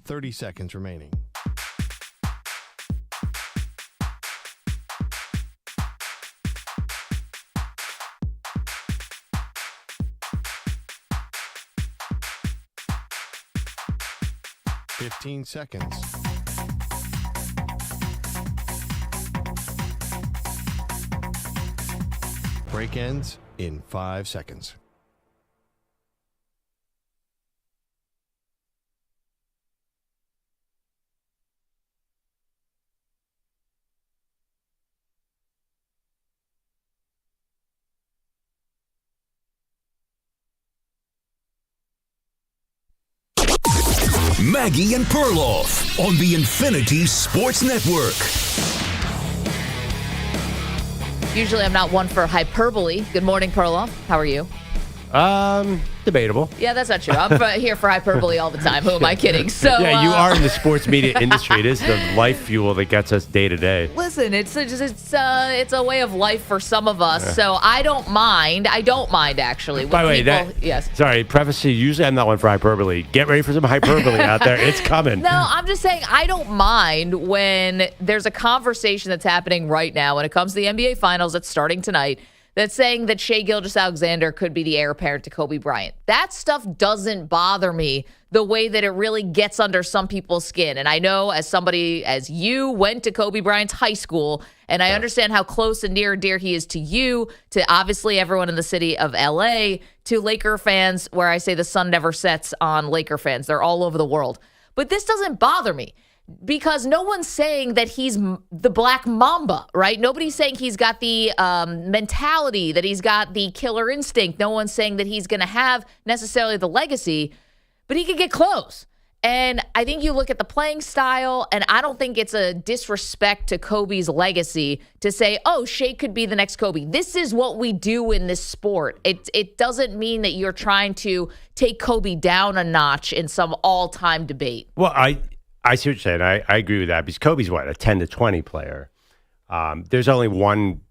30 seconds remaining. Fifteen seconds. Break ends in 5 seconds. Maggie and Perloff on the Infinity Sports Network. Usually I'm not one for hyperbole. Good morning, Perloff. How are you? Debatable. Yeah, that's not true. I'm here for hyperbole all the time. Who am I kidding? So yeah, you are in the sports media industry. It is the life fuel that gets us day to day. Listen, it's a way of life for some of us. So I don't mind. I don't mind actually. By the way, yes. Sorry, preface. Usually I'm not one for hyperbole. Get ready for some hyperbole out there. It's coming. No, I'm just saying I don't mind when there's a conversation that's happening right now when it comes to the NBA Finals that's starting tonight. That's saying that Shai Gilgeous-Alexander could be the heir apparent to Kobe Bryant. That stuff doesn't bother me the way that it really gets under some people's skin. And I know as somebody, as you went to Kobe Bryant's high school, and I understand how close and near and dear he is to you, to obviously everyone in the city of LA, to Laker fans, where I say the sun never sets on Laker fans. They're all over the world. But this doesn't bother me. Because no one's saying that he's the Black Mamba, right? Nobody's saying he's got the mentality, that he's got the killer instinct. No one's saying that he's going to have necessarily the legacy, but he could get close. And I think you look at the playing style, and I don't think it's a disrespect to Kobe's legacy to say, oh, Shai could be the next Kobe. This is what we do in this sport. It doesn't mean that you're trying to take Kobe down a notch in some all-time debate. Well, I see what you're saying. I agree with that because Kobe's what, a 10 to 20 player. There's only one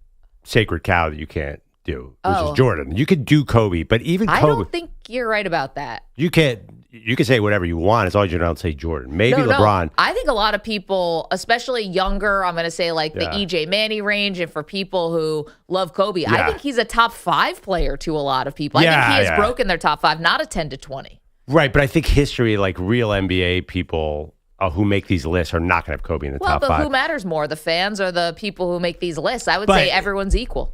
sacred cow that you can't do, which is Jordan. You could do Kobe, but even Kobe, I don't think you're right about that. You can say whatever you want as long as you don't say Jordan. Maybe LeBron. I think a lot of people, especially younger, I'm going to say like the EJ Manny range, and for people who love Kobe, I think he's a top 5 player to a lot of people. I think he has broken their top 5, not a 10 to 20. Right, but I think history, like real NBA people who make these lists are not going to have Kobe in the top 5. Well, but who matters more, the fans or the people who make these lists? I would say everyone's equal.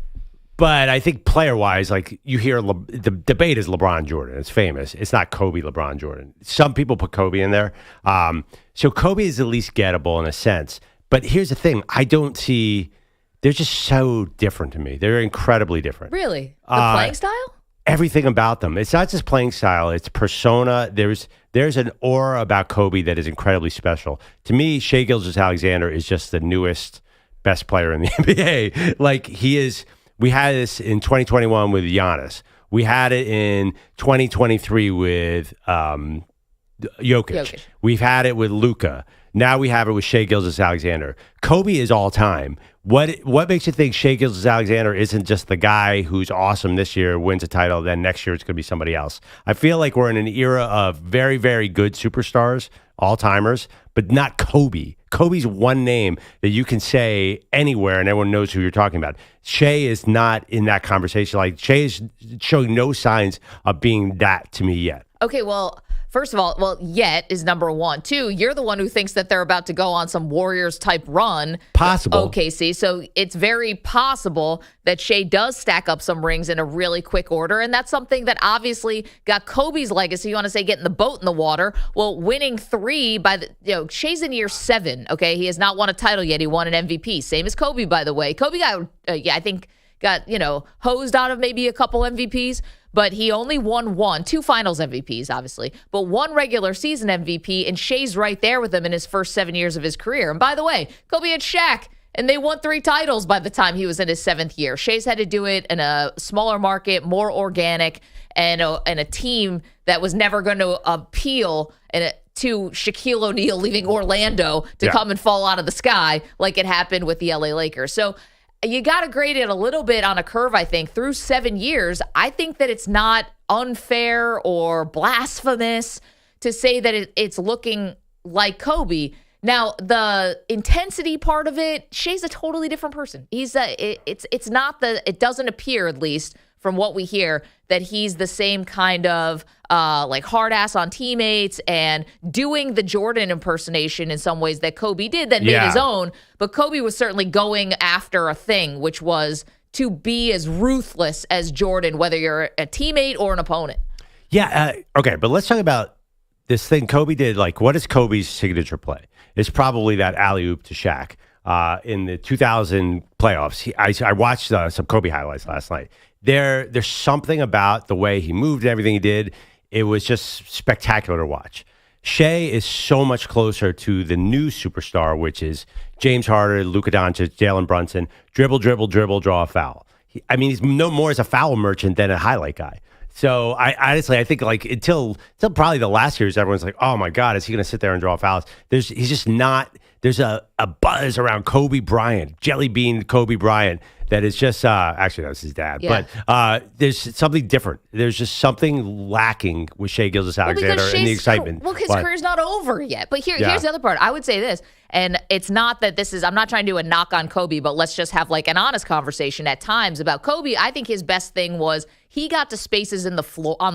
But I think player-wise, like you hear the debate is LeBron Jordan. It's famous. It's not Kobe, LeBron Jordan. Some people put Kobe in there. So Kobe is at least gettable in a sense. But here's the thing. I don't see – they're just so different to me. They're incredibly different. Really? The playing style? Everything about them. It's not just playing style. It's persona. There's an aura about Kobe that is incredibly special. To me, Shai Gilgeous-Alexander is just the newest, best player in the NBA. Like he is. We had this in 2021 with Giannis. We had it in 2023 with Jokic. We've had it with Luka. Now we have it with Shai Gilgeous-Alexander. Kobe is all time. What makes you think Shai Gilgeous-Alexander isn't just the guy who's awesome this year, wins a title, then next year it's going to be somebody else? I feel like we're in an era of very, very good superstars, all-timers, but not Kobe. Kobe's one name that you can say anywhere and everyone knows who you're talking about. Shai is not in that conversation. Like Shai is showing no signs of being that to me yet. Okay, well, first of all, yet is number 1. 2, you're the one who thinks that they're about to go on some Warriors-type run. Possible. OKC. So it's very possible that Shai does stack up some rings in a really quick order, and that's something that obviously got Kobe's legacy. You want to say getting the boat in the water. Well, winning 3 Shai's in year 7, okay? He has not won a title yet. He won an MVP. Same as Kobe, by the way. Kobe got, hosed out of maybe a couple MVPs. But he only won 2 finals MVPs, obviously, but 1 regular season MVP, and Shai's right there with him in his first 7 years of his career. And by the way, Kobe had Shaq, and they won 3 titles by the time he was in his 7th year. Shai's had to do it in a smaller market, more organic, and a team that was never going to appeal to Shaquille O'Neal leaving Orlando to come and fall out of the sky like it happened with the LA Lakers. So you got to grade it a little bit on a curve, I think. Through 7 years, I think that it's not unfair or blasphemous to say that it's looking like Kobe. Now, the intensity part of it, Shai's a totally different person. It's not it doesn't appear, at least from what we hear, that he's the same kind of like hard ass on teammates and doing the Jordan impersonation in some ways that Kobe did that made his own. But Kobe was certainly going after a thing, which was to be as ruthless as Jordan, whether you're a teammate or an opponent. Yeah. Okay. But let's talk about this thing Kobe did. Like, what is Kobe's signature play? It's probably that alley-oop to Shaq in the 2000 playoffs. I watched some Kobe highlights last night. There's something about the way he moved and everything he did. It was just spectacular to watch. Shai is so much closer to the new superstar, which is James Harden, Luka Doncic, Jalen Brunson. Dribble, dribble, dribble, draw a foul. He's no more as a foul merchant than a highlight guy. So I think like until probably the last years, everyone's like, oh my God, is he going to sit there and draw fouls? He's just not. There's a buzz around Kobe Bryant, Jelly Bean Kobe Bryant, that is just actually that's his dad, but there's something different. There's just something lacking with Shai Gilgeous-Alexander and the excitement. Well, his career's not over yet. But here's the other part. I would say this, and it's not that I'm not trying to do a knock on Kobe, but let's just have like an honest conversation at times about Kobe. I think his best thing was he got to spaces on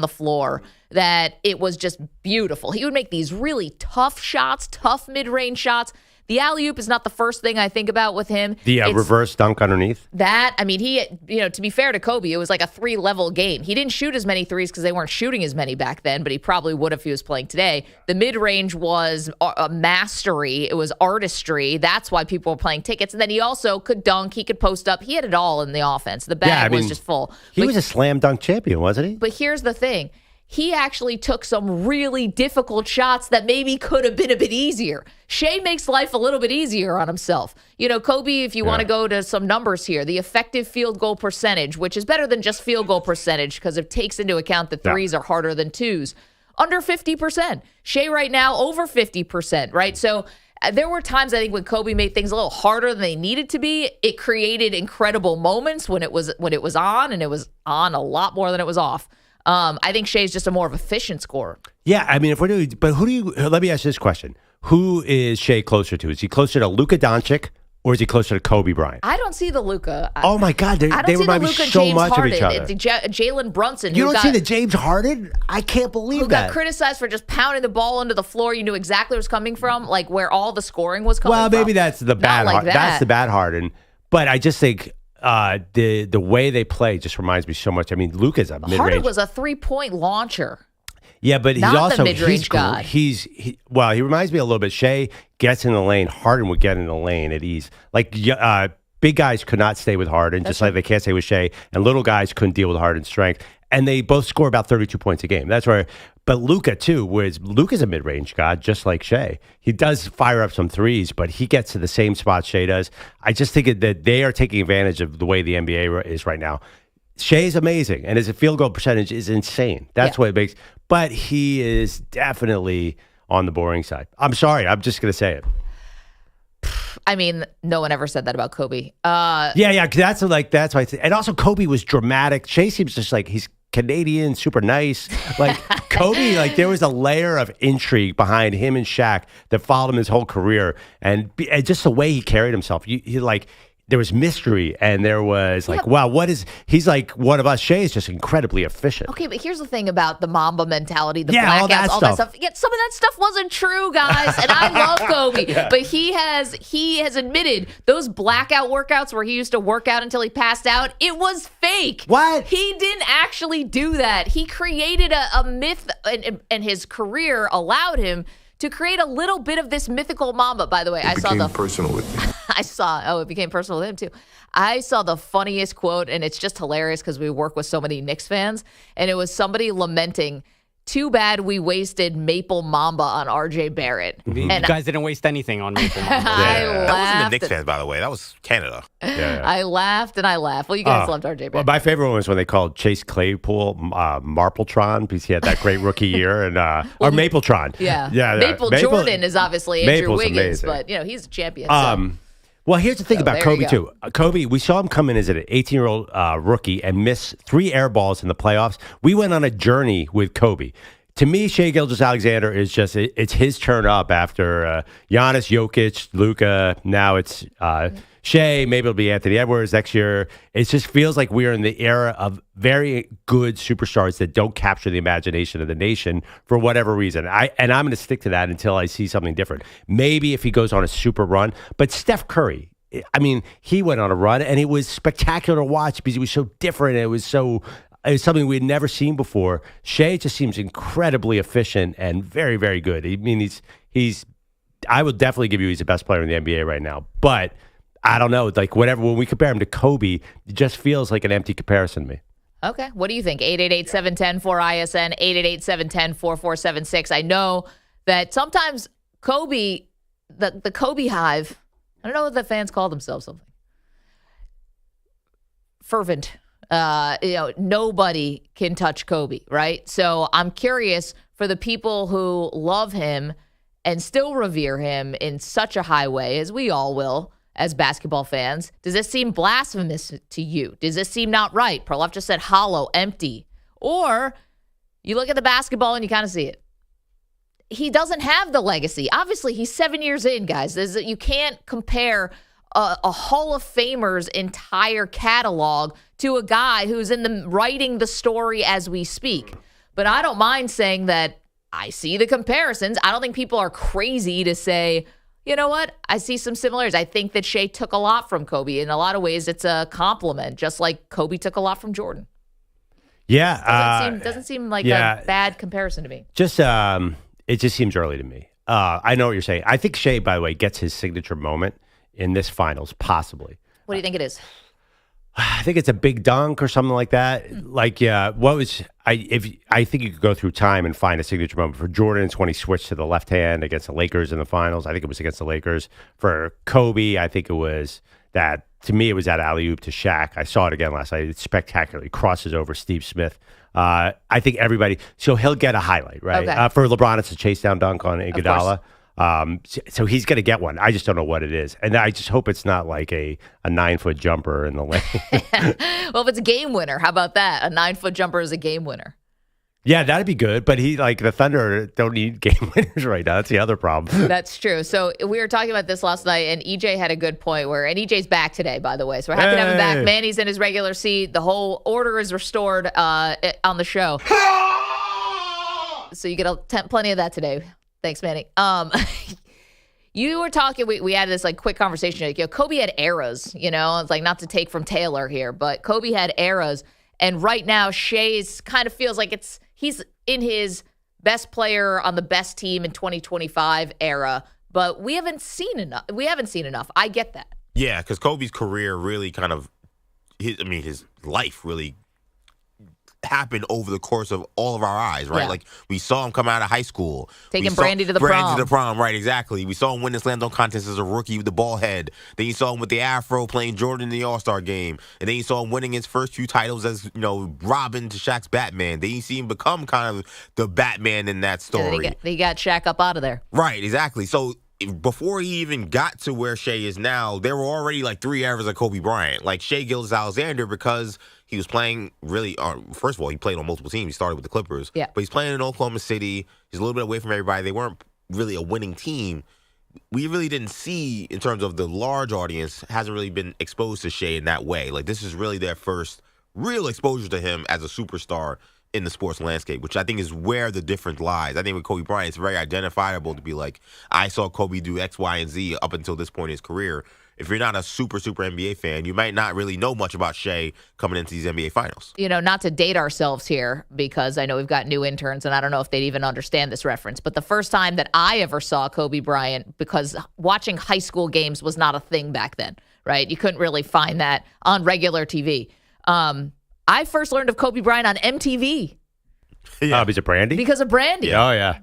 the floor that it was just beautiful. He would make these really tough shots, tough mid-range shots. The alley-oop is not the first thing I think about with him. The reverse dunk underneath? To be fair to Kobe, it was like a 3-level game. He didn't shoot as many threes because they weren't shooting as many back then, but he probably would if he was playing today. The mid-range was a mastery. It was artistry. That's why people were playing tickets. And then he also could dunk. He could post up. He had it all in the offense. The bag was just full. He was a slam dunk champion, wasn't he? But here's the thing. He actually took some really difficult shots that maybe could have been a bit easier. Shai makes life a little bit easier on himself. Kobe, if you want to go to some numbers here, the effective field goal percentage, which is better than just field goal percentage because it takes into account that threes are harder than twos, under 50%. Shai right now over 50%, right? So there were times, I think, when Kobe made things a little harder than they needed to be. It created incredible moments when it was on, and it was on a lot more than it was off. I think Shai's just a more efficient scorer. Yeah, if we're doing, but let me ask you this question. Who is Shai closer to? Is he closer to Luka Doncic or is he closer to Kobe Bryant? I don't see the Luka. Oh my God, they remind me so James much Harden, of each other. Jalen Brunson. You don't see the James Harden? I can't believe who got criticized for just pounding the ball into the floor. You knew exactly where it was coming from, like where all the scoring was coming from. Well, maybe that's the bad Harden. That's the bad Harden. But I just think the way they play just reminds me so much. Luka's a mid-range. Harden was a 3-point launcher. Yeah, but he's not also the mid-range guy. He reminds me a little bit. Shai gets in the lane. Harden would get in the lane at ease. Like big guys could not stay with Harden, just like they can't stay with Shai, and little guys couldn't deal with Harden's strength. And they both score about 32 points a game. That's where. But Luka too, whereas Luka's a mid-range guy, just like Shai. He does fire up some threes, but he gets to the same spot Shai does. I just think that they are taking advantage of the way the NBA is right now. Shai is amazing, and his field goal percentage is insane. That's what it makes. But he is definitely on the boring side. I'm sorry. I'm just going to say it. No one ever said that about Kobe. That's why. And also, Kobe was dramatic. Shai seems just like he's Canadian, super nice. Like Kobe, like there was a layer of intrigue behind him and Shaq that followed him his whole career, and just the way he carried himself. He like. There was mystery, and there was like, wow, he's like one of us. Shai is just incredibly efficient. Okay, but here's the thing about the Mamba mentality, the blackouts, all that stuff. Yeah, some of that stuff wasn't true, guys, and I love Kobe, but he has admitted those blackout workouts where he used to work out until he passed out, it was fake. What? He didn't actually do that. He created a myth, and his career allowed him to create a little bit of this mythical Mamba. By the way, it became personal with me. It became personal with him too. I saw the funniest quote, and it's just hilarious because we work with so many Knicks fans, and it was somebody lamenting, too bad we wasted Maple Mamba on RJ Barrett. You guys didn't waste anything on Maple Mamba. That wasn't the Knicks fans, by the way. That was Canada. I laughed and I laughed. Well, you guys loved RJ Barrett. Well, my favorite one was when they called Chase Claypool Marpletron because he had that great rookie year, and or Mapletron. Maple Jordan is obviously Andrew Maple's Wiggins, amazing. but he's a champion. Well, here's the thing about Kobe, too. Kobe, we saw him come in as an 18-year-old rookie and miss 3 air balls in the playoffs. We went on a journey with Kobe. to me, Shai Gilgeous-Alexander is just, it's his turn up after Giannis, Jokic, Luka. Now it's Shai. Maybe it'll be Anthony Edwards next year. It just feels like we're in the era of very good superstars that don't capture the imagination of the nation for whatever reason. I'm going to stick to that until I see something different. Maybe if he goes on a super run. But Steph Curry, I mean, he went on a run, and it was spectacular to watch because he was so different. It was something we had never seen before. Shai just seems incredibly efficient and very, very good. I mean, I will definitely give you he's the best player in the NBA right now. But I don't know, like whatever, when we compare him to Kobe, it just feels like an empty comparison to me. Okay. What do you think? 888-710-4ISN, 888-710-4476. I know that sometimes Kobe, the Kobe hive, I don't know what the fans call themselves, something. Fervent. Nobody can touch Kobe, right? So I'm curious for the people who love him and still revere him in such a high way, as we all will as basketball fans. Does this seem blasphemous to you? Does this seem not right? Perloff just said hollow, empty. Or you look at the basketball and you kind of see it. He doesn't have the legacy. Obviously, he's 7 years in, guys. You can't compare a Hall of Famer's entire catalog to a guy who's writing the story as we speak. But I don't mind saying that I see the comparisons. I don't think people are crazy to say, you know what? I see some similarities. I think that Shai took a lot from Kobe. In a lot of ways, it's a compliment, just like Kobe took a lot from Jordan. Yeah. Doesn't seem like a bad comparison to me. Just it just seems early to me. I know what you're saying. I think Shai, by the way, gets his signature moment in this finals, possibly. What do you think it is? I think it's a big dunk or something like that. Like, I think you could go through time and find a signature moment. For Jordan, it's when he switched to the left hand against the Lakers in the finals. I think it was against the Lakers. For Kobe, I think it was that, to me, it was that alley-oop to Shaq. I saw it again last night. It's spectacular. He crosses over Steve Smith. I think everybody, so he'll get a highlight, right? Okay. For LeBron, it's a chase down dunk on Iguodala. So he's going to get one. I just don't know what it is. And I just hope it's not like a 9-foot jumper in the lane. Well, if it's a game winner, how about that? A 9-foot jumper is a game winner. Yeah, that'd be good. But the Thunder don't need game winners right now. That's the other problem. That's true. So we were talking about this last night, and EJ had a good point and EJ's back today, by the way. So we're happy to have him back. Manny's in his regular seat. The whole order is restored on the show. So you get plenty of that today. Thanks, Manny. You were talking, we had this quick conversation. Kobe had eras, it's not to take from Taylor here, but Kobe had eras. And right now, Shai's kind of feels like he's in his best player on the best team in 2025 era, but we haven't seen enough. I get that. Yeah, because Kobe's career really kind of, his life really happened over the course of all of our eyes, right? Yeah. Like, we saw him come out of high school. Taking Brandy to the prom. Right, exactly. We saw him win the slam dunk contest as a rookie with the ball head. Then you saw him with the afro playing Jordan in the All-Star game. And then you saw him winning his first few titles as, Robin to Shaq's Batman. Then you see him become kind of the Batman in that story. Yeah, they got Shaq up out of there. Right, exactly. So before he even got to where Shai is now, there were already 3 eras of Kobe Bryant. Like Shai Gilgeous-Alexander, because he was playing really, first of all, he played on multiple teams. He started with the Clippers. Yeah. But he's playing in Oklahoma City. He's a little bit away from everybody. They weren't really a winning team. We really didn't see, in terms of the large audience, hasn't really been exposed to Shai in that way. This is really their first real exposure to him as a superstar in the sports landscape, which I think is where the difference lies. I think with Kobe Bryant, it's very identifiable to be I saw Kobe do X, Y, and Z up until this point in his career. If you're not a super NBA fan, you might not really know much about Shai coming into these NBA finals. Not to date ourselves here, because I know we've got new interns, and I don't know if they'd even understand this reference, but the first time that I ever saw Kobe Bryant, because watching high school games was not a thing back then, right? You couldn't really find that on regular TV. I first learned of Kobe Bryant on MTV. Yeah. Because of Brandy? Because of Brandy. Oh, yeah.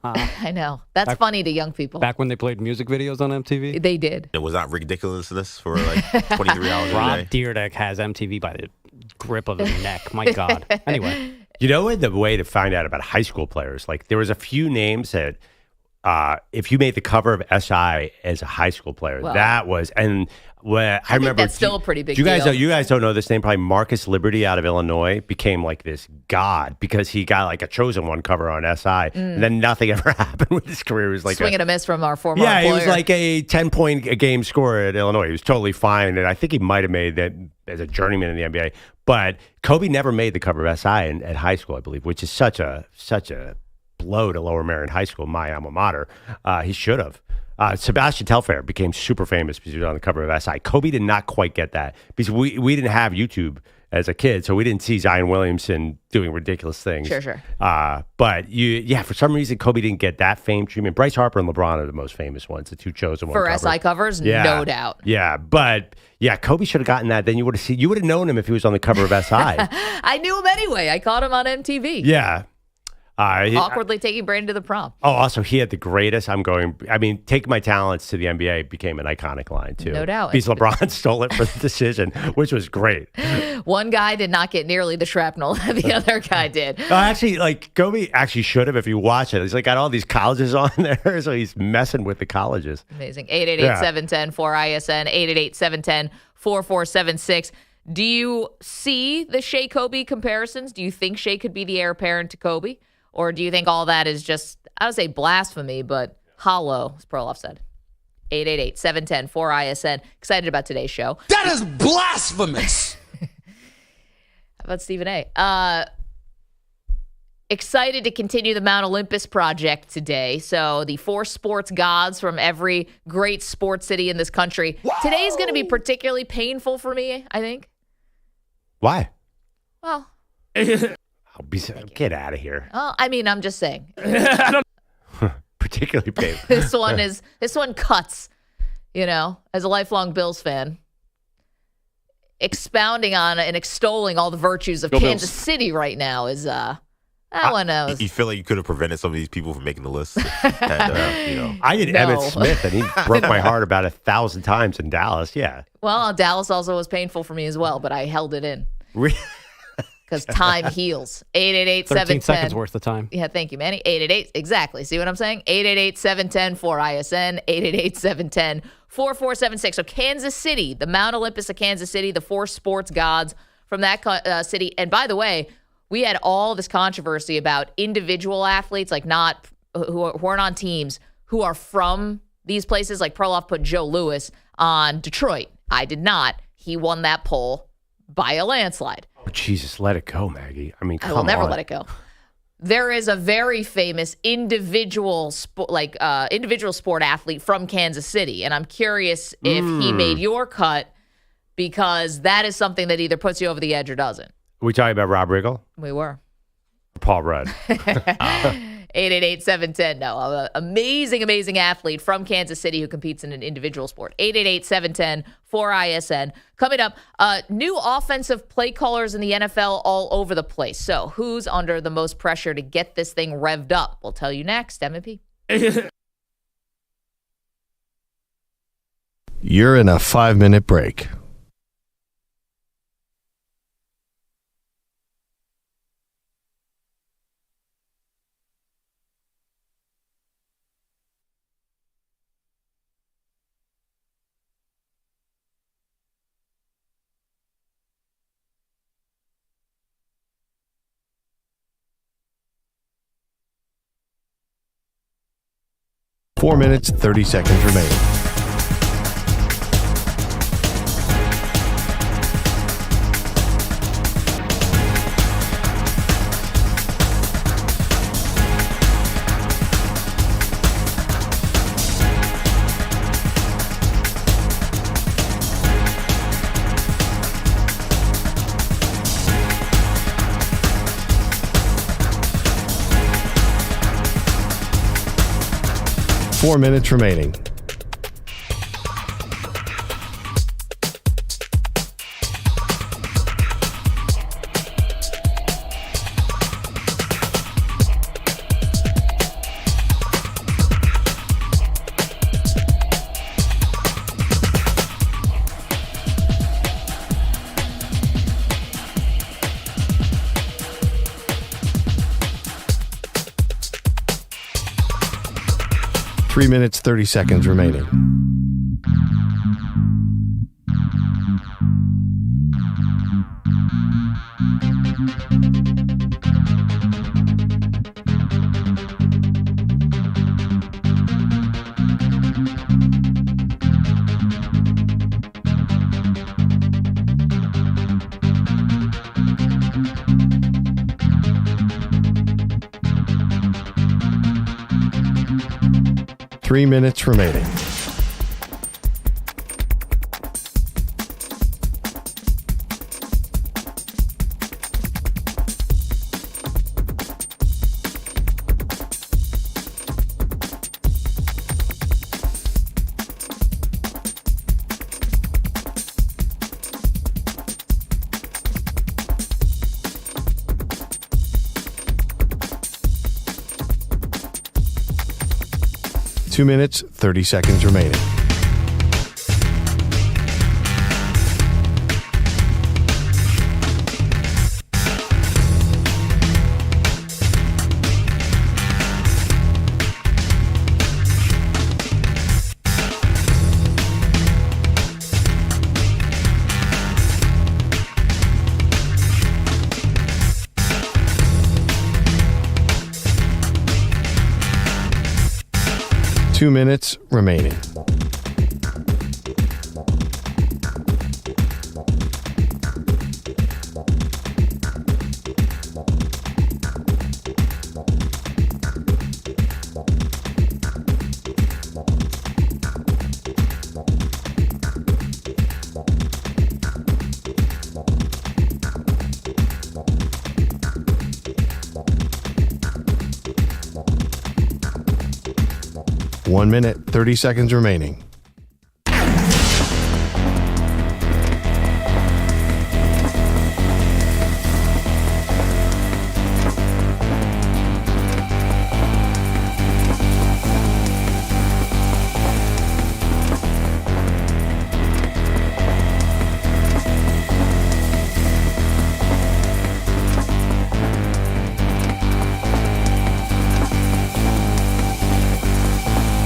I know. That's funny to young people. Back when they played music videos on MTV? They did. It was not ridiculousness for 23 hours Rob a day. Dyrdek has MTV by the grip of his neck. My God. Anyway. The way to find out about high school players, there was a few names that if you made the cover of SI as a high school player, Well, that was, and Well, I remember that's still a pretty big you guys deal. You guys don't know this name. Probably Marcus Liberty out of Illinois became like this god because he got like a chosen one cover on SI, and then nothing ever happened with his career. It was like Swing and a miss from our former yeah, employer. he was like a 10-point a game scorer at Illinois. He was totally fine, and I think he might have made that as a journeyman in the NBA. But Kobe never made the cover of SI at high school, I believe, which is such a blow to Lower Merion High School, my alma mater. He should have. Sebastian Telfair became super famous because he was on the cover of SI. Kobe did not quite get that because we didn't have YouTube as a kid, so we didn't see Zion Williamson doing ridiculous things. Sure. But for some reason, Kobe didn't get that fame treatment. Bryce Harper and LeBron are the most famous ones, the two chosen for ones. SI covers, no doubt. Yeah, but Kobe should have gotten that. Then you would have known him if he was on the cover of SI. I knew him anyway. I caught him on MTV. Yeah. Awkwardly taking Brandon to the prom. Oh, also, he had the greatest. Take my talents to the NBA became an iconic line, too. No doubt. Because LeBron stole it for the decision, which was great. One guy did not get nearly the shrapnel that the other guy did. Kobe actually should have if you watch it. He's got all these colleges on there, so he's messing with the colleges. Amazing. 888-710-4ISN, 888-710-4476. Do you see the Shai Kobe comparisons? Do you think Shai could be the heir apparent to Kobe? Or do you think all that is just, I would say blasphemy, but hollow, as Perloff said? 888-710-4ISN. Excited about today's show. That is blasphemous. How about Stephen A? Excited to continue the Mount Olympus project today. So the 4 sports gods from every great sports city in this country. Whoa! Today's going to be particularly painful for me, I think. Why? Well... Get out of here. Well, I'm just saying. Particularly painful. This one cuts, as a lifelong Bills fan. Expounding on and extolling all the virtues of Kansas City right now is that one knows. You feel like you could have prevented some of these people from making the list? I did Emmitt Smith, and he broke my heart about 1,000 times in Dallas. Yeah. Well, Dallas also was painful for me as well, but I held it in. Really? Because time heals. 888-710. 13 seconds worth of time. Yeah, thank you, Manny. 888, exactly. See what I'm saying? 888-710-4ISN, 888-710-4476. So Kansas City, the Mount Olympus of Kansas City, the 4 sports gods from that city. And by the way, we had all this controversy about individual athletes, like not who aren't on teams, who are from these places. Like Perloff put Joe Louis on Detroit. I did not. He won that poll by a landslide. Oh, Jesus, let it go, Maggie. Come on. I will never let it go. There is a very famous individual sport athlete from Kansas City, and I'm curious if he made your cut, because that is something that either puts you over the edge or doesn't. Are we talking about Rob Riggle? We were. Paul Rudd. 888-710. No, amazing athlete from Kansas City who competes in an individual sport. 888-710-4ISN. Coming up, new offensive play callers in the NFL all over the place. So who's under the most pressure to get this thing revved up? We'll tell you next. MVP. You're in a 5-minute break. Four minutes, 30 seconds remaining. Four minutes remaining. Three minutes, 30 seconds remaining. 3 minutes remaining. Two minutes, 30 seconds remaining. Two minutes remaining. One minute, 30 seconds remaining.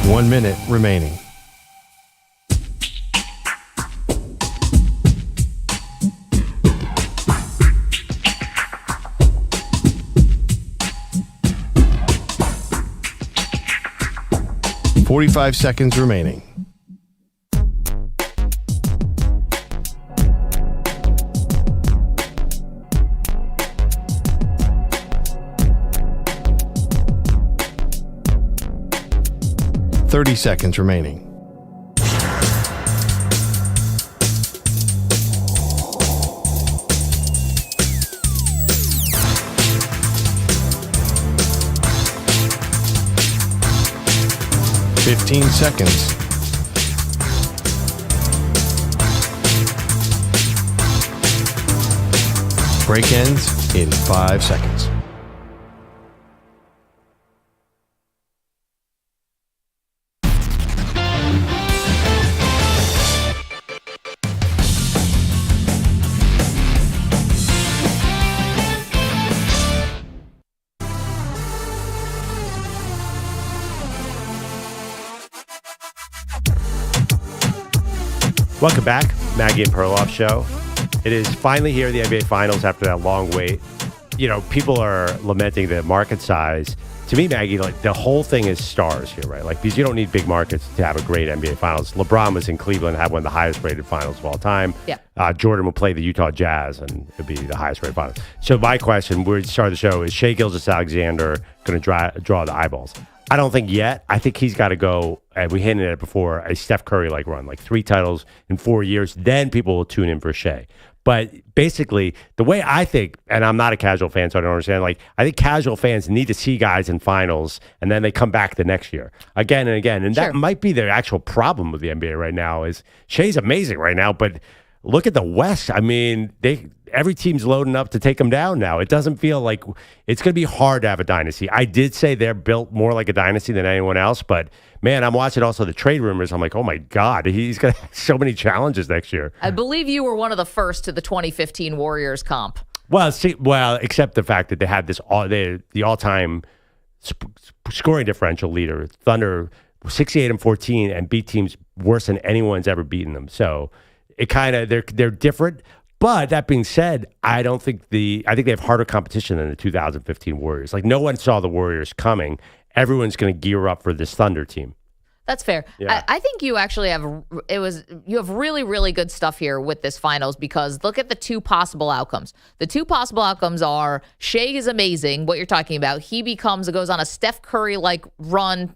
One minute remaining. Forty-five seconds remaining. Thirty seconds remaining. Fifteen seconds. Break ends in 5 seconds. Welcome back, Maggie and Perloff Show. It is finally here, the NBA Finals, after that long wait. You know, people are lamenting the market size. To me, Maggie, like the whole thing is stars here, right? Like, because you don't need big markets to have a great NBA Finals. LeBron was in Cleveland, had one of the highest rated finals of all time. Yeah. Jordan will play the Utah Jazz, and it'd be the highest rated finals. So my question, we're starting the show, is Shai Gilgeous-Alexander going to draw the eyeballs? I don't think yet. I think he's got to go, and we hinted at it before, a Steph Curry-like run, like 3 titles in 4 years. Then people will tune in for Shai. But basically, the way I think, and I'm not a casual fan, so I don't understand, like, I think casual fans need to see guys in finals, and then they come back the next year again and again. And that might be the actual problem with the NBA right now is Shai's amazing right now, but look at the West. I mean, every team's loading up to take them down now. It doesn't feel like it's going to be hard to have a dynasty. I did say they're built more like a dynasty than anyone else, but man, I'm watching also the trade rumors. I'm like, oh my God, he's going to have so many challenges next year. I believe you were one of the first to the 2015 Warriors comp. Well, except the fact that they had the all-time scoring differential leader, Thunder, 68-14, and beat teams worse than anyone's ever beaten them. So it kind of they're different. But that being said, I think they have harder competition than the 2015 Warriors. Like, no one saw the Warriors coming. Everyone's going to gear up for this Thunder team. That's fair. Yeah. I think you actually have really, really good stuff here with this finals because look at the two possible outcomes. The two possible outcomes are Shai is amazing, what you're talking about. He goes on a Steph Curry-like run,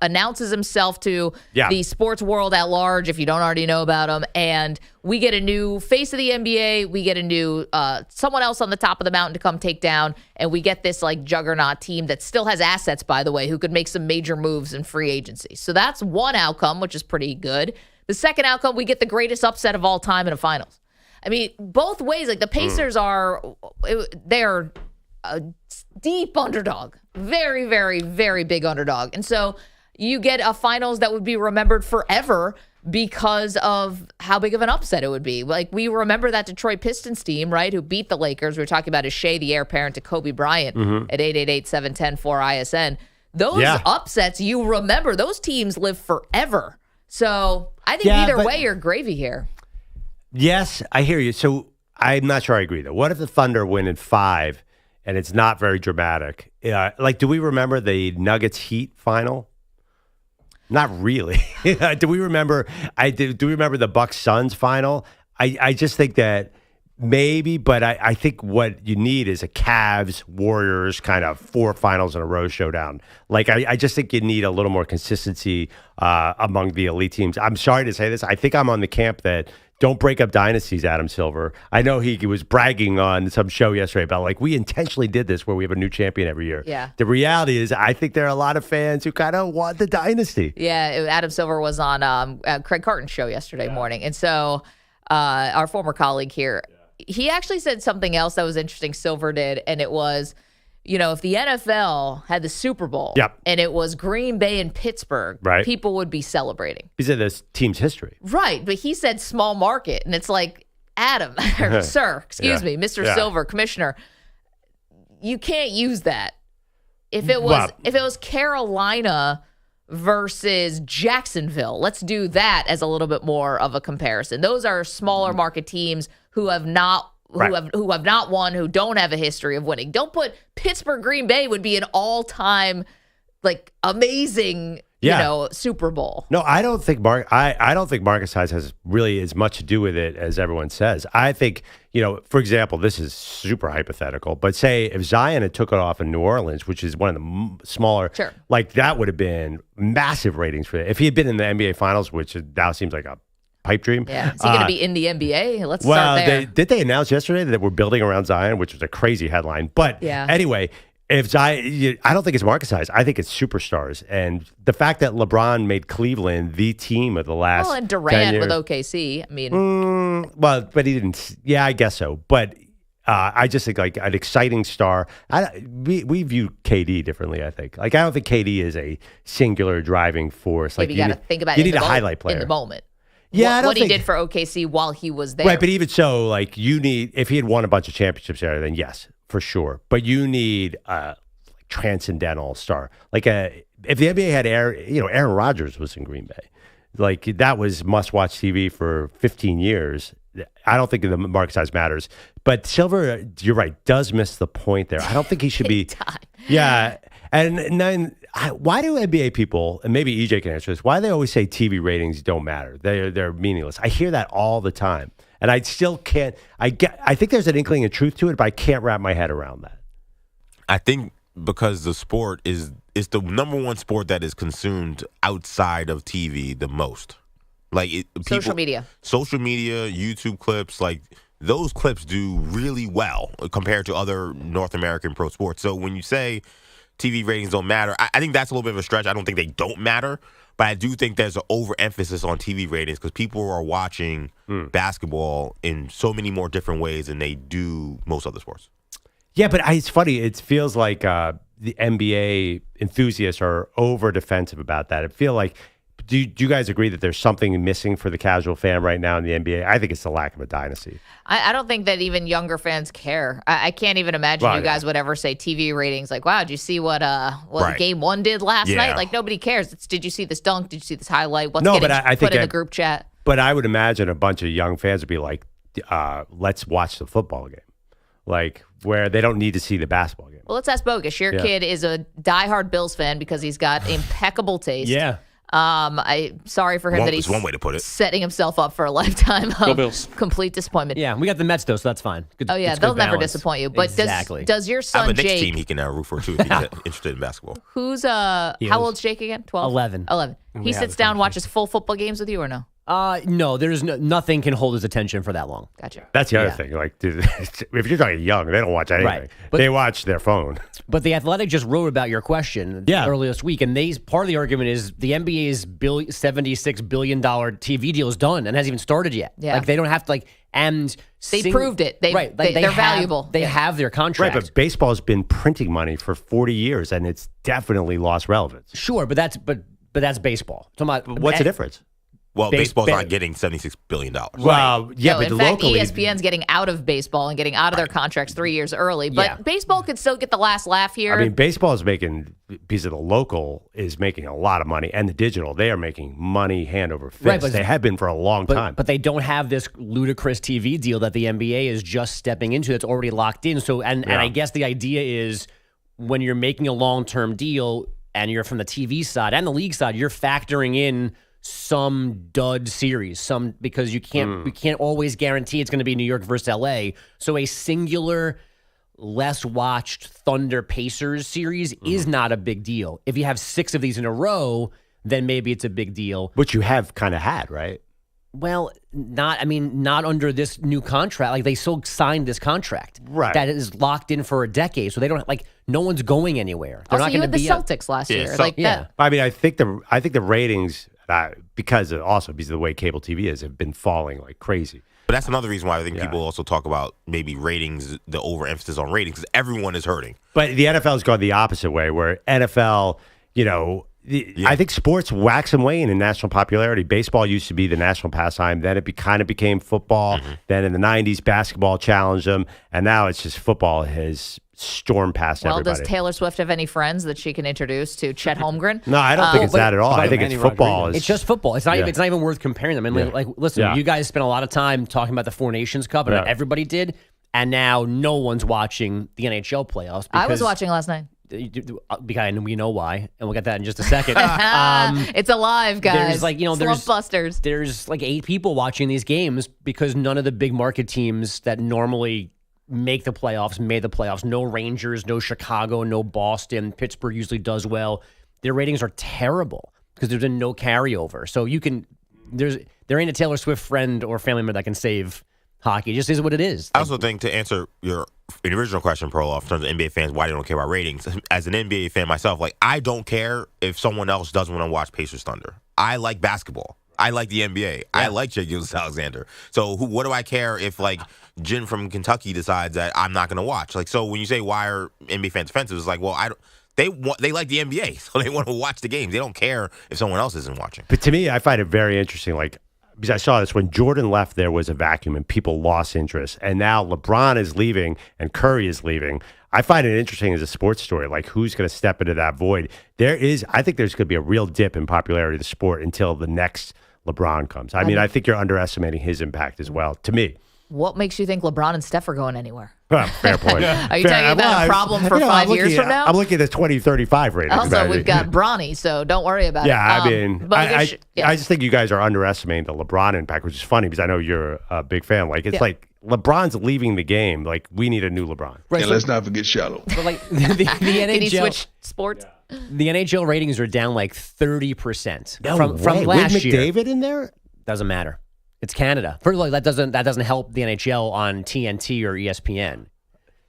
announces himself to the sports world at large, if you don't already know about him, and we get a new face of the NBA, we get a new someone else on the top of the mountain to come take down, and we get this like juggernaut team that still has assets, by the way, who could make some major moves in free agency. So that's one outcome, which is pretty good. The second outcome, we get the greatest upset of all time in a finals. I mean, both ways, like the Pacers they're a deep underdog, very, very, very big underdog. And so you get a finals that would be remembered forever because of how big of an upset it would be. Like we remember that Detroit Pistons team, right, who beat the Lakers. We were talking about is Shai the heir apparent to Kobe Bryant at 888-710-4ISN. Those upsets, you remember, those teams live forever. So I think either way, you're gravy here. Yes, I hear you. So I'm not sure I agree, though. What if the Thunder win in 5 and it's not very dramatic? Do we remember the Nuggets Heat final? Not really. Do we remember? Do we remember the Bucks Suns final? I just think that maybe, but I think what you need is a Cavs Warriors kind of 4 finals in a row showdown. Like I just think you need a little more consistency among the elite teams. I'm sorry to say this. I think I'm on the camp that don't break up dynasties, Adam Silver. I know he was bragging on some show yesterday about like we intentionally did this where we have a new champion every year. Yeah. The reality is I think there are a lot of fans who kind of want the dynasty. Yeah, Adam Silver was on Craig Carton's show yesterday morning. And so our former colleague here, he actually said something else that was interesting, Silver did, and it was, if the NFL had the Super Bowl and it was Green Bay and Pittsburgh, people would be celebrating. He said this team's history. Right, but he said small market, and it's like, Adam, or sir, excuse me, Mr. Silver, Commissioner, you can't use that. If it was Carolina versus Jacksonville, let's do that as a little bit more of a comparison. Those are smaller market teams who have not won, who don't have a history of winning. Don't put Pittsburgh Green Bay would be an all-time like amazing Super Bowl. No, I don't think I don't think market size has really as much to do with it as everyone says. I think, for example, this is super hypothetical, but say if Zion had took it off in New Orleans, which is one of the smaller, like that would have been massive ratings for it. If he had been in the NBA Finals, which now seems like a pipe dream. Yeah. Is he going to be in the NBA? Let's start there. Did they announce yesterday that we're building around Zion, which was a crazy headline. But anyway, if Zion, I don't think it's market size. I think it's superstars. And the fact that LeBron made Cleveland the team of the last and Durant with OKC. I mean. But he didn't. Yeah, I guess so. But I just think like an exciting star. We view KD differently, I think. Like I don't think KD is a singular driving force. Like you got to think about you need a highlight player in the moment. Yeah, what he did for OKC while he was there. Right, but even so, like you need, if he had won a bunch of championships there, then yes, for sure. But you need a transcendental star. Like if the NBA had Aaron Rodgers was in Green Bay, like that was must-watch TV for 15 years. I don't think the market size matters. But Silver, you're right, does miss the point there. I don't think he should be. Yeah, and then. Why do NBA people, and maybe EJ can answer this, why do they always say TV ratings don't matter? They're meaningless. I hear that all the time. And I still can't, I think there's an inkling of truth to it, but I can't wrap my head around that. I think because the sport is the number one sport that is consumed outside of TV the most. Like social media, YouTube clips, like those clips do really well compared to other North American pro sports. So when you say TV ratings don't matter, I think that's a little bit of a stretch. I don't think they don't matter, but I do think there's an overemphasis on TV ratings because people are watching basketball in so many more different ways than they do most other sports. Yeah, but it's funny. It feels like the NBA enthusiasts are over defensive about that. I feel like, do you guys agree that there's something missing for the casual fan right now in the NBA? I think it's the lack of a dynasty. I don't think that even younger fans care. I can't even imagine you guys would ever say TV ratings like, wow, did you see what Game 1 did last night? Like, nobody cares. Did you see this dunk? Did you see this highlight? What's getting put in the group chat? But I would imagine a bunch of young fans would be like, let's watch the football game. Like, where they don't need to see the basketball game. Well, let's ask Bogusch. Your kid is a diehard Bills fan because he's got impeccable taste. Yeah. Sorry for him that he's one way to put it. setting himself up for a lifetime of Bills. complete disappointment. Yeah, we got the Mets though, so that's fine. Good, Oh yeah, it's they'll good never balance. disappoint you. But exactly. does your I have son a Knicks Jake? team he can root for too if he's interested in basketball. Who's how old's Jake again? 12? 11. 11. He had sits a down, and watches full football games with you, or no? No, there's nothing can hold his attention for that long. Gotcha. That's the other Yeah. thing. Like, dude, if you're talking young, they don't watch anything. Right. But- They watch their phone. But the Athletic just wrote about your question earlier this week, and part of the argument is the NBA's $76 billion TV deal is done and hasn't even started yet. Yeah. Like they don't have to and They proved it. They're valuable. They have their contract. Right, but baseball's been printing money for 40 years, and it's definitely lost relevance. Sure, but that's baseball. What's the difference? Well, baseball's not getting $76 billion. Well, yeah, No, but in fact, locally, ESPN's getting out of baseball and getting out of their contracts 3 years early. But baseball could still get the last laugh here. I mean, baseball is making, because of the local, is making a lot of money, and the digital, they are making money hand over fist. Right, but- they have been for a long time. But they don't have this ludicrous TV deal that the NBA is just stepping into that's already locked in. So, and I guess the idea is when you're making a long-term deal and you're from the TV side and the league side, you're factoring in some dud series, because we can't always guarantee it's going to be New York versus LA. So a singular, less watched Thunder Pacers series is not a big deal. If you have 6 of these in a row, then maybe it's a big deal. Which you have kind of had, right? Well, not under this new contract. Like they still signed this contract, Right? That is locked in for a decade, so they don't no one's going anywhere. They're also, not you going to had the be Celtics last year. so- That. I mean, I think the ratings, because of the way cable TV is, have been falling like crazy. But that's another reason why I think people also talk about maybe ratings, the overemphasis on ratings, because everyone is hurting. But the NFL has gone the opposite way, where NFL, I think sports wax and wane in national popularity. Baseball used to be the national pastime. Then it kind of became football. Then in the 90s, basketball challenged them. And now it's just football has stormed past everybody. Does Taylor Swift have any friends that she can introduce to Chet Holmgren? No, I don't think it's that at all. I think it's football. It's just football. It's not. It's not even worth comparing them. And listen, you guys spent a lot of time talking about the Four Nations Cup, and everybody did. And now no one's watching the NHL playoffs. I was watching last night. And we know why, and we'll get that in just a second. It's alive, guys. There's Slump busters. There's 8 people watching these games because none of the big market teams that normally make the playoffs made the playoffs. No Rangers, no Chicago, no Boston. Pittsburgh usually does well. Their ratings are terrible because there's been no carryover. So there ain't a Taylor Swift friend or family member that can save hockey. It just is what it is. I also think, to answer your original question, Perloff, in terms of NBA fans, why they don't care about ratings, as an NBA fan myself, I don't care if someone else doesn't want to watch Pacers Thunder. I like basketball. I like the NBA. I like Shai Gilgeous-Alexander. So what do I care if Jin from Kentucky decides that I'm not going to watch? So when you say why are NBA fans offensive, it's they like the NBA, so they want to watch the games. They don't care if someone else isn't watching. But to me, I find it very interesting. Because I saw this when Jordan left, there was a vacuum and people lost interest. And now LeBron is leaving and Curry is leaving. I find it interesting as a sports story, who's going to step into that void. I think there's going to be a real dip in popularity of the sport until the next LeBron comes. I mean, I think you're underestimating his impact as well, to me. What makes you think LeBron and Steph are going anywhere? Fair point. Are you talking about a problem for 5 years from now? I'm looking at the 2035 ratings. Also, we've got Bronny, so don't worry about it. I mean, Bogusch, I just think you guys are underestimating the LeBron impact, which is funny because I know you're a big fan. LeBron's leaving the game. We need a new LeBron. Right, and let's not forget Shallow. But the NHL, Can he switch sports? The NHL ratings are down 30% from With last year. McDavid in there? Doesn't matter. It's Canada. First of all, that doesn't help the NHL on TNT or ESPN.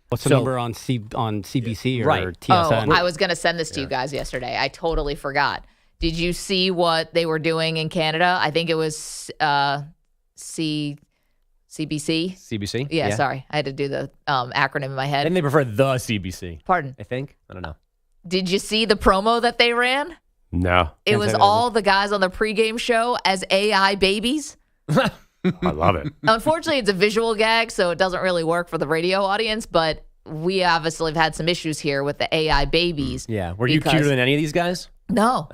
What's the number on CBC or Right. TSN? Oh, I was going to send this to you guys yesterday. I totally forgot. Did you see what they were doing in Canada? I think it was CBC. CBC? Yeah, sorry. I had to do the acronym in my head. Then they prefer the CBC. Pardon. I think. I don't know. Did you see the promo that they ran? No. It was all the guys on the pregame show as AI babies. I love it. Unfortunately, it's a visual gag, so it doesn't really work for the radio audience, but we obviously have had some issues here with the AI babies. Yeah. Were you cuter than any of these guys? No.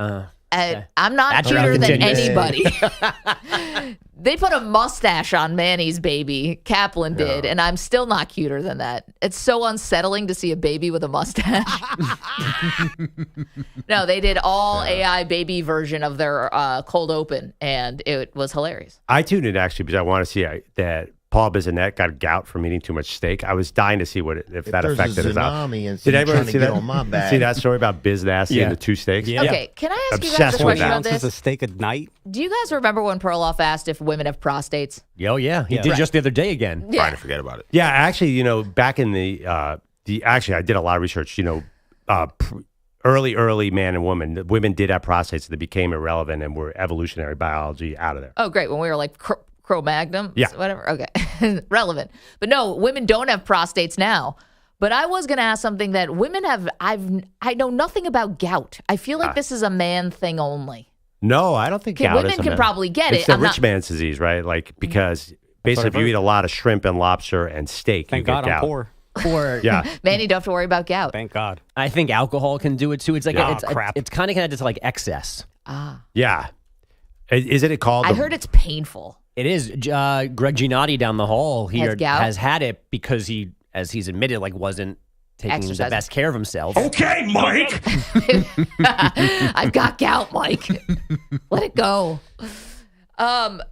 Okay. I'm not That's cuter than continuous. anybody. They put a mustache on Manny's baby. Kaplan did, and I'm still not cuter than that. It's so unsettling to see a baby with a mustache. No, they did all AI baby version of their cold open, and it was hilarious. I tuned in actually because I want to see that Paul Bissonnette got gout from eating too much steak. I was dying to see if that affected his out. Did anyone see that? On my back. See that story about Biz Nasty and the 2 steaks? Yeah. Okay, can I ask you guys Obsessed a with question that. about this? A steak at night. Do you guys remember when Perloff asked if women have prostates? Oh, yeah. He did just the other day again. Yeah. Trying to forget about it. Yeah, actually, back in the actually, I did a lot of research. Early man and woman. The women did have prostates that became irrelevant and were evolutionary biology out of there. Oh, great. When we were like Cro-Magnon? Yeah. Whatever. Okay. Relevant. But no, women don't have prostates now. But I was going to ask something that women have. I know nothing about gout. I feel like this is a man thing only. No, I don't think gout women is a can man. probably get it's it. the I'm rich not- man's disease, right? Like, because basically if you eat a lot of shrimp and lobster and steak, Thank you get God I'm gout. poor. Or Yeah. Man, you don't have to worry about gout. Thank God. I think alcohol can do it too. It's like Yeah. it's, Oh, crap. it's kind of connected to like excess. Yeah. Isn't it called? I heard it's painful. It is. Greg Giannotti down the hall here gout? has had it because he, as he's admitted, like wasn't taking the Exercising. best care of himself. Okay, Mike. I've got gout, Mike. Let it go. But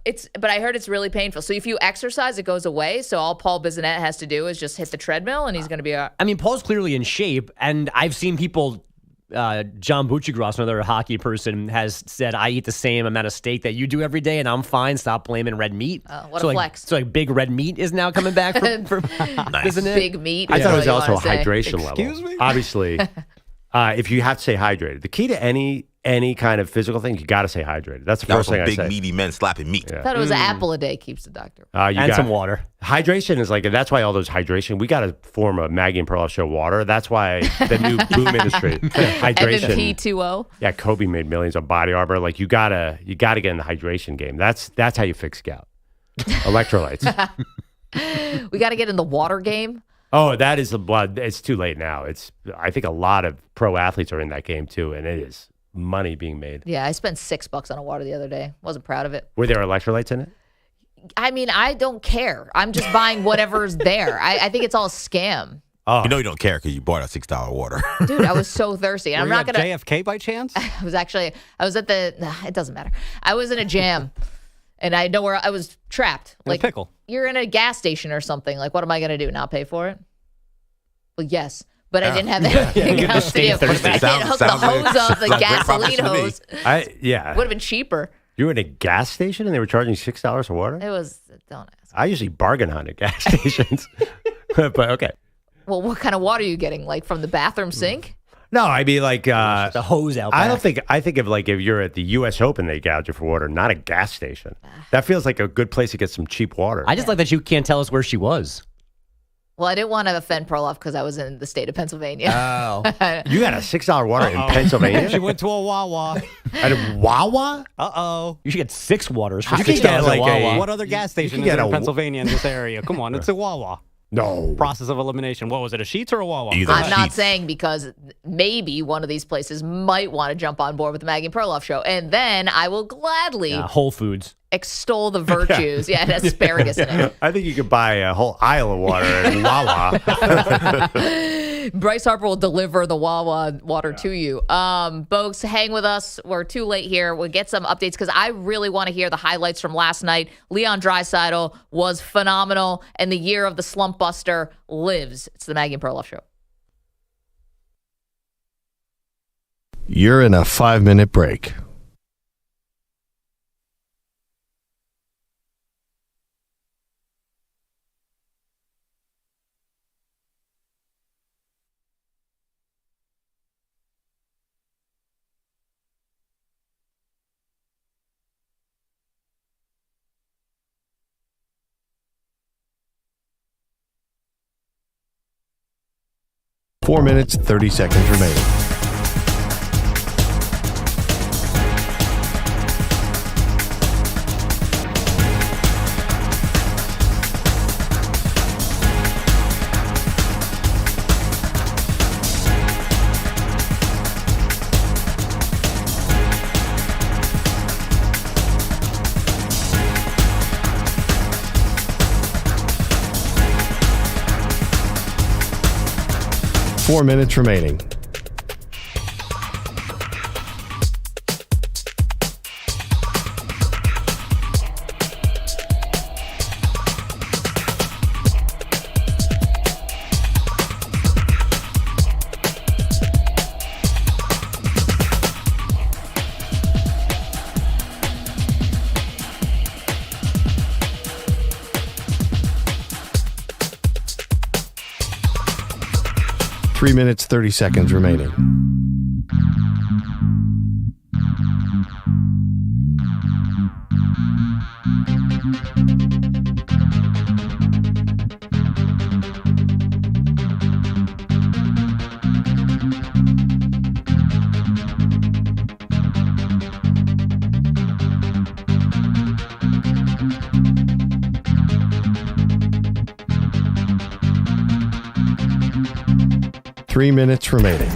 I heard it's really painful. So if you exercise, it goes away. So all Paul Bissonnette has to do is just hit the treadmill, and he's going to be. I mean, Paul's clearly in shape, and I've seen people. John Buccigross, another hockey person, has said, "I eat the same amount of steak that you do every day, and I'm fine. Stop blaming red meat." What so a like, flex. So like, big red meat is now coming back from isn't it? Big meat. I is thought it what was you also a wanna say. hydration level. Excuse me? Obviously, if you have to stay hydrated, the key to any kind of physical thing, you got to stay hydrated. That's the That was first some thing I big say. meaty men slapping meat. I thought it was an apple a day keeps the doctor. You And got- some water. Hydration is like, that's why all those hydration, we got to form a Maggie and Perloff show water. That's why the new boom industry, hydration. MMP20. Yeah, Kobe made millions on body armor. Like you gotta get in the hydration game. That's how you fix gout. Electrolytes. We got to get in the water game. Oh, that is the blood. It's too late now. I think a lot of pro athletes are in that game too, and it is money being made. Yeah, I spent $6 on a water the other day. Wasn't proud of it. Were there electrolytes in it? I mean, I don't care. I'm just buying whatever's there. I think it's all a scam. Oh, You know you don't care because you bought a $6 water. Dude, I was so thirsty. And Were I'm you not at going to. JFK by chance? I was at the. It doesn't matter. I was in a jam. And I know where I was trapped. In a pickle. You're in a gas station or something. Like, what am I going to do? Not pay for it? Well, yes. But I didn't have anything else to do. I didn't hook the hose up, the gasoline hose. Yeah. Would have been cheaper. You were in a gas station and they were charging $6 for water? It was, don't ask. I usually bargain hunt at gas stations. But okay. Well, what kind of water are you getting? Like from the bathroom sink? No, I mean like The hose out I back. don't think I think of like if you're at the US Open they gouge you for water, not a gas station. That feels like a good place to get some cheap water. I just like that you can't tell us where she was. Well, I didn't want to offend Perloff because I was in the state of Pennsylvania. Oh. You got a $6 water in Pennsylvania? She went to a Wawa. At a Wawa? Uh-oh. You should get 6 waters for You could $6 get at like Wawa. What other gas station can is get there in a- Pennsylvania in this area? Come on, it's a Wawa. No. Process of elimination. What was it, a Sheetz or a Wawa? Either I'm not Sheets. saying because maybe one of these places might want to jump on board with the Maggie Perloff show. And then I will gladly Whole Foods. extol the virtues. Yeah, it has asparagus in it. I think you could buy a whole aisle of water at Wawa. Bryce Harper will deliver the Wawa water to you. Bogusch, hang with us. We're too late here. We'll get some updates because I really want to hear the highlights from last night. Leon Draisaitl was phenomenal, and the year of the slump buster lives. It's the Maggie and Perloff show. You're in a 5-minute break. Four minutes, 30 seconds remaining. 4 minutes remaining. Three minutes, 30 seconds remaining. Three minutes remaining.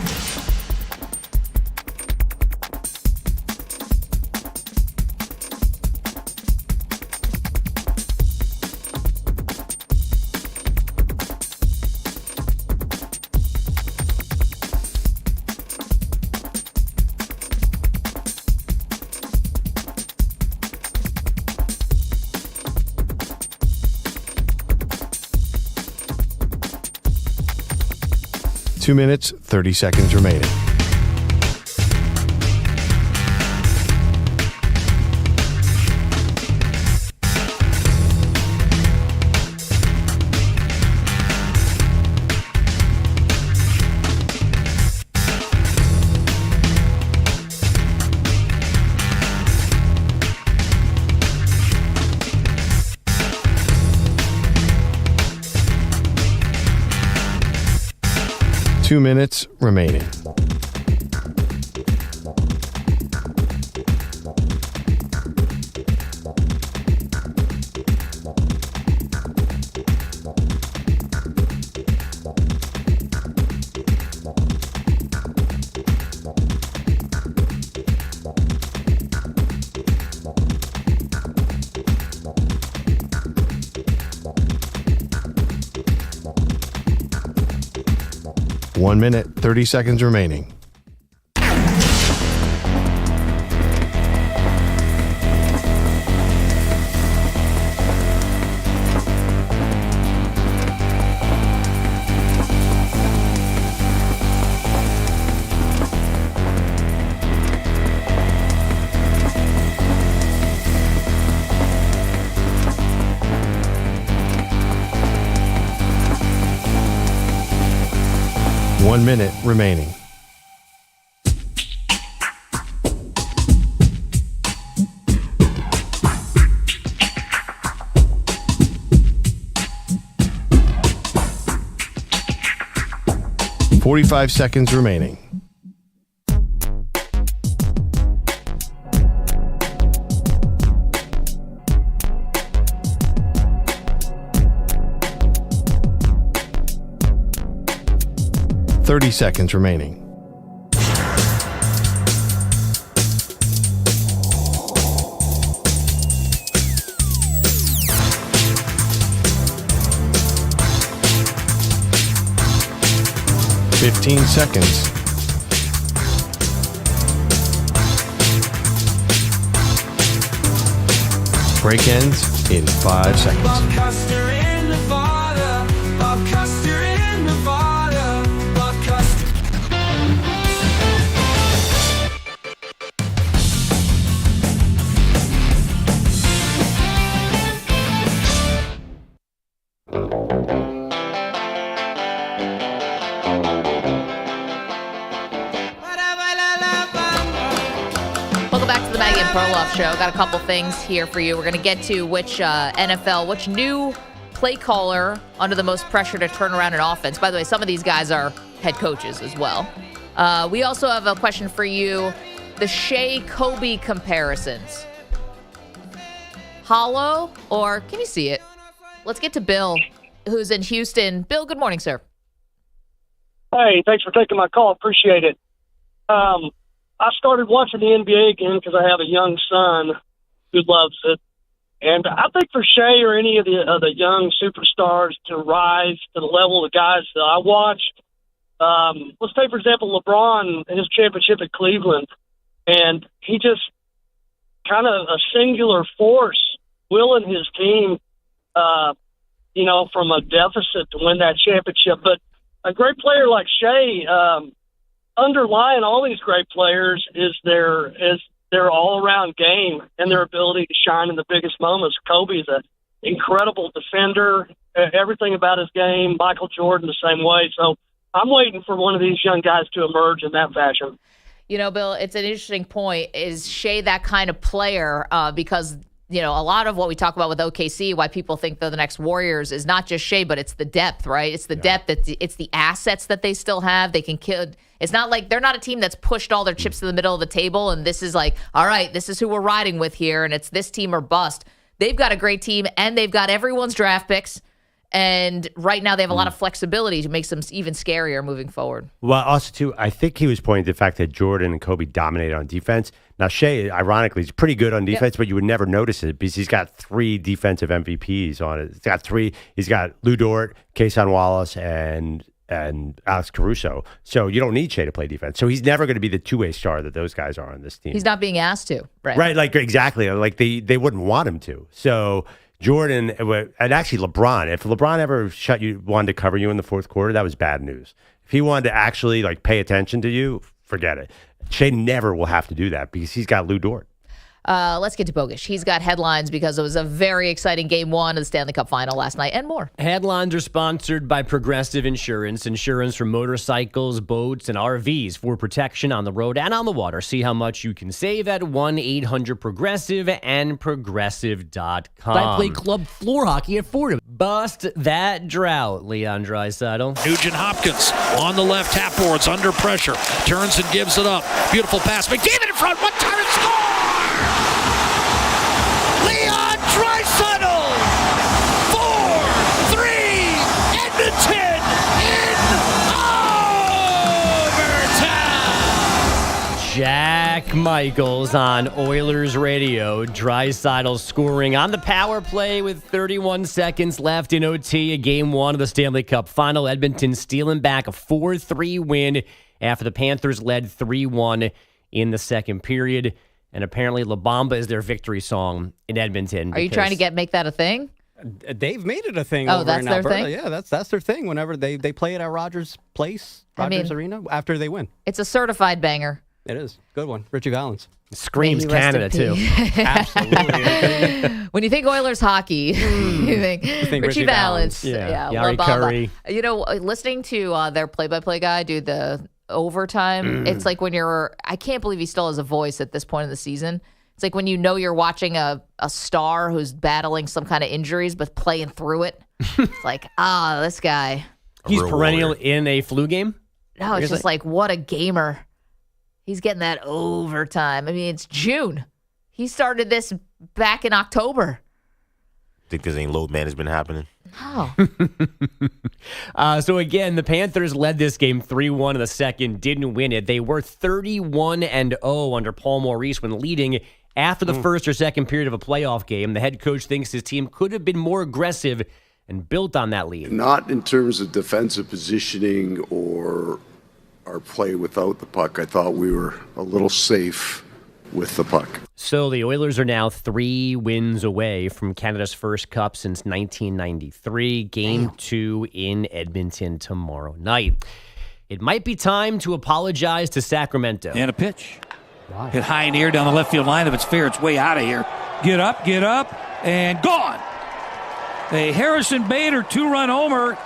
Two minutes, 30 seconds remaining. Two minutes remaining. One minute, 30 seconds remaining. One minute remaining. Forty-five seconds remaining. Thirty seconds remaining. Fifteen seconds. Break ends in 5 seconds. Welcome back to the Maggie Perloff Show. Got a couple things here for you. We're going to get to which new play caller under the most pressure to turn around an offense. By the way, some of these guys are head coaches as well. We also have a question for you. The Shai-Kobe comparisons. Hollow, or can you see it? Let's get to Bill, who's in Houston. Bill, good morning, sir. Hey, thanks for taking my call. Appreciate it. I started watching the NBA again because I have a young son who loves it. And I think for Shai or any of the young superstars to rise to the level of the guys that I watched, let's take, for example, LeBron and his championship at Cleveland, and he just kind of a singular force willing his team, from a deficit to win that championship. But a great player like Shai, underlying all these great players is their all-around game and their ability to shine in the biggest moments. Kobe is an incredible defender, everything about his game. Michael Jordan the same way. So I'm waiting for one of these young guys to emerge in that fashion. Bill, it's an interesting point. Is Shai that kind of player? Because, a lot of what we talk about with OKC, why people think they're the next Warriors, is not just Shai, but it's the depth, right? It's the depth. It's the assets that they still have. They can kill. It's not like they're not a team that's pushed all their chips to the middle of the table, and this is like, all right, this is who we're riding with here, and it's this team or bust. They've got a great team, and they've got everyone's draft picks. And right now they have a lot of flexibility to make them even scarier moving forward. Well, also, too, I think he was pointing to the fact that Jordan and Kobe dominated on defense. Now, Shai, ironically, is pretty good on defense, but you would never notice it because he's got 3 defensive MVPs on it. He's got Lou Dort, Kason Wallace, and Alex Caruso. So you don't need Shai to play defense. So he's never going to be the two-way star that those guys are on this team. He's not being asked to. Right, exactly. Like they wouldn't want him to. So Jordan, and actually LeBron, if LeBron ever wanted to cover you in the fourth quarter, that was bad news. If he wanted to actually pay attention to you, forget it. Shai never will have to do that because he's got Lou Dort. Let's get to Bogusch. He's got headlines because it was a very exciting Game 1 of the Stanley Cup Final last night and more. Headlines are sponsored by Progressive Insurance. Insurance for motorcycles, boats, and RVs for protection on the road and on the water. See how much you can save at 1-800-PROGRESSIVE and Progressive.com. I play club floor hockey at Fordham. Bust that drought, Leon Draisaitl. Nugent Hopkins on the left, half boards, under pressure. Turns and gives it up. Beautiful pass. McDavid in front. One time and score! Leon Draisaitl! 4-3! Edmonton in overtime! Jack Michaels on Oilers radio. Draisaitl scoring on the power play with 31 seconds left in OT, a Game 1 of the Stanley Cup Final. Edmonton stealing back a 4-3 win after the Panthers led 3-1 in the second period. And apparently La Bamba is their victory song in Edmonton. Are you trying to make that a thing? They've made it a thing over in their Alberta. thing? Yeah, that's their thing whenever they play it at Rogers Place, Arena, after they win. It's a certified banger. It is. Good one. Richie Valens. Screams Canada, too. Absolutely. When you think Oilers hockey, you think Richie Valens. Yeah. La Yari Bamba. Curry. Listening to their play-by-play guy do the overtime, it's like when I can't believe he still has a voice at this point in the season. It's like when you're watching a star who's battling some kind of injuries but playing through it. It's like, this guy. He's perennial in a flu game? No, it's just like, what a gamer. He's getting that overtime. I mean, it's June. He started this back in October. Think there's any load management happening? Oh. So again, the Panthers led this game 3-1 in the second, didn't win it. They were 31-0 under Paul Maurice when leading after the first or second period of a playoff game. The head coach thinks his team could have been more aggressive and built on that lead. Not in terms of defensive positioning or our play without the puck. I thought we were a little safe with the puck. So the Oilers are now 3 wins away from Canada's first cup since 1993. Game 2 in Edmonton tomorrow night. It might be time to apologize to Sacramento. And a pitch. Wow. Hit high in the air down the left field line. If it's fair, it's way out of here. Get up, and gone. A Harrison Bader 2-run homer.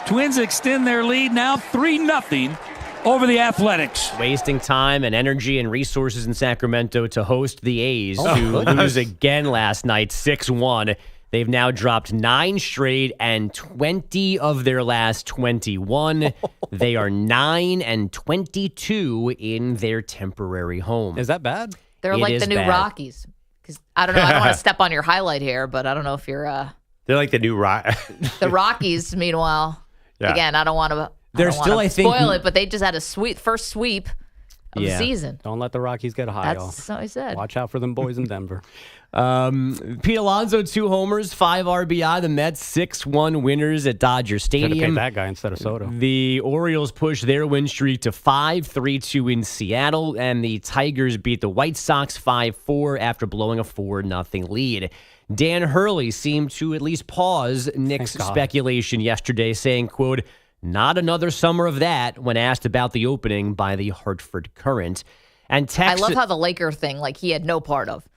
Twins extend their lead now 3-0. Over the Athletics. Wasting time and energy and resources in Sacramento to host the A's, who lose again last night, 6-1. They've now dropped 9 straight and 20 of their last 21. They are 9-22 in their temporary home. Is that bad? They're like the new Rockies. Because I don't know. I don't want to step on your highlight here, but I don't know if you're. They're like the new The Rockies, meanwhile. Yeah. Again, I don't want to. They're still, I think, spoil it, but they just had a first sweep of the season. Don't let the Rockies get high. That's what I said. Watch out for them boys in Denver. Pete Alonso, 2 homers, 5 RBI. The Mets 6-1 winners at Dodger Stadium. Should have paid that guy instead of Soto. The Orioles push their win streak to 5, 3-2 in Seattle, and the Tigers beat the White Sox 5-4 after blowing a 4-0 lead. Dan Hurley seemed to at least pause Knicks speculation yesterday, saying, quote, "Not another summer of that," when asked about the opening by the Hartford Courant. And I love how the Laker thing, like, he had no part of.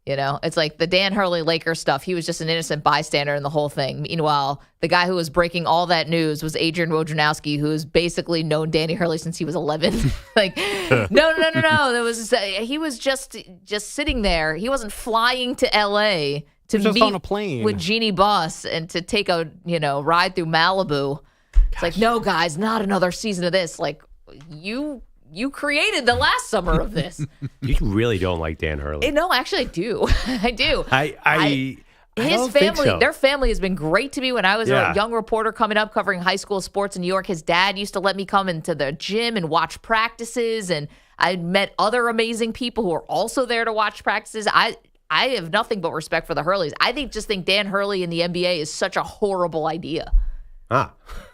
You know, it's like the Dan Hurley Laker stuff. He was just an innocent bystander in the whole thing. Meanwhile, the guy who was breaking all that news was Adrian Wojnarowski, who's basically known Danny Hurley since he was 11. Like, no. There was he was just sitting there. He wasn't flying to L.A. to meet on a plane with Jeannie Buss and to take a ride through Malibu. It's like, no, guys, not another season of this. Like, you created the last summer of this. You really don't like Dan Hurley. No, actually, I do. I do. His family, their family has been great to me when I was a young reporter coming up covering high school sports in New York. His dad used to let me come into the gym and watch practices, and I met other amazing people who are also there to watch practices. I have nothing but respect for the Hurleys. I think Dan Hurley in the NBA is such a horrible idea.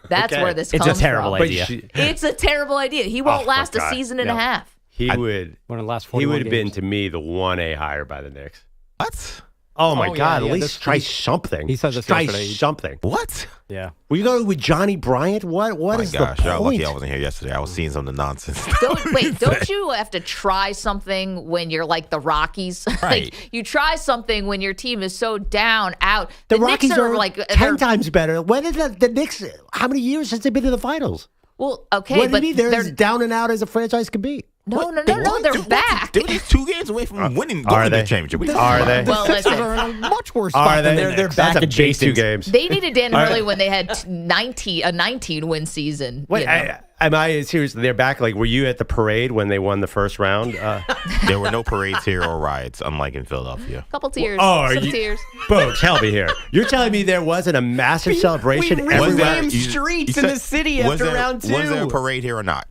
That's where this comes from. It's a terrible idea. It's a terrible idea. He won't last a season and a half. He would have been, to me, the 1A hire by the Knicks. What? Oh, my God. At least try something. He said this try yesterday. something. What? Yeah. Were you going with Johnny Bryant? What is the point? You're lucky I wasn't here yesterday. I was seeing some of the nonsense. Don't you have to try something when you're like the Rockies? Right. Like, you try something when your team is so down, out. The Rockies Knicks are like 10 times better. When did the Knicks, how many years since they've been to the finals? Well, okay, what do but you mean? They're as down and out as a franchise can be. No, they're back. They're just 2 games away from winning the championship. Are they? Well, listen. They're in a much worse spot. They're back at base 2 games. They needed Dan Hurley when they had a 19-win season. Wait, am I serious? They're back. Like, were you at the parade when they won the first round? There were no parades here or riots, unlike in Philadelphia. Couple tears. Tears. Folks, help me here. You're telling me there wasn't a massive celebration everywhere? Streets in the city after round 2. Was there a parade here or not?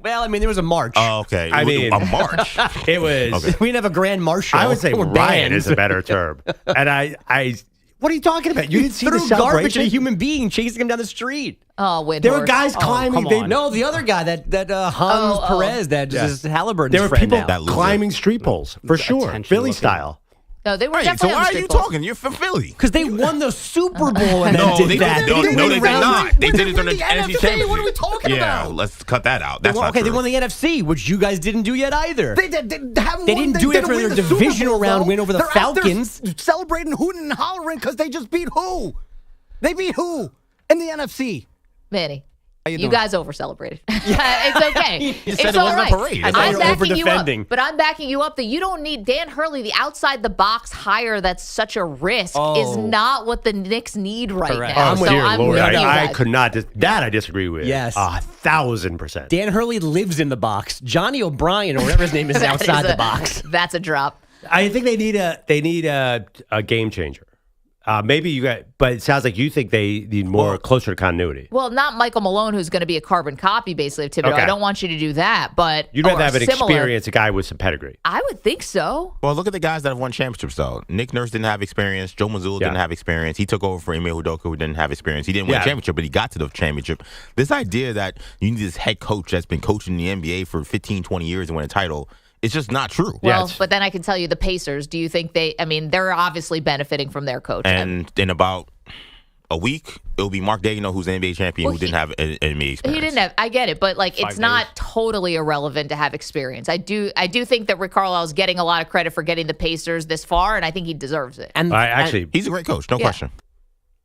Well, I mean, there was a march. Oh, okay. I mean, a march. It was. Okay. We didn't have a grand marshal. I would say riot is a better term. And I. What are you talking about? You didn't see the celebration? Garbage at a human being chasing him down the street. Oh, wait. There were guys climbing. No, the other guy, that Hans Perez, that just Halliburton's there were friend people now. climbing street poles for sure, Philly style. No, they were Right, definitely so on why the are you street poles. talking? You're from Philly. Because they won the Super Bowl and No, then they did that. didn't. No, they did not. They did it during the NFC. NFC Championship. What are we talking Yeah, about? let's cut that out. That's not They true. won the NFC, which you guys didn't do yet either. They didn't do it for their divisional round win over the Falcons. They're celebrating, hooting, and hollering because they just beat who? They beat who in the NFC? Manny. How you You doing? guys over-celebrated. It's okay. You It's said it all wasn't a right. parade. I thought I'm you were backing you up. over-defending. But I'm backing you up that you don't need Dan Hurley, the outside-the-box hire that's such a risk, is not what the Knicks need right Correct. now. Oh, So dear I'm Lord. with you I guys. could not. That I disagree with. Yes. 1,000%. Dan Hurley lives in the box. Johnny O'Brien, or whatever his name is, That outside is the box. That's a drop. I think they need a game changer. Maybe you got, but it sounds like you think they need more closer to continuity. Well, not Michael Malone, who's going to be a carbon copy, basically, of Thibodeau. Okay. I don't want you to do that, but You'd rather have an similar. experienced guy with some pedigree. I would think so. Well, look at the guys that have won championships, though. Nick Nurse didn't have experience. Joe Mazzulla didn't have experience. He took over for Emile Udoka, who didn't have experience. He didn't win a championship, but he got to the championship. This idea that you need this head coach that's been coaching the NBA for 15, 20 years and win a title, it's just not true. Well, but then I can tell you the Pacers, do you think they're obviously benefiting from their coach. And in about a week, it'll be Mark Daigneault, who's an NBA champion, who didn't have an NBA experience. He didn't have. I get it, but it's not totally irrelevant to have experience. I do think that Rick Carlisle is getting a lot of credit for getting the Pacers this far, and I think he deserves it. And he's a great coach, no question.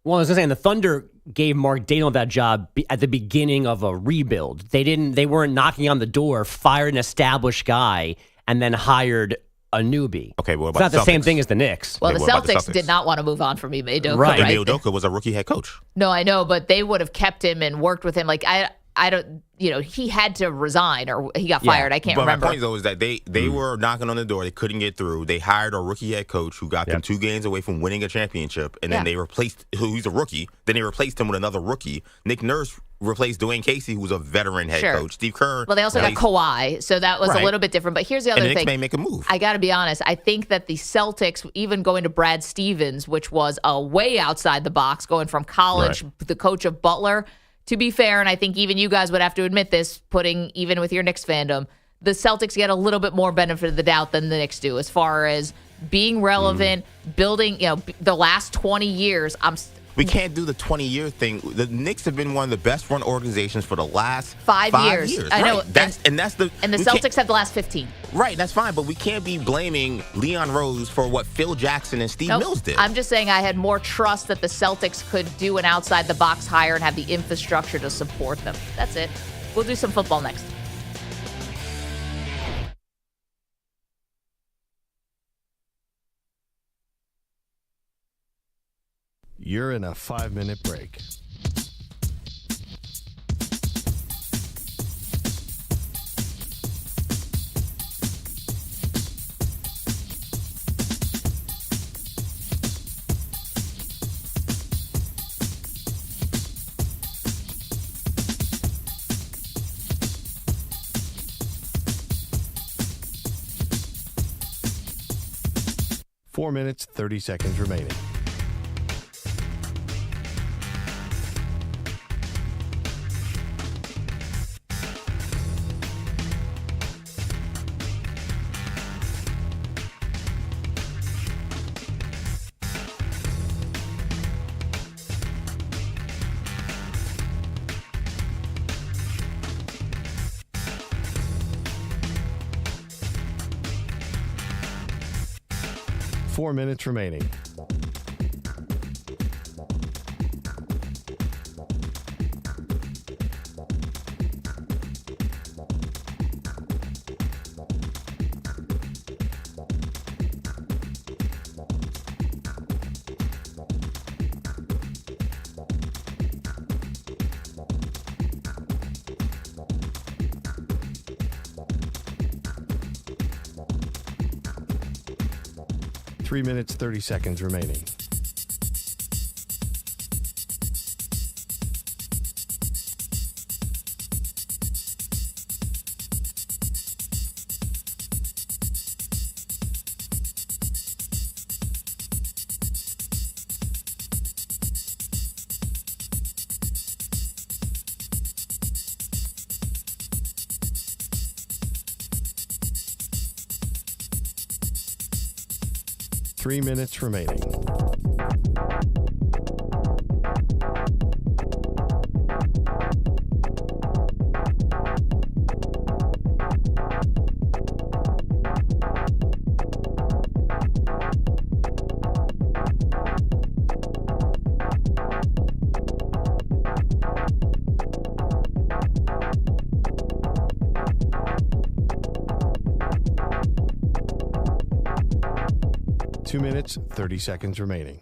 Well, I was going to say, and the Thunder gave Mark Daigneault that job at the beginning of a rebuild. They weren't knocking on the door, fired an established guy, and then hired a newbie. Okay, well, it's not the same thing as the Knicks. Well, the Celtics did not want to move on from Ime Udoka, Right. right? Ime Udoka was a rookie head coach. No, I know, but they would have kept him and worked with him. I don't, he had to resign or he got fired. I can't remember. My point, though, is that they were knocking on the door. They couldn't get through. They hired a rookie head coach who got them 2 games away from winning a championship, and then they replaced, who's a rookie, then they replaced him with another rookie. Nick Nurse replaced Dwayne Casey, who was a veteran head coach. Steve Kerr. Well, they also got Kawhi, so that was a little bit different. But here's the other thing. And the Knicks may make a move. I got to be honest. I think that the Celtics, even going to Brad Stevens, which was a way outside the box, going from college, the coach of Butler, to be fair, and I think even you guys would have to admit this, putting even with your Knicks fandom, the Celtics get a little bit more benefit of the doubt than the Knicks do as far as being relevant, building, the last 20 years. We can't do the 20-year thing. The Knicks have been one of the best-run organizations for the last 5 years. I know. And the Celtics have the last 15. Right, that's fine, but we can't be blaming Leon Rose for what Phil Jackson and Steve Mills did. I'm just saying I had more trust that the Celtics could do an outside-the-box hire and have the infrastructure to support them. That's it. We'll do some football next. You're in a 5-minute break. Four minutes, 30 seconds remaining. Four minutes remaining. Three minutes, 30 seconds remaining. Three minutes remaining. Two minutes, 30 seconds remaining.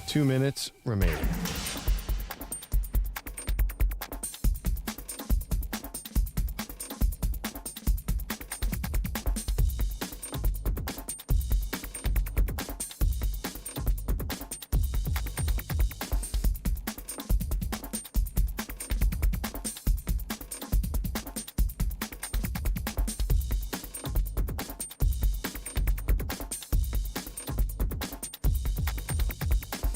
Two minutes remaining.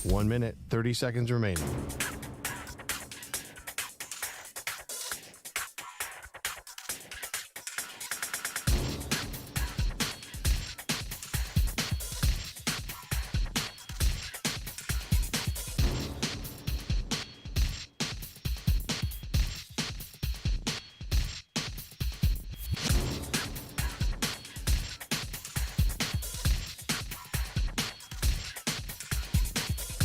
One minute, 30 seconds remaining.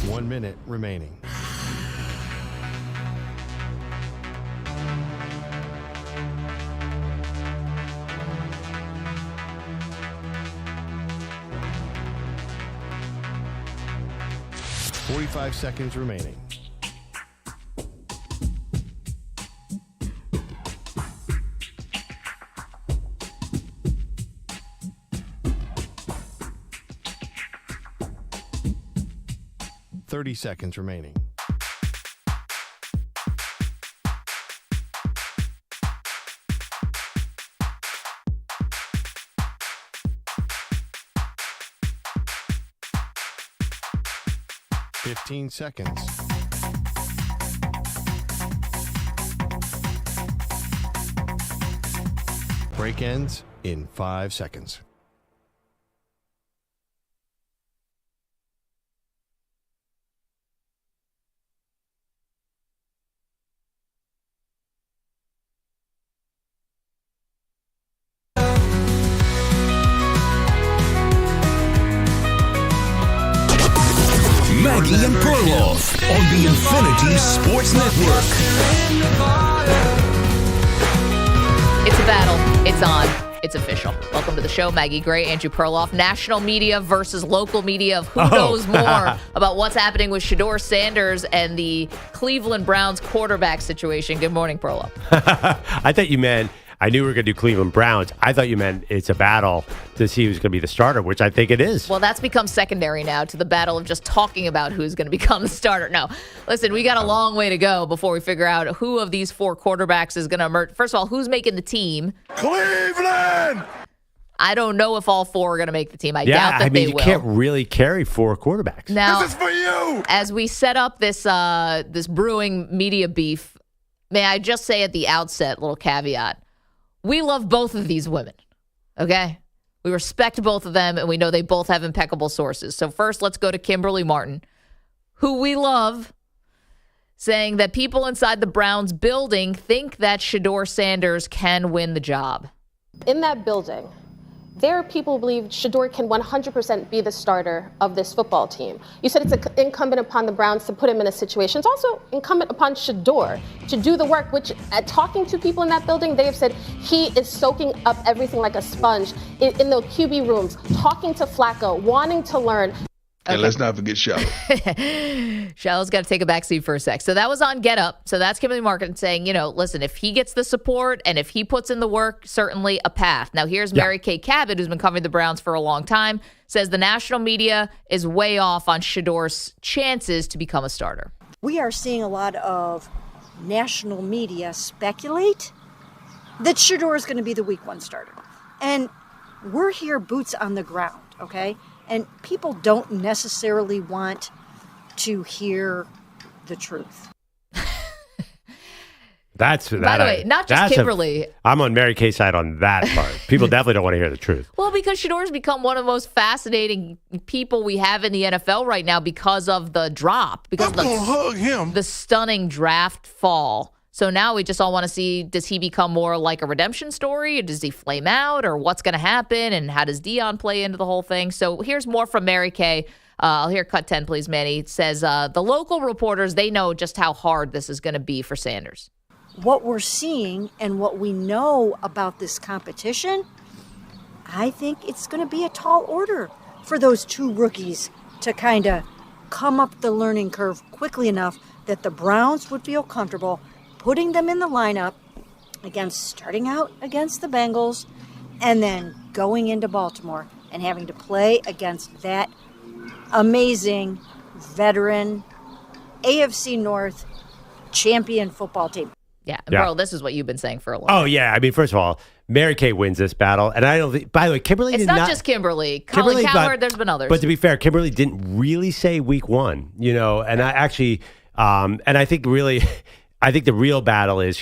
One minute remaining. 45 seconds remaining. Seconds remaining. Fifteen seconds. Break ends in 5 seconds. Maggie and Perloff on the Infinity Sports Network. It's a battle. It's on. It's official. Welcome to the show. Maggie Gray, Andrew Perloff. National media versus local media of who knows more about what's happening with Shedeur Sanders and the Cleveland Browns quarterback situation. Good morning, Perloff. I thought you meant, I knew we were going to do Cleveland Browns. I thought you meant it's a battle to see who's going to be the starter, which I think it is. Well, that's become secondary now to the battle of just talking about who's going to become the starter. No, listen, we got a long way to go before we figure out who of these four quarterbacks is going to emerge. First of all, who's making the team? Cleveland! I don't know if all four are going to make the team. I doubt that they will. You can't really carry four quarterbacks. Now, this is for you! As we set up this this brewing media beef, may I just say at the outset, little caveat, we love both of these women, okay? We respect both of them, and we know they both have impeccable sources. So first, let's go to Kimberly Martin, who we love, saying that people inside the Browns building think that Shedeur Sanders can win the job. In that building, there are people who believe Shedeur can 100% be the starter of this football team. You said it's incumbent upon the Browns to put him in a situation. It's also incumbent upon Shedeur to do the work, which at talking to people in that building, they have said he is soaking up everything like a sponge in the QB rooms, talking to Flacco, wanting to learn. And let's not forget Shallow. Shallow's got to take a back seat for a sec. So that was on Get Up. So that's Kimberly Martin saying, listen, if he gets the support and if he puts in the work, certainly a path. Now here's Mary Kay Cabot, who's been covering the Browns for a long time, says the national media is way off on Shedeur's chances to become a starter. We are seeing a lot of national media speculate that Shedeur is going to be the week one starter. And we're here boots on the ground, okay? And people don't necessarily want to hear the truth. By the way, not just Kimberly. I'm on Mary Kay's side on that part. People definitely don't want to hear the truth. Well, because Shedeur's become one of the most fascinating people we have in the NFL right now because of the drop. Because I'm going to hug him. The stunning draft fall. So now we just all want to see, does he become more like a redemption story? Or does he flame out? Or what's going to happen? And how does Dion play into the whole thing? So here's more from Mary Kay. I'll hear cut 10, please, Manny. It says, the local reporters, they know just how hard this is going to be for Sanders. What we're seeing and what we know about this competition, I think it's going to be a tall order for those two rookies to kind of come up the learning curve quickly enough that the Browns would feel comfortable putting them in the lineup starting out against the Bengals and then going into Baltimore and having to play against that amazing veteran AFC North champion football team. Yeah. And Bro, this is what you've been saying for a long time. Oh, yeah. I mean, first of all, Mary Kay wins this battle. And I don't think, by the way, Kimberly It's did not just Kimberly. Colin Cowherd, there's been others. But to be fair, Kimberly didn't really say week one, and I actually, and I think really, I think the real battle is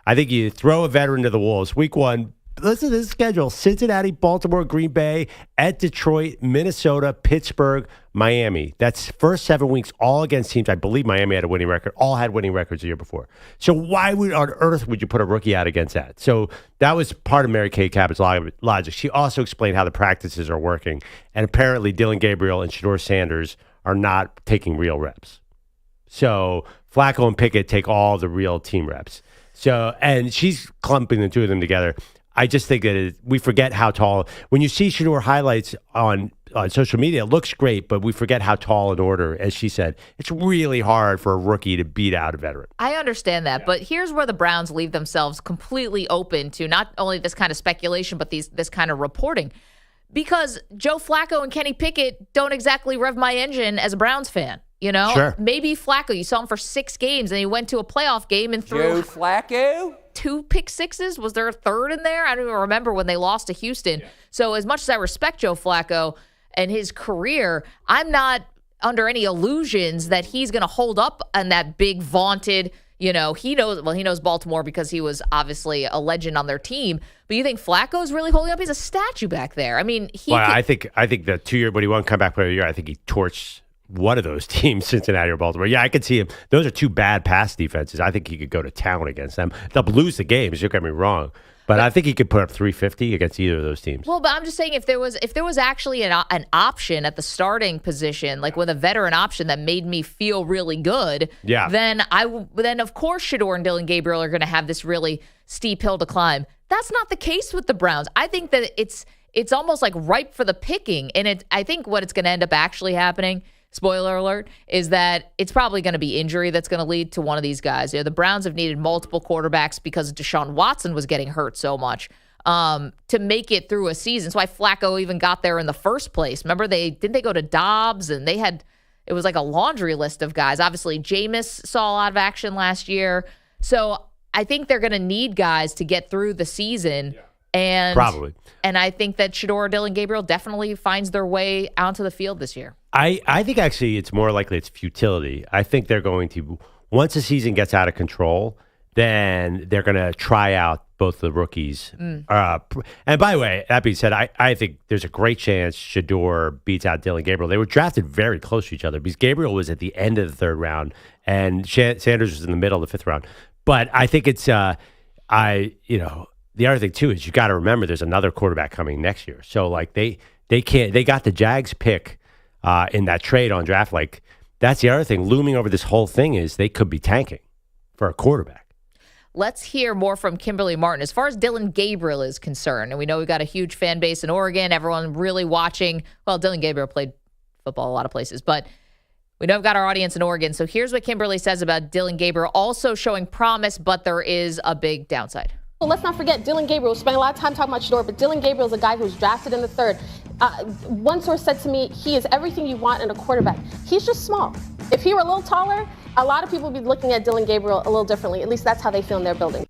I think you throw a veteran to the wolves. Week one, listen to this schedule: Cincinnati, Baltimore, Green Bay, at Detroit, Minnesota, Pittsburgh, Miami. That's first 7 weeks, all against teams. I believe Miami had a winning record. All had winning records the year before. So why on earth would you put a rookie out against that? So that was part of Mary Kay Cabot's logic. She also explained how the practices are working. And apparently Dillon Gabriel and Shedeur Sanders are not taking real reps. So Flacco and Pickett take all the real team reps. So, and she's clumping the two of them together. I just think that we forget how tall. When you see Shedeur highlights on on social media, it looks great, but we forget how tall in order, as she said. It's really hard for a rookie to beat out a veteran. I understand that, but here's where the Browns leave themselves completely open to not only this kind of speculation, but this kind of reporting. Because Joe Flacco and Kenny Pickett don't exactly rev my engine as a Browns fan. You know, sure. Maybe Flacco, you saw him for 6 games and he went to a playoff game and threw Joe Flacco? 2 pick sixes. Was there a third in there? I don't even remember when they lost to Houston. Yeah. So as much as I respect Joe Flacco and his career, I'm not under any illusions that he's going to hold up on that big vaunted, he knows Baltimore because he was obviously a legend on their team. But you think Flacco's really holding up? He's a statue back there. I mean, I think the 2-year, but he won't come back player of the year. I think he torched one of those teams, Cincinnati or Baltimore. Yeah, I could see him. Those are 2 bad pass defenses. I think he could go to town against them. They'll lose the games, don't get me wrong. But I think he could put up 350 against either of those teams. Well, but I'm just saying if there was actually an option at the starting position, like with a veteran option that made me feel really good, then of course Shedeur and Dillon Gabriel are going to have this really steep hill to climb. That's not the case with the Browns. I think that it's almost like ripe for the picking, and I think what it's going to end up actually happening, spoiler alert, is that it's probably going to be injury that's going to lead to one of these guys. The Browns have needed multiple quarterbacks because Deshaun Watson was getting hurt so much to make it through a season. That's why Flacco even got there in the first place. Remember, didn't they go to Dobbs, and it was like a laundry list of guys. Obviously, Jameis saw a lot of action last year. So I think they're going to need guys to get through the season. Yeah. And probably. And I think that Shedeur or Dillon Gabriel definitely finds their way onto the field this year. I think actually it's more likely it's futility. I think they're going to, once the season gets out of control, then they're going to try out both the rookies. And by the way, that being said, I think there's a great chance Shedeur beats out Dillon Gabriel. They were drafted very close to each other because Gabriel was at the end of the 3rd round and Sanders was in the middle of the 5th round. But I think it's, the other thing too is you got to remember there's another quarterback coming next year. So like they got the Jags pick in that trade on draft. Like that's the other thing looming over this whole thing is they could be tanking for a quarterback. Let's hear more from Kimberly Martin as far as Dillon Gabriel is concerned. And we know we've got a huge fan base in Oregon. Everyone really watching. Well, Dillon Gabriel played football a lot of places, but we know we've got our audience in Oregon. So here's what Kimberly says about Dillon Gabriel, also showing promise, but there is a big downside. Well, let's not forget Dillon Gabriel. We spent a lot of time talking about Shedeur, but Dillon Gabriel is a guy who was drafted in the 3rd. One source said to me, he is everything you want in a quarterback. He's just small. If he were a little taller, a lot of people would be looking at Dillon Gabriel a little differently. At least that's how they feel in their building.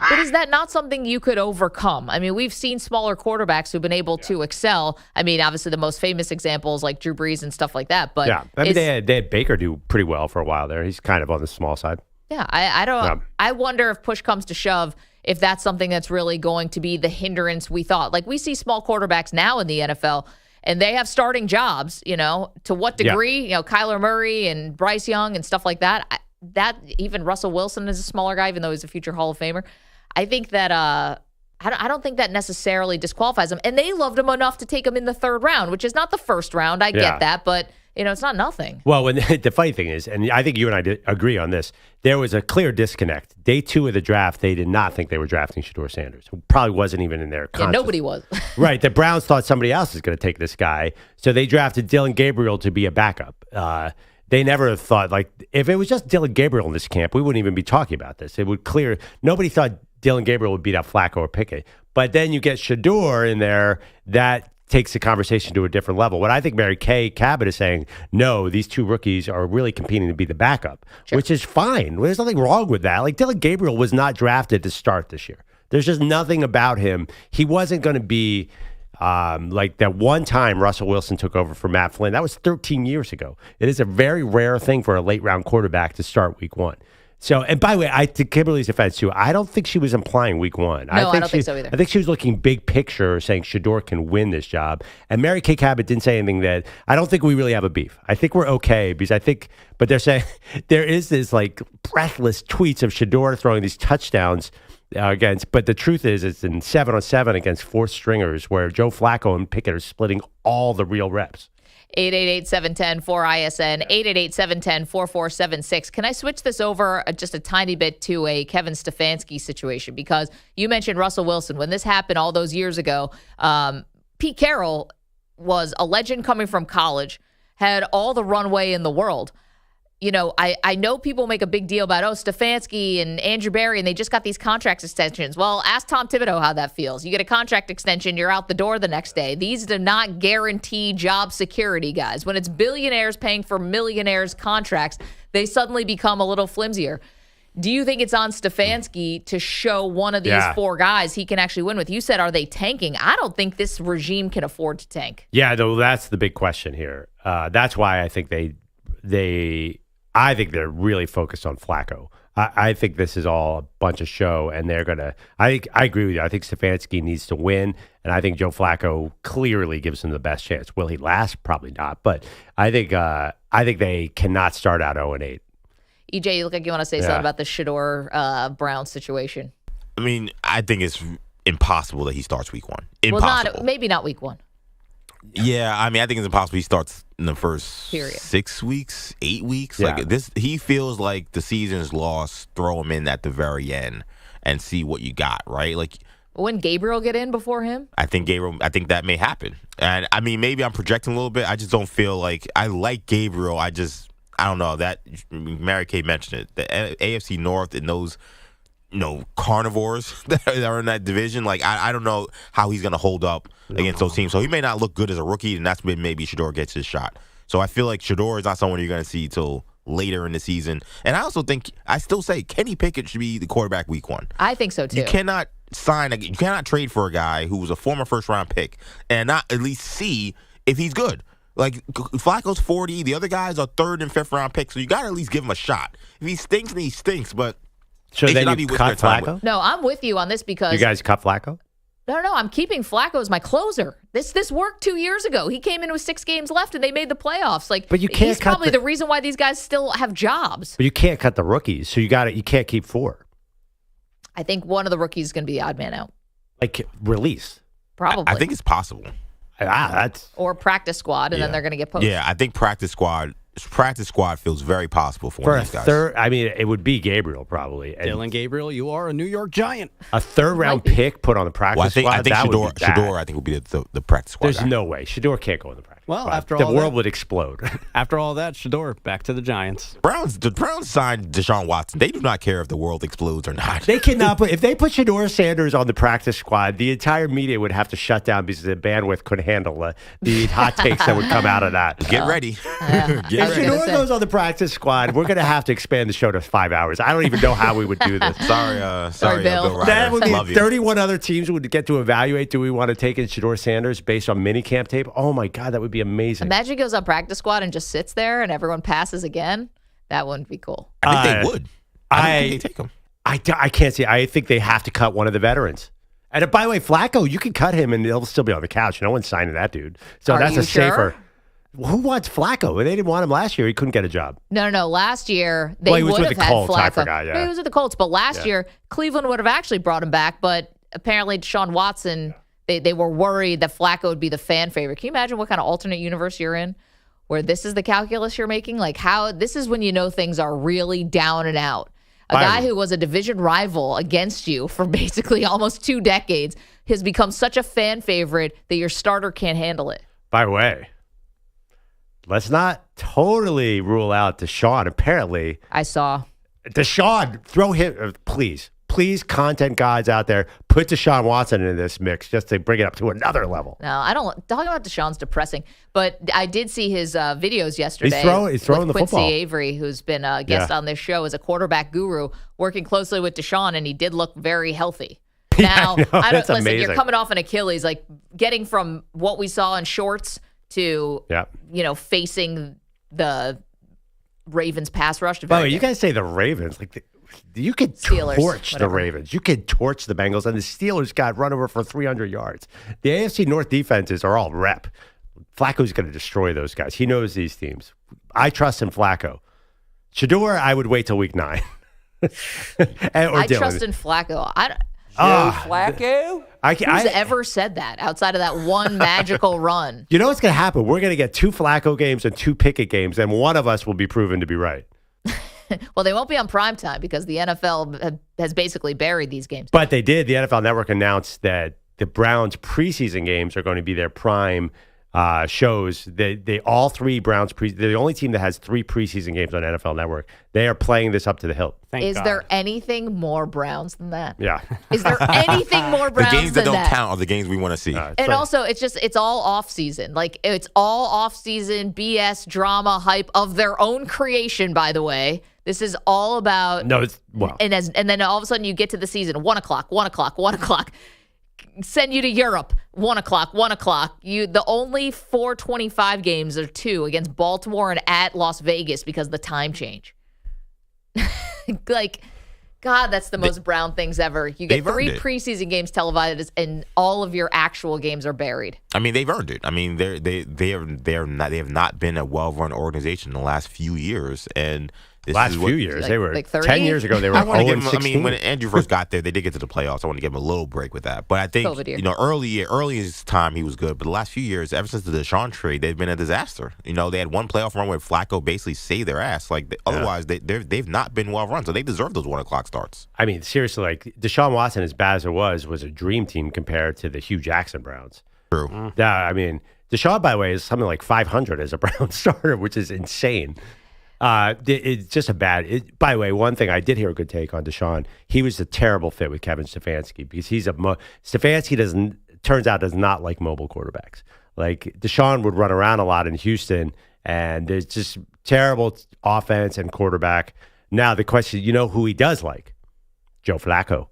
But is that not something you could overcome? I mean, we've seen smaller quarterbacks who've been able to excel. I mean, obviously the most famous examples like Drew Brees and stuff like that. But yeah, I mean, they had Baker do pretty well for a while there. He's kind of on the small side. Yeah, I wonder if push comes to shove, if that's something that's really going to be the hindrance we thought. Like we see small quarterbacks now in the NFL, and they have starting jobs, to what degree, Kyler Murray and Bryce Young and stuff like that. That even Russell Wilson is a smaller guy, even though he's a future Hall of Famer. I think that I don't think that necessarily disqualifies him. And they loved him enough to take him in the 3rd round, which is not the 1st round. I get that, but it's not nothing. Well, the funny thing is, and I think you and I did agree on this, there was a clear disconnect. Day 2 of the draft, they did not think they were drafting Shedeur Sanders, who probably wasn't even in their conscience. Yeah, nobody was. Right. The Browns thought somebody else was going to take this guy, so they drafted Dillon Gabriel to be a backup. They never thought, if it was just Dillon Gabriel in this camp, we wouldn't even be talking about this. It would clear. Nobody thought Dillon Gabriel would beat out Flacco or Pickett. But then you get Shedeur in there, that takes the conversation to a different level. What I think Mary Kay Cabot is saying, no, these 2 rookies are really competing to be the backup, which is fine. There's nothing wrong with that. Like Dillon Gabriel was not drafted to start this year. There's just nothing about him. He wasn't going to be like that one time Russell Wilson took over for Matt Flynn. That was 13 years ago. It is a very rare thing for a late round quarterback to start week 1. So, and by the way, to Kimberly's defense too, I don't think she was implying week 1. No, I don't think so either. I think she was looking big picture, saying Shedeur can win this job. And Mary Kay Cabot didn't say anything that, I don't think we really have a beef. I think we're okay but they're saying there is this breathless tweets of Shedeur throwing these touchdowns but the truth is it's in 7-on-7 against 4th stringers where Joe Flacco and Pickett are splitting all the real reps. 888-710-4ISN, 888-710-4476. Can I switch this over just a tiny bit to a Kevin Stefanski situation? Because you mentioned Russell Wilson. When this happened all those years ago, Pete Carroll was a legend coming from college, had all the runway in the world. You know, I know people make a big deal about, Stefanski and Andrew Barry, and they just got these contract extensions. Well, ask Tom Thibodeau how that feels. You get a contract extension, you're out the door the next day. These do not guarantee job security, guys. When it's billionaires paying for millionaires' contracts, they suddenly become a little flimsier. Do you think it's on Stefanski to show one of these four guys he can actually win with? You said, are they tanking? I don't think this regime can afford to tank. Yeah, though, that's the big question here. That's why I think I think they're really focused on Flacco. I think this is all a bunch of show, and they're going to – I agree with you. I think Stefanski needs to win, and I think Joe Flacco clearly gives him the best chance. Will he last? Probably not. But I think they cannot start out 0-8. EJ, you look like you want to say something about the Shedeur Brown situation. I mean, I think it's impossible that he starts week one. Impossible. Well, maybe not week one. Yeah, I mean, I think it's impossible he starts in the first period. 6 weeks, 8 weeks. Yeah. Like this, he feels like the season's lost. Throw him in at the very end and see what you got, right? Like, when Gabriel get in before him? I think that may happen. And I mean, maybe I'm projecting a little bit. I just don't feel like I like Gabriel. I don't know. That Mary Kay mentioned it. The AFC North and those, carnivores that are in that division. Like, I don't know how he's going to hold up against those teams. So he may not look good as a rookie, and that's when maybe Shedeur gets his shot. So I feel like Shedeur is not someone you're going to see till later in the season. And I still say Kenny Pickett should be the quarterback week one. I think so too. You cannot trade for a guy who was a former first-round pick and not at least see if he's good. Like, Flacco's 40. The other guys are third and fifth round picks, so you got to at least give him a shot. If he stinks, then he stinks, but so then you cut Flacco? No, I'm with you on this because... You guys cut Flacco? No, I'm keeping Flacco as my closer. This worked 2 years ago. He came in with 6 games left, and they made the playoffs. Like, but you can't he's probably the reason why these guys still have jobs. But you can't cut the rookies, so you can't keep 4. I think one of the rookies is going to be the odd man out. Like, release? Probably. I think it's possible. Or practice squad, and then they're going to get posted. Yeah, I think practice squad feels very possible for one of these guys. It would be Gabriel probably. Dylan Gabriel, you are a New York Giant. A third-round pick put on the practice squad. I think Shedeur would be the practice squad. There's no way Shedeur can't go in the practice. Well, squad. The world would explode. After all that, Shedeur back to the Giants. The Browns signed Deshaun Watson. They do not care if the world explodes or not. They cannot. If they put Shedeur Sanders on the practice squad, the entire media would have to shut down because the bandwidth couldn't handle the hot takes that would come out of that. Get ready. If Shedeur goes on the practice squad, we're going to have to expand the show to 5 hours. I don't even know how we would do this. Sorry, Bill Ryder. That would be 31 other teams would get to evaluate. Do we want to take in Shedeur Sanders based on mini camp tape? Oh my God, that would be amazing. Imagine he goes on practice squad and just sits there and everyone passes again. That wouldn't be cool. I think they would. I think they take him. I can't see. I think they have to cut one of the veterans. And by the way, Flacco, you can cut him and he'll still be on the couch. No one's signing that dude. So that's a safer. Who wants Flacco? They didn't want him last year. He couldn't get a job. No. Last year, they would have had Colts, Flacco. I forgot, yeah. He was with the Colts. But last year, Cleveland would have actually brought him back. But apparently, Deshaun Watson, they were worried that Flacco would be the fan favorite. Can you imagine what kind of alternate universe you're in where this is the calculus you're making? Like, this is when you know things are really down and out. A guy who was a division rival against you for basically almost 2 decades has become such a fan favorite that your starter can't handle it. By the way, let's not totally rule out Deshaun. Apparently, I saw Deshaun. Throw him, please, content guys out there, put Deshaun Watson in this mix just to bring it up to another level. No, I don't. Talking about Deshaun's depressing, but I did see his videos yesterday. He's throwing the Quincy football. Avery, who's been a guest on this show, as a quarterback guru, working closely with Deshaun, and he did look very healthy. Now, I don't listen. Amazing. You're coming off an Achilles, like getting from what we saw in shorts to facing the Ravens pass rush. By the way, you guys say the Ravens you could Steelers, torch whatever. the Ravens. You could torch the Bengals, and the Steelers got run over for 300 yards. The AFC North defenses are all rep. Flacco's going to destroy those guys. He knows these teams. I trust in Flacco. Shedeur, I would wait till week 9. I trust in Flacco. Flacco? Who's ever said that outside of that one magical run? You know what's going to happen? We're going to get 2 Flacco games and 2 Pickett games, and one of us will be proven to be right. Well, they won't be on primetime because the NFL has basically buried these games. But they did. The NFL Network announced that the Browns' preseason games are going to be their prime shows that they all three Browns they're the only team that has 3 preseason games on NFL Network. They are playing this up to the hilt. Is there anything more Browns than that? Yeah. Is there anything more Browns The games than that don't that? count are the games we want to see. And also, it's all off season. Like, it's all off season BS drama hype of their own creation. By the way, this is all about and then all of a sudden you get to the season 1 o'clock, 1 o'clock, 1 o'clock. Send you to Europe 1 o'clock, 1 o'clock. The only 4:25 games are 2 against Baltimore and at Las Vegas because of the time change. Like, God, that's the most Brown things ever. You get 3 preseason games televised, and all of your actual games are buried. I mean, they've earned it. I mean, they have not been a well-run organization in the last few years, and few years, they were like 10 years ago. They were 0-16. I mean, when Andrew first got there, they did get to the playoffs. I want to give him a little break with that. But I think early in his time he was good. But the last few years, ever since the Deshaun trade, they've been a disaster. They had one playoff run where Flacco basically saved their ass. Otherwise, they've not been well run. So they deserve those 1 o'clock starts. I mean, seriously, like Deshaun Watson, as bad as it was a dream team compared to the Hugh Jackson Browns. True. Yeah, I mean, Deshaun, by the way, is something like 500 as a Brown starter, which is insane. It's just by the way, one thing I did hear a good take on Deshaun. He was a terrible fit with Kevin Stefanski because Stefanski turns out does not like mobile quarterbacks. Like Deshaun would run around a lot in Houston, and there's just terrible offense and quarterback. Now the question, who he does like? Joe Flacco.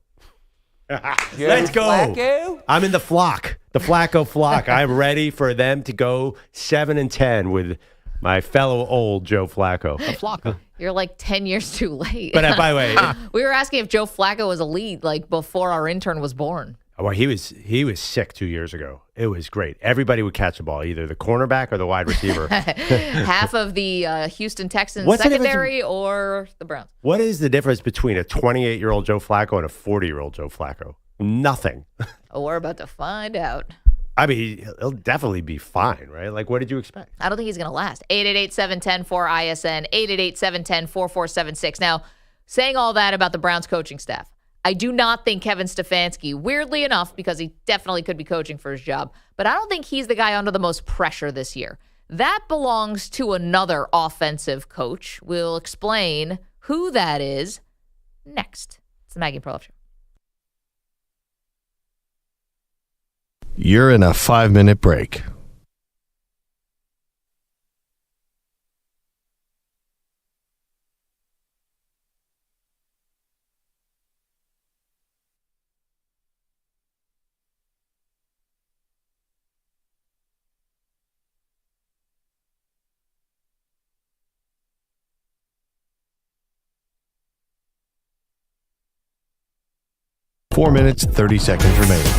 Let's go. Flacco? I'm in the Flacco flock. I'm ready for them to go 7-10 with my fellow old Joe Flacco. Flacco. You're like 10 years too late. But by the way, we were asking if Joe Flacco was elite like before our intern was born. Well, he was sick 2 years ago. It was great. Everybody would catch the ball, either the cornerback or the wide receiver. Half of the Houston Texans secondary or the Browns. What is the difference between a 28-year-old Joe Flacco and a 40-year-old Joe Flacco? Nothing. We're about to find out. I mean, he'll definitely be fine, right? Like, what did you expect? I don't think he's going to last. 888-710-4ISN, 888-710-4476. Now, saying all that about the Browns coaching staff, I do not think Kevin Stefanski, weirdly enough, because he definitely could be coaching for his job, but I don't think he's the guy under the most pressure this year. That belongs to another offensive coach. We'll explain who that is next. It's the Maggie Perloff Show. You're in a 5-minute break. Four minutes, 30 seconds remaining.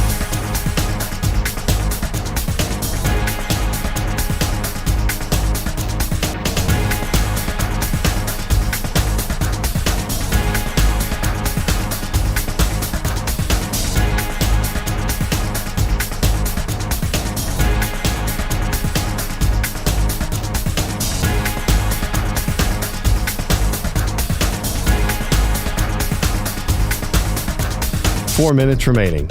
Four minutes remaining.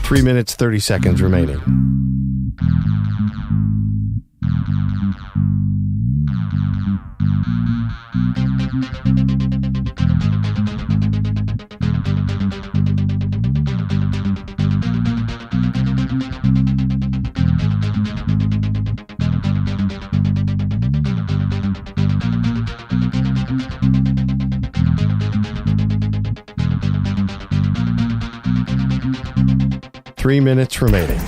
Three minutes, 30 seconds remaining. Three minutes remaining.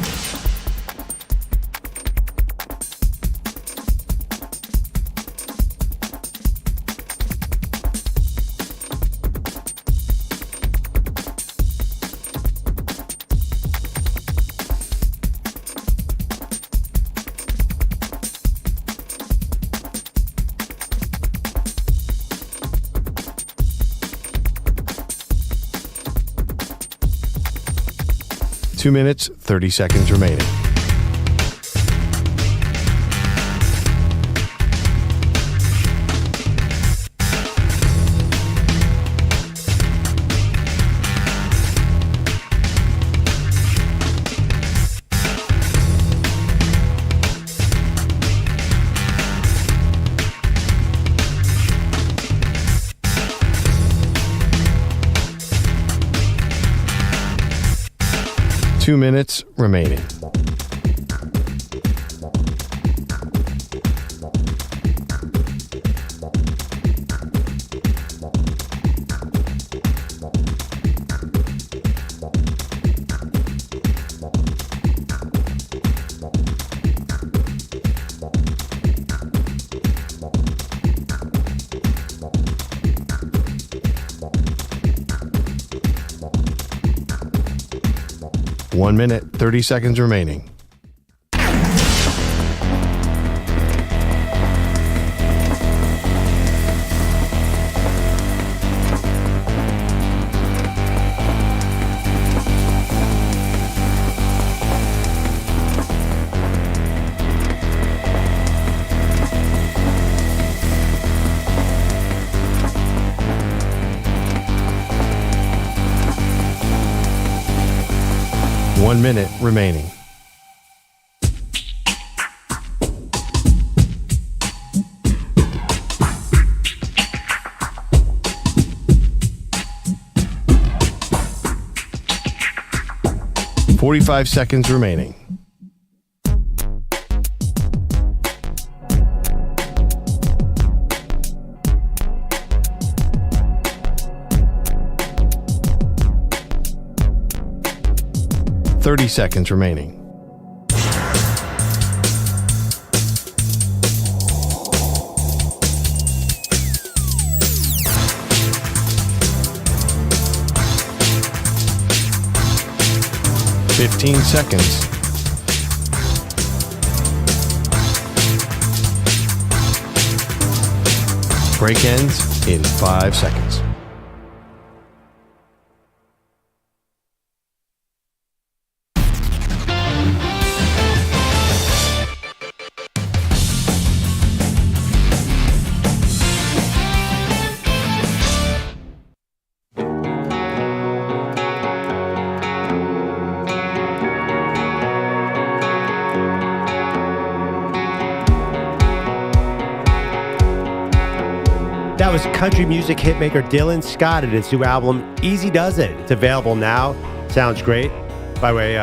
2 minutes, 30 seconds remaining. Two minutes remaining. One minute, 30 seconds remaining. One minute remaining. Forty-five seconds remaining. Thirty seconds remaining. Fifteen seconds. Break ends in 5 seconds. That was country music hitmaker Dylan Scott and his new album, Easy Does It. It's available now. Sounds great. By the way,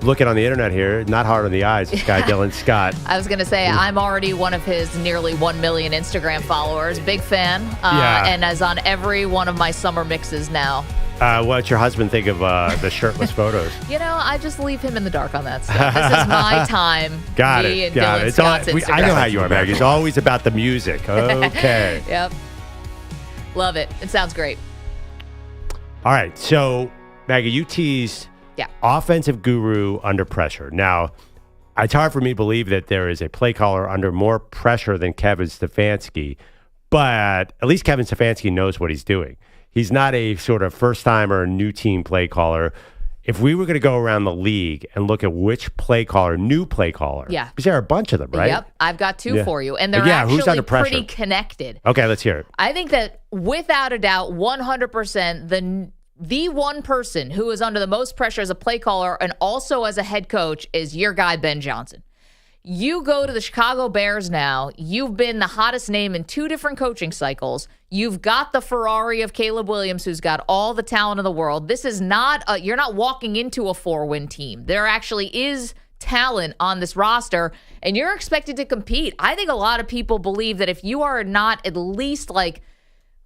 looking on the internet here, not hard on the eyes, this guy Dylan Scott. I was going to say, I'm already one of his nearly 1 million Instagram followers. Big fan. And is on every one of my summer mixes now. What's your husband think of the shirtless photos? You know, I just leave him in the dark on that stuff. This is my time. Got it. Dylan Scott's Instagram. I know how you are, Maggie. It's always about the music. Okay. Yep. Love it. It sounds great. All right. So, Maggie, you teased offensive guru under pressure. Now, it's hard for me to believe that there is a play caller under more pressure than Kevin Stefanski, but at least Kevin Stefanski knows what he's doing. He's not a sort of first-timer, new team play caller. If we were going to go around the league and look at which play caller, new play caller, because there are a bunch of them, right? Yep, I've got two for you, and they're actually pretty connected. Okay, let's hear it. I think that without a doubt, 100%, the one person who is under the most pressure as a play caller and also as a head coach is your guy, Ben Johnson. You go to the Chicago Bears now. You've been the hottest name in 2 different coaching cycles. You've got the Ferrari of Caleb Williams, who's got all the talent in the world. This is not you're not walking into a 4-win team. There actually is talent on this roster, and you're expected to compete. I think a lot of people believe that if you are not at least like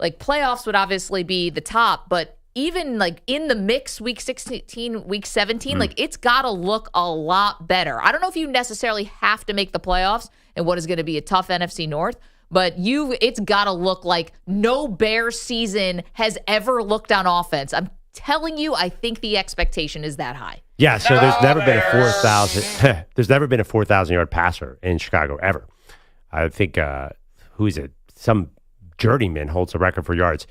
playoffs would obviously be the top, but even like in the mix, week 16, week 17, like it's got to look a lot better. I don't know if you necessarily have to make the playoffs in what is going to be a tough NFC North, but it's got to look like no Bears season has ever looked on offense. I'm telling you, I think the expectation is that high. Yeah, so there's never been a 4,000. There's never been a 4,000-yard passer in Chicago ever. I think who is it? Some journeyman holds the record for yards.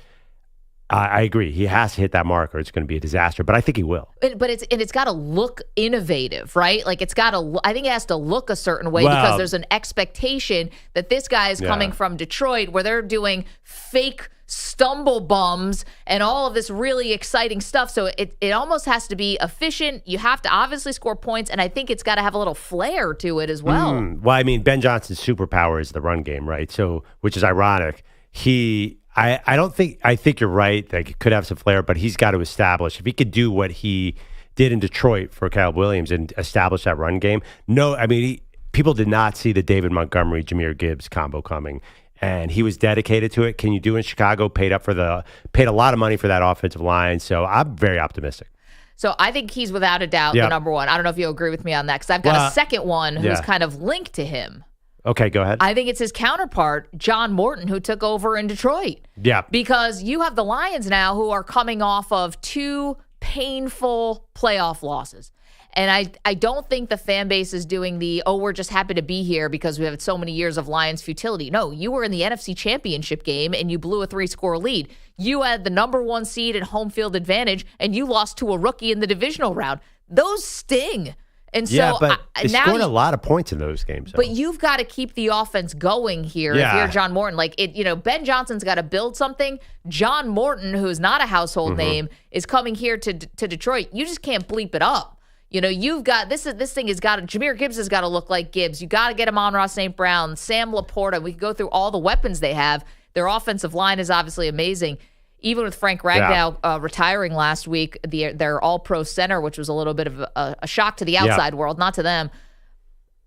I agree. He has to hit that mark or it's going to be a disaster, but I think he will. But it's got to look innovative, right? Like I think it has to look a certain way because there's an expectation that this guy is coming from Detroit where they're doing fake stumble bums and all of this really exciting stuff. So it almost has to be efficient. You have to obviously score points, and I think it's got to have a little flair to it as well. Well, I mean, Ben Johnson's superpower is the run game, right? So, which is ironic. I think you're right. Like, it could have some flair, but he's got to establish. If he could do what he did in Detroit for Caleb Williams and establish that run game. No, I mean, people did not see the David Montgomery, Jahmyr Gibbs combo coming, and he was dedicated to it. Can you do in Chicago? Paid a lot of money for that offensive line. So I'm very optimistic. So I think he's without a doubt the number one. I don't know if you agree with me on that because I've got a second one who's kind of linked to him. Okay, go ahead. I think it's his counterpart, John Morton, who took over in Detroit. Yeah. Because you have the Lions now who are coming off of 2 painful playoff losses. And I don't think the fan base is doing we're just happy to be here because we have so many years of Lions futility. No, you were in the NFC Championship game and you blew a 3-score lead. You had the number 1 seed and home field advantage, and you lost to a rookie in the divisional round. Those sting. And so but they scored a lot of points in those games. But you've got to keep the offense going here if you're John Morton. Like Ben Johnson's got to build something. John Morton, who's not a household name, is coming here to Detroit. You just can't bleep it up. You've got this thing has got Jahmyr Gibbs has got to look like Gibbs. You got to get him on Ross St. Brown, Sam Laporta. We can go through all the weapons they have. Their offensive line is obviously amazing. Even with Frank Ragnow retiring last week, their all-pro center, which was a little bit of a shock to the outside world, not to them,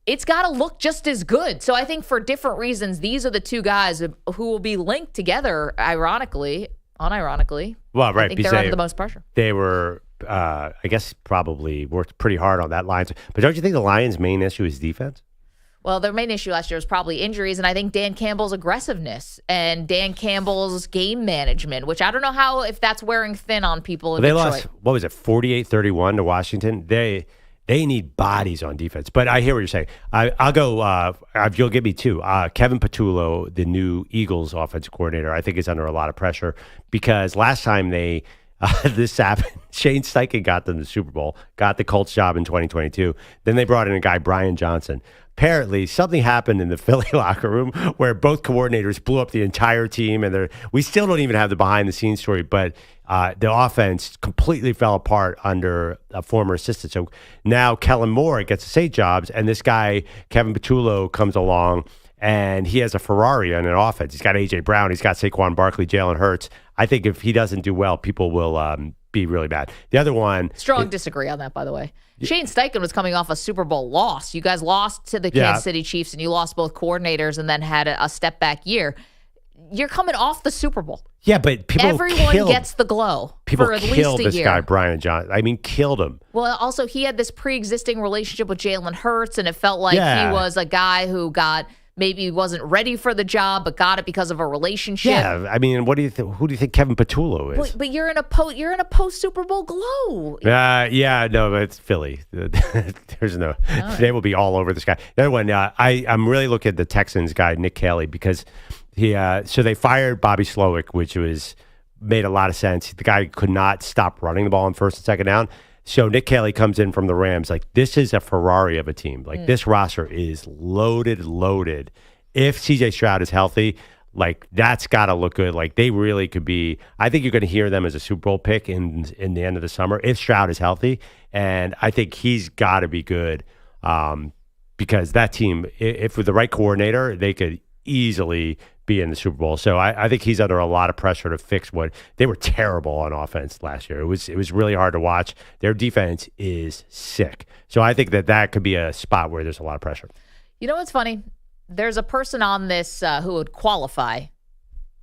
it's got to look just as good. So I think for different reasons, these are the 2 guys who will be linked together, unironically. Well, right. I think they're under the most pressure. They were, I guess, probably worked pretty hard on that line. But don't you think the Lions' main issue is defense? Well, their main issue last year was probably injuries, and I think Dan Campbell's aggressiveness and Dan Campbell's game management, which I don't know if that's wearing thin on people in Detroit. They lost, what was it, 48-31 to Washington? They need bodies on defense. But I hear what you're saying. I'll go, you'll give me 2. Kevin Patullo, the new Eagles offensive coordinator, I think is under a lot of pressure because last time this happened, Shane Steichen got them the Super Bowl, got the Colts job in 2022. Then they brought in a guy, Brian Johnson. Apparently, something happened in the Philly locker room where both coordinators blew up the entire team, and we still don't even have the behind-the-scenes story, but the offense completely fell apart under a former assistant. So now Kellen Moore gets to say jobs, and this guy, Kevin Patullo, comes along, and he has a Ferrari on an offense. He's got A.J. Brown. He's got Saquon Barkley, Jalen Hurts. I think if he doesn't do well, people will be really bad. The other one... disagree on that, by the way. Shane Steichen was coming off a Super Bowl loss. You guys lost to the Kansas City Chiefs, and you lost both coordinators and then had a step-back year. You're coming off the Super Bowl. Yeah, but everyone gets the glow for at least a year. People killed this guy, Brian Johnson. I mean, killed him. Well, also, he had this pre-existing relationship with Jalen Hurts, and it felt like he was a guy who maybe wasn't ready for the job, but got it because of a relationship. Yeah, I mean, what do you think? Who do you think Kevin Patullo is? But you're in a post Super Bowl glow. No, but it's Philly. There's no. Right. They will be all over this guy. The other one, I'm really looking at the Texans guy, Nick Kelly, because so they fired Bobby Slowick, which made a lot of sense. The guy could not stop running the ball on first and second down. So Nick Kelly comes in from the Rams. Like, this is a Ferrari of a team. Like, this roster is loaded. If CJ Stroud is healthy, like, that's got to look good. Like, they really could be. I think you're going to hear them as a Super Bowl pick in the end of the summer if Stroud is healthy. And I think he's got to be good because that team, if with the right coordinator, they could easily be in the Super Bowl. So I think he's under a lot of pressure to fix what they were terrible on offense last year. It was really hard to watch. Their defense is sick. So I think that could be a spot where there's a lot of pressure. You know what's funny? There's a person on this who would qualify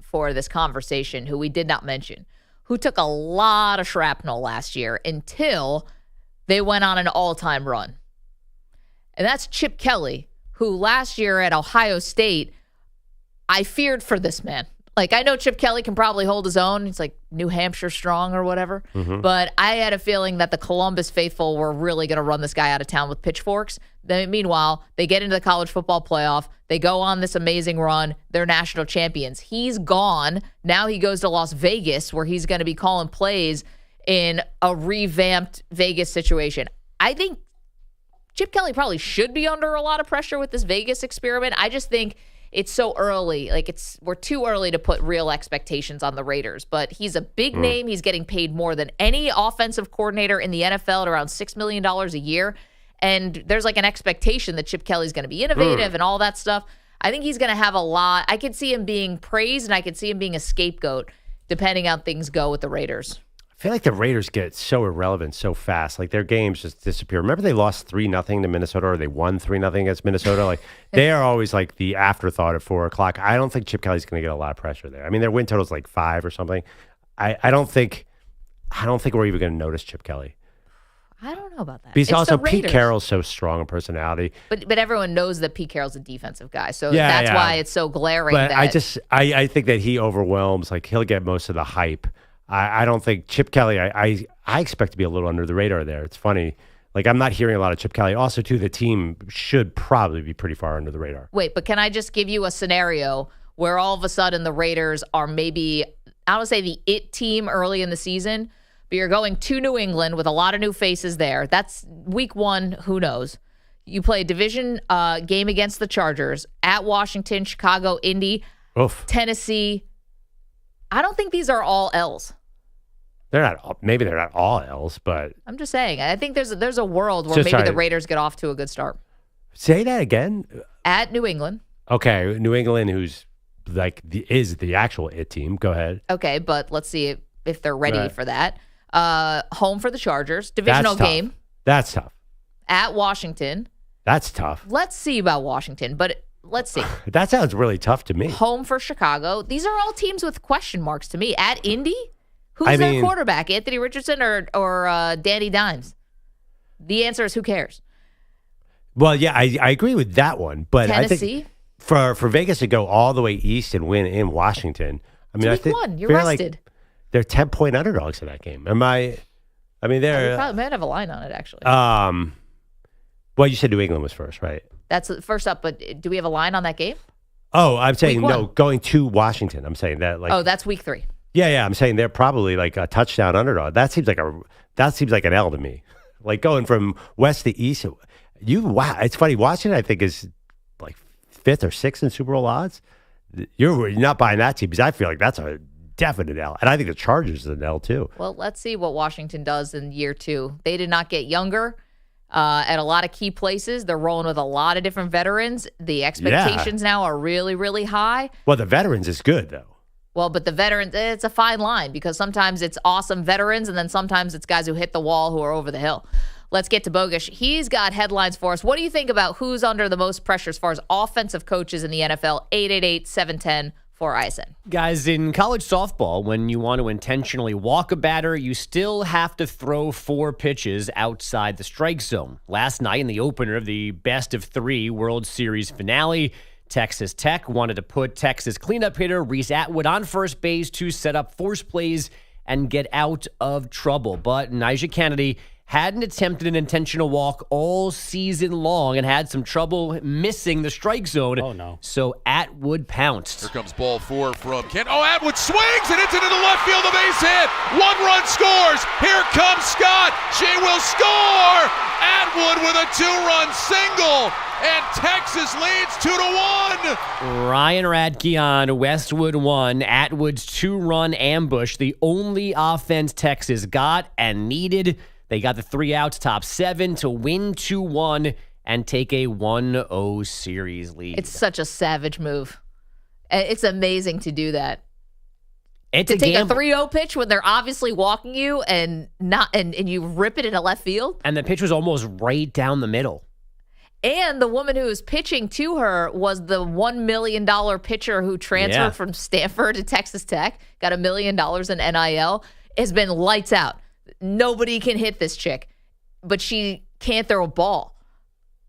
for this conversation who we did not mention, who took a lot of shrapnel last year until they went on an all-time run. And that's Chip Kelly, who last year at Ohio State, I feared for this man. Like, I know Chip Kelly can probably hold his own. He's like New Hampshire strong or whatever. Mm-hmm. But I had a feeling that the Columbus faithful were really going to run this guy out of town with pitchforks. Then, meanwhile, they get into the college football playoff. They go on this amazing run. They're national champions. He's gone. Now he goes to Las Vegas, where he's going to be calling plays in a revamped Vegas situation. I think Chip Kelly probably should be under a lot of pressure with this Vegas experiment. I just think it's so early. Like, we're too early to put real expectations on the Raiders. But he's a big name. He's getting paid more than any offensive coordinator in the NFL at around $6 million a year. And there's like an expectation that Chip Kelly's going to be innovative and all that stuff. I think he's going to have a lot. I could see him being praised, and I could see him being a scapegoat, depending on how things go with the Raiders. I feel like the Raiders get so irrelevant so fast. Like, their games just disappear. Remember they lost 3-0 to Minnesota, or they won 3-0 against Minnesota? Like, they are always like the afterthought at 4 o'clock. I don't think Chip Kelly's going to get a lot of pressure there. I mean, their win total is like 5 or something. I don't think we're even going to notice Chip Kelly. I don't know about that. Because it's also Pete Carroll's so strong in personality. But everyone knows that Pete Carroll's a defensive guy, so that's why it's so glaring. But that I think that he overwhelms. Like, he'll get most of the hype. I don't think Chip Kelly. I expect to be a little under the radar there. It's funny. Like, I'm not hearing a lot of Chip Kelly. Also, too, the team should probably be pretty far under the radar. Wait, but can I just give you a scenario where all of a sudden the Raiders are maybe, I would say, the it team early in the season, but you're going to New England with a lot of new faces there. That's week 1. Who knows? You play a division game against the Chargers at Washington, Chicago, Indy, Tennessee. I don't think these are all L's. They're not. Maybe they're not all L's, but I'm just saying. I think there's a world where maybe the Raiders get off to a good start. Say that again. At New England. Okay, New England, who's like is the actual it team. Go ahead. Okay, but let's see if they're ready for that. Home for the Chargers, divisional game. That's tough. At Washington. That's tough. Let's see about Washington, but let's see. That sounds really tough to me. Home for Chicago. These are all teams with question marks to me. At Indy, who's their quarterback? Anthony Richardson or Danny Dimes? The answer is who cares? Well, yeah, I agree with that one, but Tennessee? I think for Vegas to go all the way east and win in Washington, I mean, it's week 1. You're rested. Like they're 10-point underdogs in that game. They're. You probably might have a line on it, actually. Well, you said New England was first, right? That's first up, but do we have a line on that game? Oh, I'm saying no, going to Washington. I'm saying that that's week 3. Yeah. I'm saying they're probably like a touchdown underdog. That seems like an L to me. Like, going from west to east. Wow, it's funny. Washington, I think, is like 5th or 6th in Super Bowl odds. You're not buying that team, because I feel like that's a definite L. And I think the Chargers is an L too. Well, let's see what Washington does in year 2. They did not get younger at a lot of key places. They're rolling with a lot of different veterans. The expectations now are really, really high. Well, the veterans is good, though. Well, but the veterans, it's a fine line, because sometimes it's awesome veterans, and then sometimes it's guys who hit the wall who are over the hill. Let's get to Bogusch. He's got headlines for us. What do you think about who's under the most pressure as far as offensive coaches in the NFL? 888-710-4ISN. Guys, in college softball, when you want to intentionally walk a batter, you still have to throw 4 pitches outside the strike zone. Last night, in the opener of the best-of-3 World Series finale, Texas Tech wanted to put Texas cleanup hitter Reese Atwood on first base to set up force plays and get out of trouble. But Nyjah Kennedy hadn't attempted an intentional walk all season long and had some trouble missing the strike zone. Oh, no. So Atwood pounced. Here comes ball 4 from Kent. Oh, Atwood swings and it's into the left field. A base hit. 1 run scores. Here comes Scott. She will score. Atwood with a 2-run single. And Texas leads 2-1. Ryan Radke on Westwood 1. Atwood's 2-run ambush, the only offense Texas got and needed. They got the 3 outs, top 7 to win 2-1 and take a 1-0 series lead. It's such a savage move. It's amazing to do that. It's to take a 3-0 pitch when they're obviously walking you and you rip it into left field. And the pitch was almost right down the middle. And the woman who was pitching to her was the $1 million pitcher who transferred from Stanford to Texas Tech, got $1 million in NIL, has been lights out. Nobody can hit this chick, but she can't throw a ball.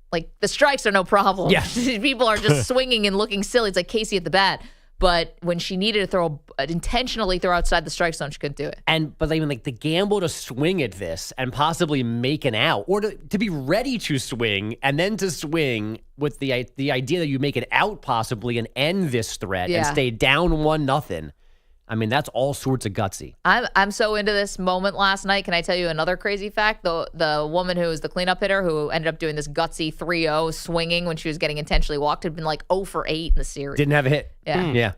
Like, the strikes are no problem. Yeah. People are just swinging and looking silly. It's like Casey at the bat. But when she needed to intentionally throw outside the strike zone, she couldn't do it. But even like the gamble to swing at this and possibly make an out, or to be ready to swing and then to swing with the idea that you make an out possibly and end this threat and stay down 1-0. I mean, that's all sorts of gutsy. I'm so into this moment last night. Can I tell you another crazy fact? The woman who was the cleanup hitter who ended up doing this gutsy 3-0 swinging when she was getting intentionally walked had been like 0 for 8 in the series. Didn't have a hit. Yeah. Yeah.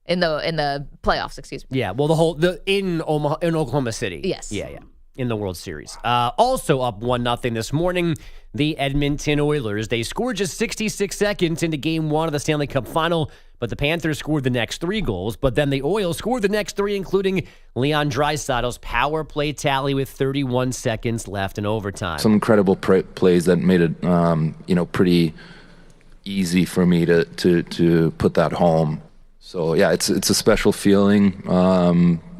In the playoffs, excuse me. Yeah. Well, in Oklahoma City. Yes. Yeah. In the World Series. Also up 1-0 this morning, the Edmonton Oilers. They scored just 66 seconds into Game 1 of the Stanley Cup Final, but the Panthers scored the next 3 goals. But then the Oils scored the next 3, including Leon Draisaitl's power play tally with 31 seconds left in overtime. Some incredible plays that made it, pretty easy for me to put that home. So yeah, it's a special feeling.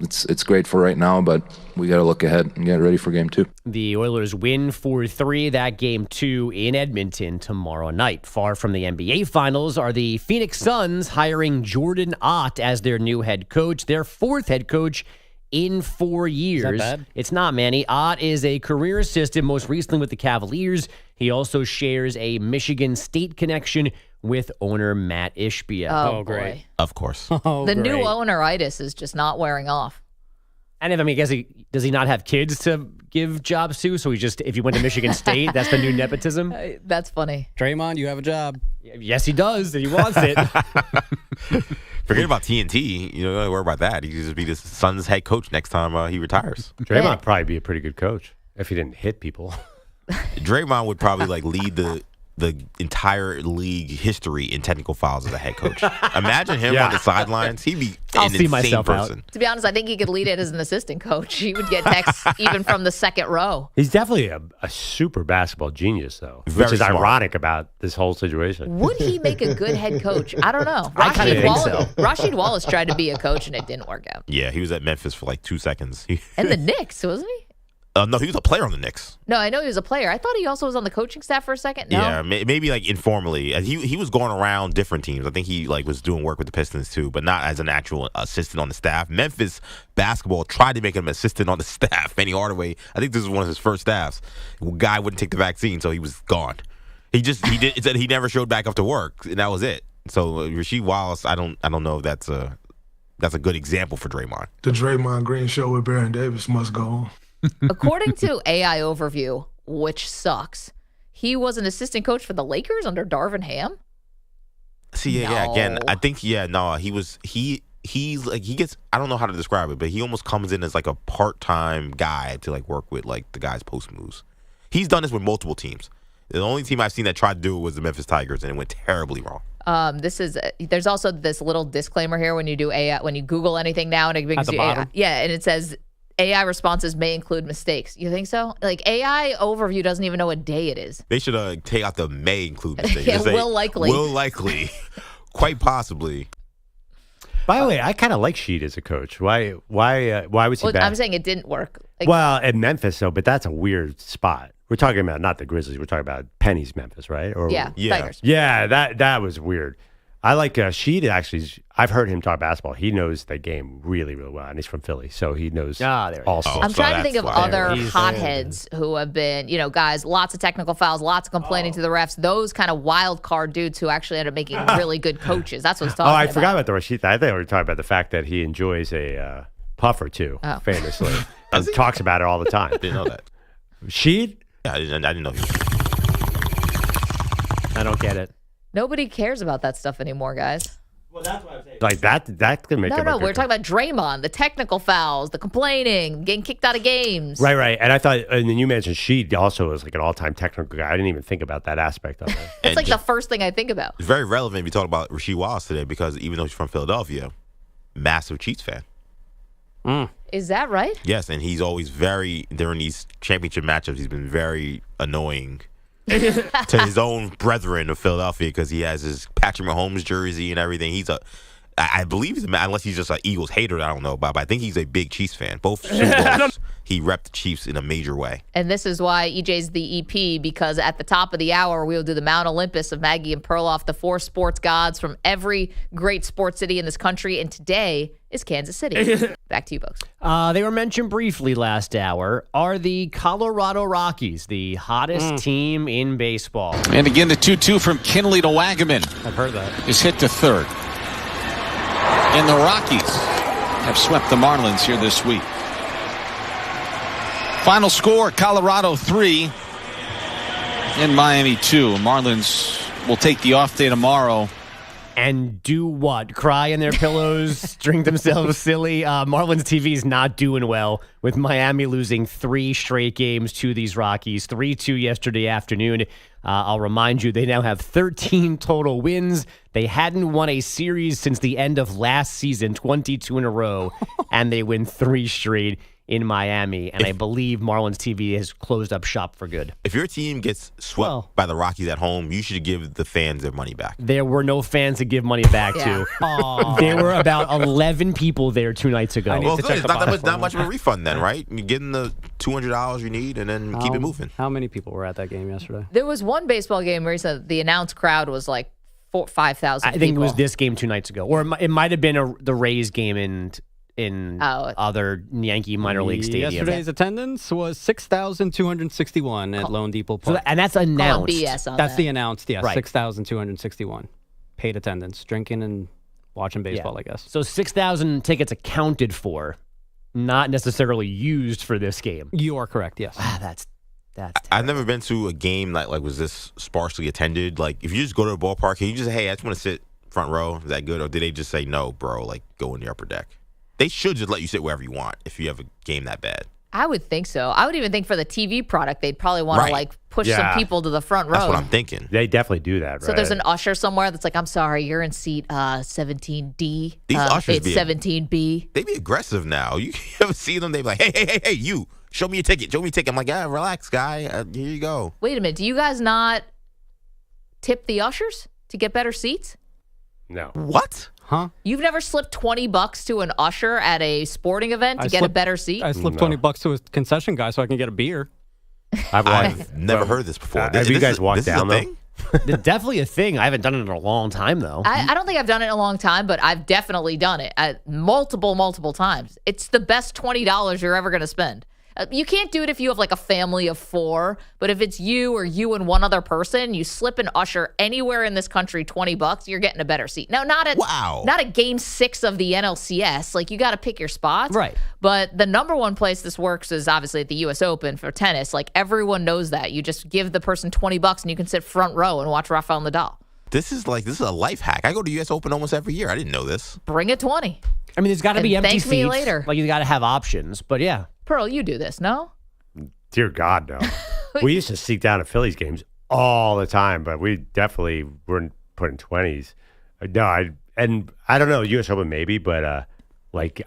It's great for right now, but we got to look ahead and get ready for Game 2. The Oilers win 4-3 that Game 2 in Edmonton tomorrow night. Far from the NBA Finals are the Phoenix Suns hiring Jordan Ott as their new head coach, their 4th head coach in 4 years. Is that bad? It's not, Manny. Ott is a career assistant, most recently with the Cavaliers. He also shares a Michigan State connection with owner Matt Ishbia. Oh, great. Boy. Of course. The new owner-itis is just not wearing off. And does he not have kids to give jobs to? So if he went to Michigan State, that's the new nepotism? That's funny. Draymond, you have a job. Yes, he does. He wants it. Forget about TNT. You don't worry about that. He could just be the Suns head coach next time he retires. Draymond would probably be a pretty good coach if he didn't hit people. Draymond would probably lead the entire league history in technical fouls as a head coach. Imagine him on the sidelines. He'd be an insane person. To be honest, I think he could lead it as an assistant coach. He would get texts even from the second row. He's definitely a super basketball genius, though, Very which is smart. ironic about this whole situation. Would he make a good head coach? I don't know. I kinda think so. Rashid Wallace tried to be a coach and it didn't work out. Yeah, he was at Memphis for 2 seconds. And the Knicks, wasn't he? No, he was a player on the Knicks. No, I know he was a player. I thought he also was on the coaching staff for a second. No? Yeah, maybe informally. He was going around different teams. I think he was doing work with the Pistons too, but not as an actual assistant on the staff. Memphis basketball tried to make him assistant on the staff. Penny Hardaway, I think this was one of his first staffs. Guy wouldn't take the vaccine, so he was gone. He said he never showed back up to work, and that was it. So Rasheed Wallace, I don't know if that's a good example for Draymond. The Draymond Green show with Baron Davis must go on. According to AI Overview, which sucks, he was an assistant coach for the Lakers under Darvin Ham. See, yeah, again, I think, he gets, I don't know how to describe it, but he almost comes in as a part-time guy to work with the guy's post moves. He's done this with multiple teams. The only team I've seen that tried to do it was the Memphis Tigers, and it went terribly wrong. There's also this little disclaimer here when you do AI, when you Google anything now and it brings you AI. Yeah, and it says AI responses may include mistakes. You think so? AI Overview doesn't even know what day it is. They should take out the may include mistakes. Yeah, will likely. Will likely. Quite possibly. By the way, I kind of like Sheed as a coach. Why was he bad? I'm saying it didn't work. Well, at Memphis, though, but that's a weird spot. We're talking about not the Grizzlies. We're talking about Penny's Memphis, right? Tigers. Yeah, that was weird. I like Sheed. Actually, I've heard him talk basketball. He knows the game really, really well, and he's from Philly, so he knows all sorts. I'm trying to think of other hotheads who have been, guys, lots of technical fouls, lots of complaining to the refs, those kind of wild card dudes who actually end up making really good coaches. That's what I was talking about. I forgot about the Rashid thing. I think we were talking about the fact that he enjoys a puff or two, famously, and talks about it all the time. Didn't know that. Sheed? Yeah, I didn't know. I don't get it. Nobody cares about that stuff anymore, guys. Well, that's what I'm saying. That can make it. No, we're talking about Draymond, the technical fouls, the complaining, getting kicked out of games. Right. And I thought, and then you mentioned Sheed also was an all-time technical guy. I didn't even think about that aspect of it. It's the first thing I think about. It's very relevant if you talk about Rasheed Wallace today because even though he's from Philadelphia, massive Chiefs fan. Is that right? Yes, and he's always during these championship matchups, he's been very annoying to his own brethren of Philadelphia because he has his Patrick Mahomes jersey and everything. I believe he's unless he's just an Eagles hater, I don't know about, but I think he's a big Chiefs fan. Both Super Bowls, he repped the Chiefs in a major way. And this is why EJ's the EP, because at the top of the hour, we'll do the Mount Olympus of Maggie and Perloff, the 4 sports gods from every great sports city in this country. And today is Kansas City. Back to you, Bogusch. They were mentioned briefly last hour. Are the Colorado Rockies the hottest team in baseball? And again, the 2-2 from Kinley to Wagaman. I've heard that. Is hit to third. And the Rockies have swept the Marlins here this week. Final score, Colorado 3 and Miami 2. Marlins will take the off day tomorrow. And do what? Cry in their pillows, drink themselves silly? Marlins TV is not doing well with Miami losing 3 straight games to these Rockies, 3-2 yesterday afternoon. I'll remind you, they now have 13 total wins. They hadn't won a series since the end of last season, 22 in a row, and they win 3 straight in Miami. And I believe Marlins TV has closed up shop for good. If your team gets swept by the Rockies at home, you should give the fans their money back. There were no fans to give money back to. There were about 11 people there 2 nights ago. Well, good. It's not much of a refund then, right? You get them the $200 you need and then keep it moving. How many people were at that game yesterday? There was one baseball game where he said the announced crowd was like 5,000 people. I think it was this game 2 nights ago. Or it might have been the Rays game in other Yankee minor league stadiums. Yesterday's attendance was 6,261 at Lone Depot Park. And that's announced. BS on That's that. the announced, yes. Right. 6,261. Paid attendance, drinking and watching baseball, I guess. So 6,000 tickets accounted for, not necessarily used for this game. You are correct, yes. Wow, that's I've never been to a game that was this sparsely attended. Like, if you just go to the ballpark, can you just say, hey, I just want to sit front row? Is that good? Or did they just say, no, bro, go in the upper deck? They should just let you sit wherever you want if you have a game that bad. I would think so. I would even think for the TV product, they'd probably want to push some people to the front row. That's what I'm thinking. They definitely do that, right? So there's an usher somewhere that's like, I'm sorry, you're in seat 17D. These ushers it's 17B. They be aggressive now. You ever see them? They be like, hey, you, show me a ticket. Show me a ticket. I'm like, yeah, relax, guy. Here you go. Wait a minute. Do you guys not tip the ushers to get better seats? No. What? Huh? You've never slipped $20 to an usher at a sporting event to get a better seat? I slipped $20 to a concession guy so I can get a beer. I've never heard this before. Have you guys walked down, though? It's definitely a thing. I haven't done it in a long time, though. I don't think I've done it in a long time, but I've definitely done it multiple times. It's the best $20 you're ever going to spend. You can't do it if you have a family of 4, but if it's you or you and one other person, you slip an usher anywhere in this country $20, you're getting a better seat. Now, not at game 6 of the NLCS. You got to pick your spots. Right. But the number one place this works is obviously at the U.S. Open for tennis. Everyone knows that. You just give the person $20 and you can sit front row and watch Rafael Nadal. This is a life hack. I go to U.S. Open almost every year. I didn't know this. Bring a 20. I mean, there's got to be empty thank seats. me later. You got to have options, but yeah. Pearl, you do this, no? Dear God, no. We used to seek down at Phillies games all the time, but we definitely weren't putting 20s. No, I don't know, U.S. Open maybe, but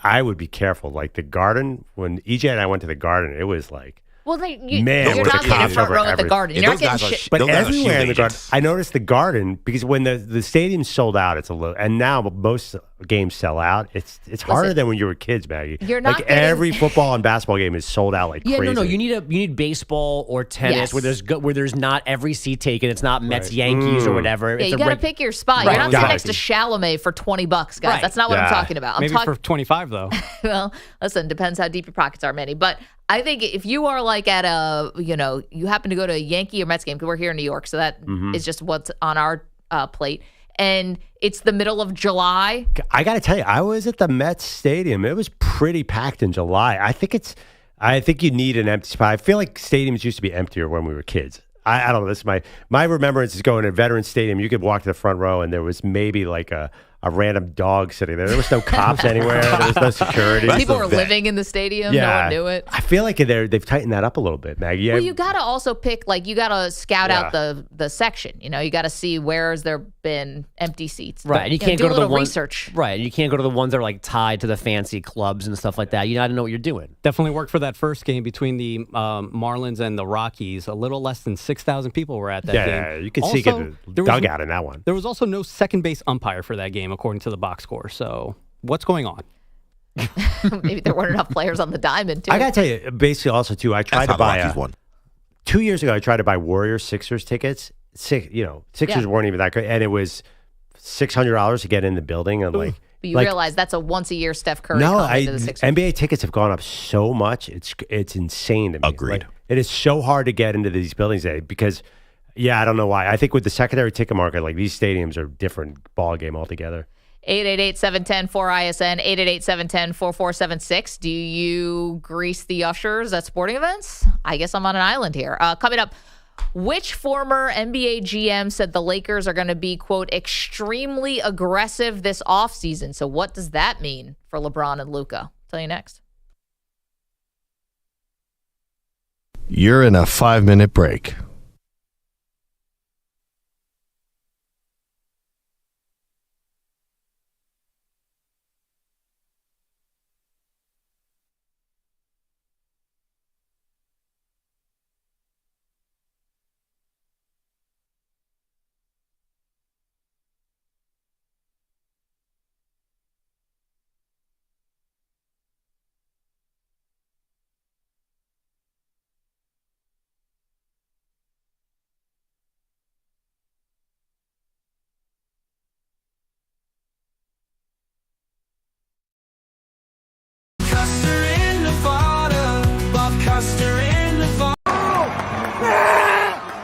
I would be careful. The Garden, when EJ and I went to the Garden, it was well, you're not getting front row at the Garden. You're not getting shit. But everywhere in the Garden, I noticed the Garden, because when the stadium's sold out, it's a little, and now most games sell out. It's harder than when you were kids, Maggie. You're not getting, every football and basketball game is sold out crazy. No. You need baseball or tennis where there's not every seat taken. It's not Mets Yankees or whatever. Yeah, you got to pick your spot. You're not sitting next to Chalamet for $20, guys. Right. That's not what I'm talking about. Maybe for 25 though. Well, listen, depends how deep your pockets are, Manny. But I think if you are at a, you happen to go to a Yankee or Mets game, because we're here in New York, so that is just what's on our plate. And it's the middle of July. I got to tell you, I was at the Mets Stadium. It was pretty packed in July. I think you need an empty spot. I feel like stadiums used to be emptier when we were kids. I don't know. This is my remembrance is going to Veterans Stadium. You could walk to the front row, and there was maybe a random dog sitting there. There was no cops anywhere. There was no security. People were living in the stadium. Yeah. No one knew it. I feel like they've tightened that up a little bit, Maggie. Well, you got to also pick, you got to scout out the section. You got to see where's there been empty seats. Right. And you can't go to the ones, research. Right. And you can't go to the ones that are tied to the fancy clubs and stuff like that. You got to know what you're doing. Definitely worked for that first game between the Marlins and the Rockies. A little less than 6,000 people were at that game. Yeah, you can see the dugout in that one. There was also no second base umpire for that game, according to the box score. So what's going on? Maybe there weren't enough players on the diamond, too. I got to tell you, basically also, too, I tried to buy 2 years ago, I tried to buy Warriors-Sixers tickets. Sixers weren't even that good. And it was $600 to get in the building. And but you realize that's a once-a-year Steph Curry coming to the Sixers. NBA tickets have gone up so much. It's insane to me. Agreed. It is so hard to get into these buildings today because, I don't know why. I think with the secondary ticket market, these stadiums are a different ball game altogether. 888-710-4ISN, 888-710-4476. Do you grease the ushers at sporting events? I guess I'm on an island here. Coming up, which former NBA GM said the Lakers are going to be, quote, extremely aggressive this offseason? So what does that mean for LeBron and Luka? Tell you next. You're in a 5-minute break.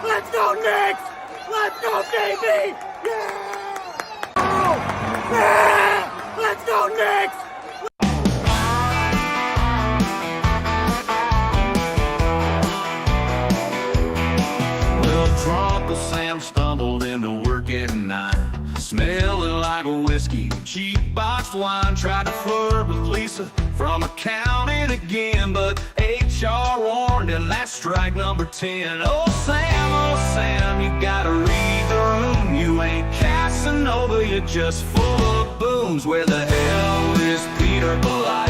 Let's go Knicks! Let's go baby! Yeah! Oh! Yeah! Let's go Knicks! Well, drunk Sam stumbled into work at night, smelling like a whiskey, cheap boxed wine. Tried to flirt with Lisa from accounting again, but HR warned him that's strike number 10. Oh Sam, you gotta read the room. You ain't Casanova, you're just full of booms. Where the hell is Peter Belight?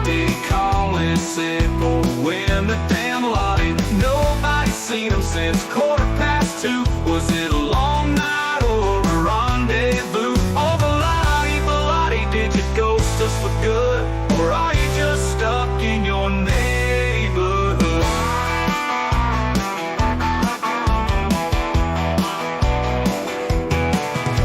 Did he call and said, go win the damn lottery? Nobody's seen him since 2:15. Was it a long night or a rendezvous? Oh Belight, did you ghost us for good? Or are you just stuck in your neighborhood?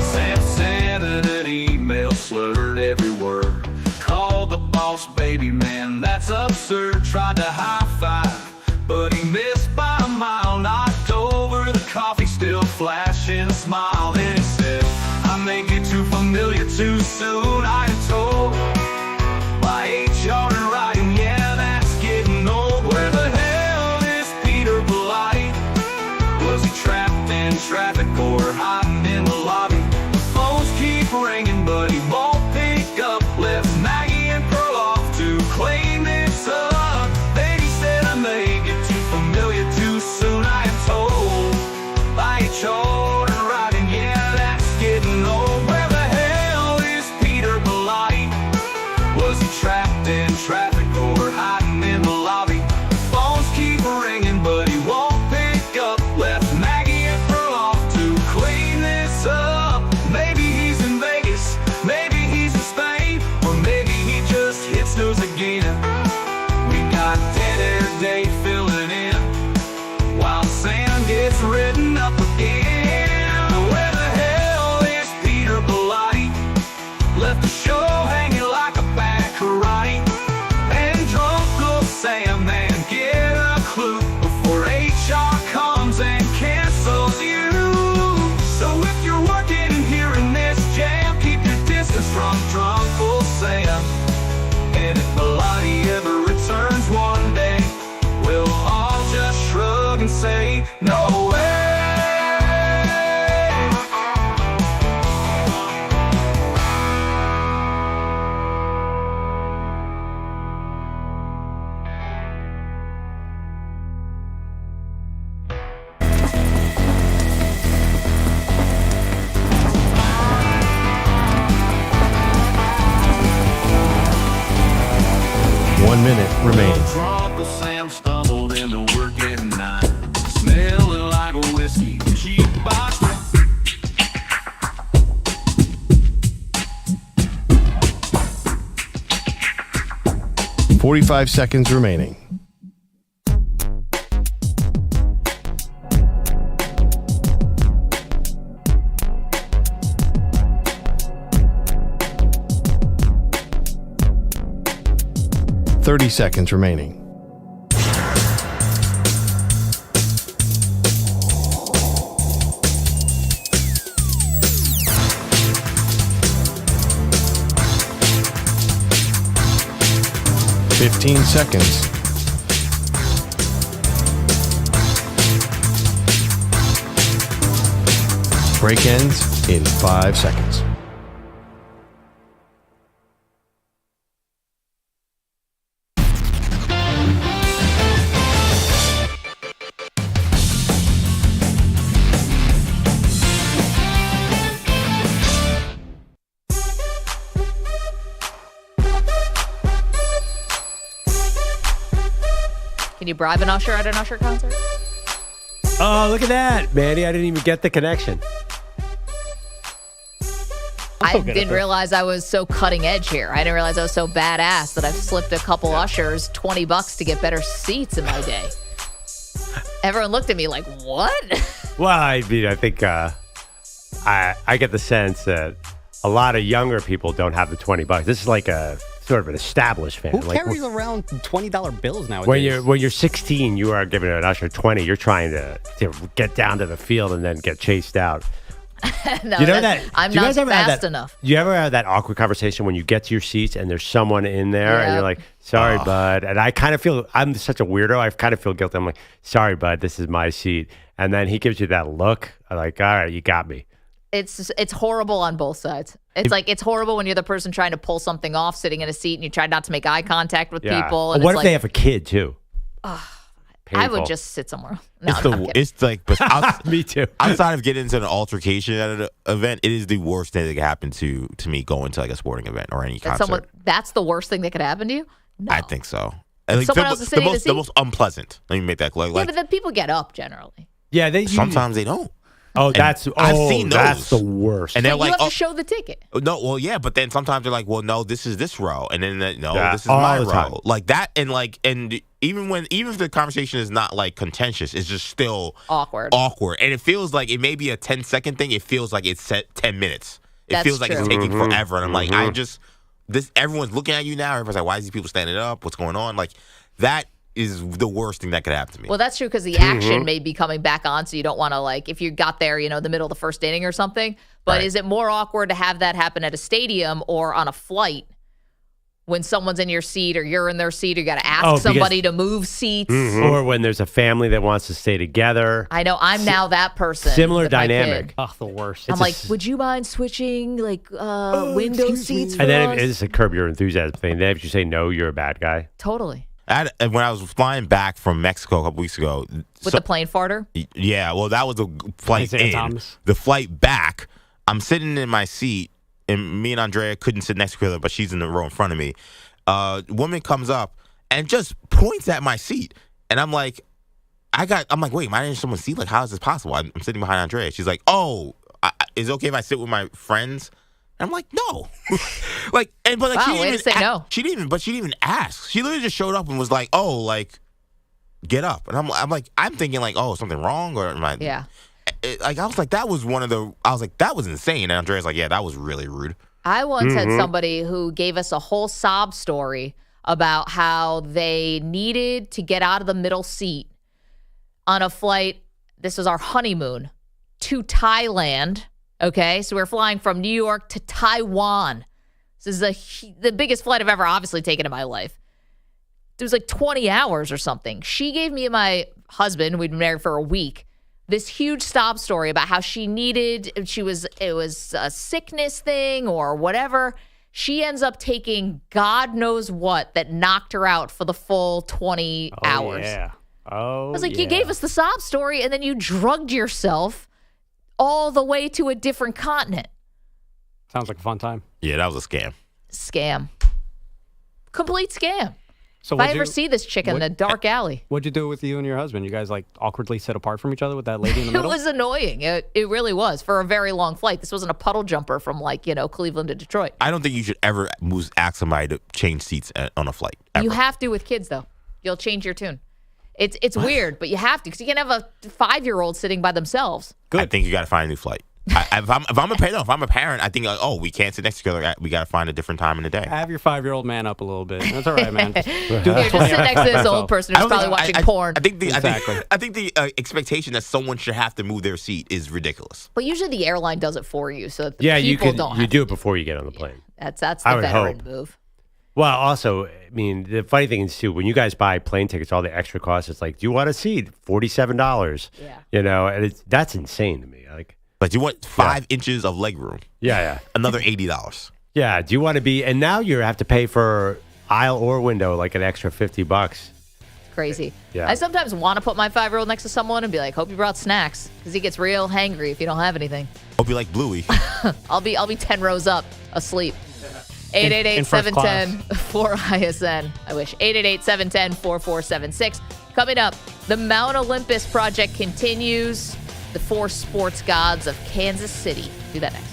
Sam sent an email, slurred every word. Called the boss, baby man, that's absurd. Tried to high-five, but he missed by a mile. Knocked over the coffee, still flashing a smile. Then he said, I may get too familiar too soon. I am told by HR and writing, yeah, that's getting old. Where the hell is Peter Belight? Was he trapped in traffic or hiding in the lobby? The phones keep ringing, but he won't pick up. Left Maggie and Perloff to clean this up. Then he said, I may get too familiar too soon. I am told by HR and writing, yeah, that's getting old. Where the hell is Peter Belight? Was he trapped in traffic or hiding in the lobby? Phones keep ringing, but he won't pick up. Left Maggie and Perloff to clean this up. Maybe he's in Vegas, maybe he's in Spain, or maybe he just hit snooze again. We got dead air day filling in while Sam gets written up again. Where the hell is Peter Belight? Left the show hanging like a bad karate. And drunk old Sam, man, get a clue before HR comes and cancels you. So if you're working and hearing this jam, keep your distance from drunk old Sam. And if Belight ever returns one day, we'll all just shrug and say, no way. Remaining. Drunk Sam stumbled into work at night, smelling like a whiskey, cheap box. 45 seconds remaining. Seconds remaining. Seconds. Break ends in 5 seconds. Can you bribe an usher at an Usher concert? Oh, look at that, Manny. I didn't even get the connection. I didn't realize I was so cutting edge here. I didn't realize I was so badass that I've slipped a couple ushers $20 to get better seats in my day. Everyone looked at me like, what? Well, I mean, I think I get the sense that a lot of younger people don't have the $20. This is like a sort of an established fan. Who carries around $20 bills nowadays? When you're 16, you are giving an usher 20. You're trying to get down to the field and then get chased out. No, you know that I'm not fast enough. You ever have that awkward conversation when you get to your seats and there's someone in there and you're like, sorry, bud. And I kind of feel, I'm such a weirdo. I kind of feel guilty. I'm like, sorry, bud, this is my seat. And then he gives you that look. I'm like, all right, you got me. It's horrible on both sides. It's horrible when you're the person trying to pull something off, sitting in a seat, and you try not to make eye contact with people. And what if they have a kid too? I would just sit somewhere. No, it's like, but me too. Outside of getting into an altercation at an event, it is the worst thing that could happen to me going to like a sporting event or any concert. That's the worst thing that could happen to you? No. I think so. Like, someone else is sitting in the seat? The most unpleasant. Let me make that clear. Yeah, but then people get up generally. Yeah, sometimes they don't. Oh, I've seen those. That's the worst. And they're you have to show the ticket. No, well, yeah, but then sometimes they're like, well, no, this is this row, and then this is my row, like that, and even if the conversation is not like contentious, it's just still awkward, and it feels like it may be a 10-second thing. It feels like it's set 10 minutes. It feels like it's taking forever, and I'm like, everyone's looking at you now. Everyone's like, why is these people standing up? What's going on? Like that is the worst thing that could happen to me. Well, that's true because the action may be coming back on, so you don't want to, like, if you got there, the middle of the first inning or something. But is it more awkward to have that happen at a stadium or on a flight when someone's in your seat or you're in their seat, or you got to ask somebody to move seats? Or when there's a family that wants to stay together. I know. I'm now that person. Similar dynamic. Oh, the worst. I'm like, would you mind switching, window seats for And then us? it's a Curb Your Enthusiasm thing. Then if you say no, you're a bad guy. Totally. When I was flying back from Mexico a couple weeks ago. With the plane farter? Yeah, well, that was the flight in. The flight back, I'm sitting in my seat, and me and Andrea couldn't sit next to each other, but she's in the row in front of me. Woman comes up and just points at my seat. And I'm like, wait, am I in someone's seat? Like, how is this possible? I'm sitting behind Andrea. She's like, is it okay if I sit with my friends? I'm like, no. She didn't even say no. She didn't even ask. She literally just showed up and was like, get up. And I'm thinking like, something wrong, or am I? Yeah. I was like, that was that was insane. And Andrea's like, yeah, that was really rude. I once had somebody who gave us a whole sob story about how they needed to get out of the middle seat on a flight. This was our honeymoon to Thailand. Okay, so we're flying from New York to Taiwan. This is the biggest flight I've ever obviously taken in my life. It was like 20 hours or something. She gave me and my husband, we'd been married for a week, this huge sob story about how it was a sickness thing or whatever. She ends up taking God knows what that knocked her out for the full 20 hours. Yeah. I was like, you gave us the sob story and then you drugged yourself all the way to a different continent. Sounds like a fun time. Yeah, that was a scam. Scam. Complete scam. So if I ever see this chick in the dark alley. What'd you do with you and your husband? You guys like awkwardly sit apart from each other with that lady in the It middle? was annoying. It really was for a very long flight. This wasn't a puddle jumper from Cleveland to Detroit. I don't think you should ever ask somebody to change seats on a flight. Ever. You have to with kids, though. You'll change your tune. It's weird, but you have to because you can't have a 5-year-old sitting by themselves. Good. I think you got to find a new flight. If I'm a parent, I think we can't sit next to each other. We got to find a different time in the day. Have your 5-year-old man up a little bit. That's all right, man. Just sit next to this old person who's probably watching porn. I think the expectation that someone should have to move their seat is ridiculous. But usually the airline does it for you, so that the people don't. You do it before you get on the plane. That's the veteran move. Well, also, I mean, the funny thing is, too, when you guys buy plane tickets, all the extra costs, it's like, do you want a seat? $47. Yeah. And that's insane to me. But you want 5 inches of leg room. Yeah. Another $80. Yeah. Do you want to be, and now you have to pay for aisle or window like an extra $50. Crazy. Yeah. I sometimes want to put my 5-year-old next to someone and be like, hope you brought snacks, because he gets real hangry if you don't have anything. Hope you like Bluey. I'll be 10 rows up, asleep. 888-710-4ISN. I wish. 888-710-4476. Coming up, the Mount Olympus project continues. The 4 sports gods of Kansas City. Do that next.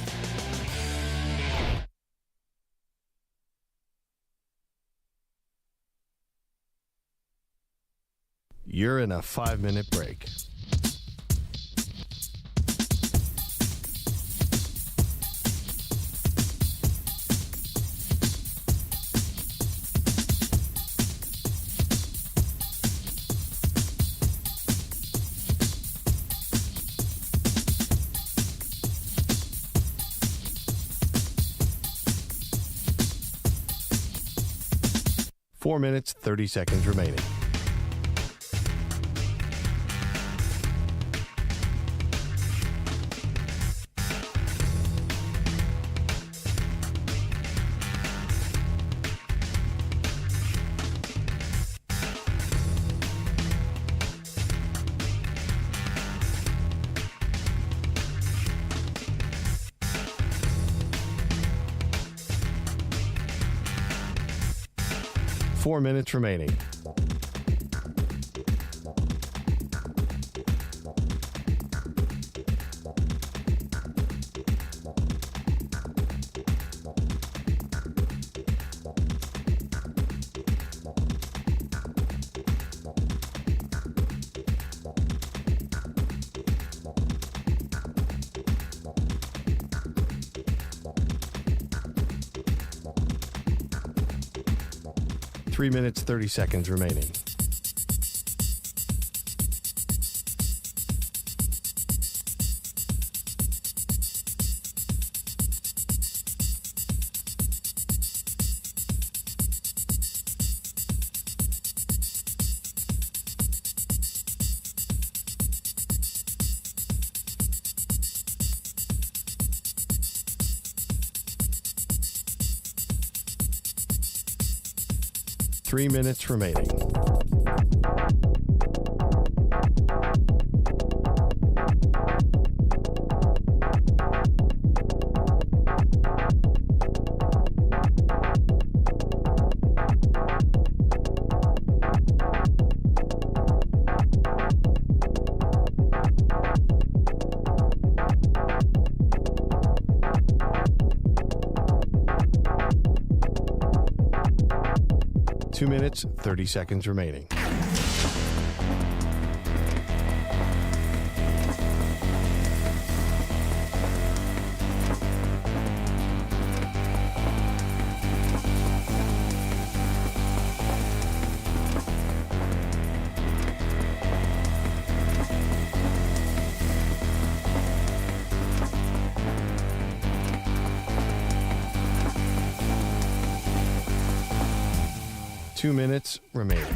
You're in a 5-minute break. Four minutes, 30 seconds remaining. Four minutes remaining. Three minutes, 30 seconds remaining. Three minutes remaining. Two minutes, 30 seconds remaining. Two minutes remaining.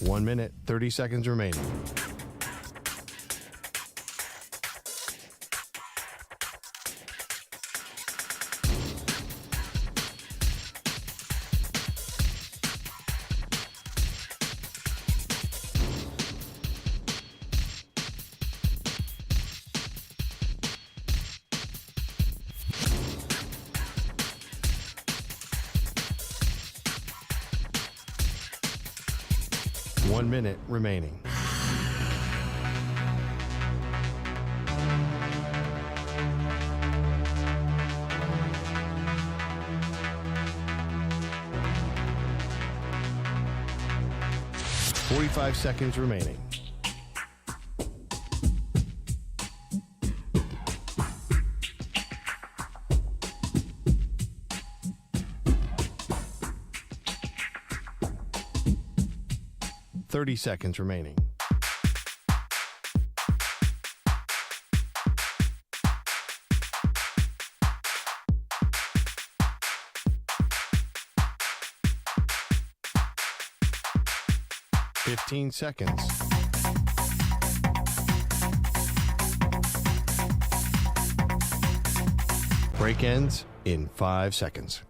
1 minute, 30 seconds remaining. One minute remaining. Forty-five seconds remaining. Seconds remaining. Fifteen seconds. Break ends in 5 seconds.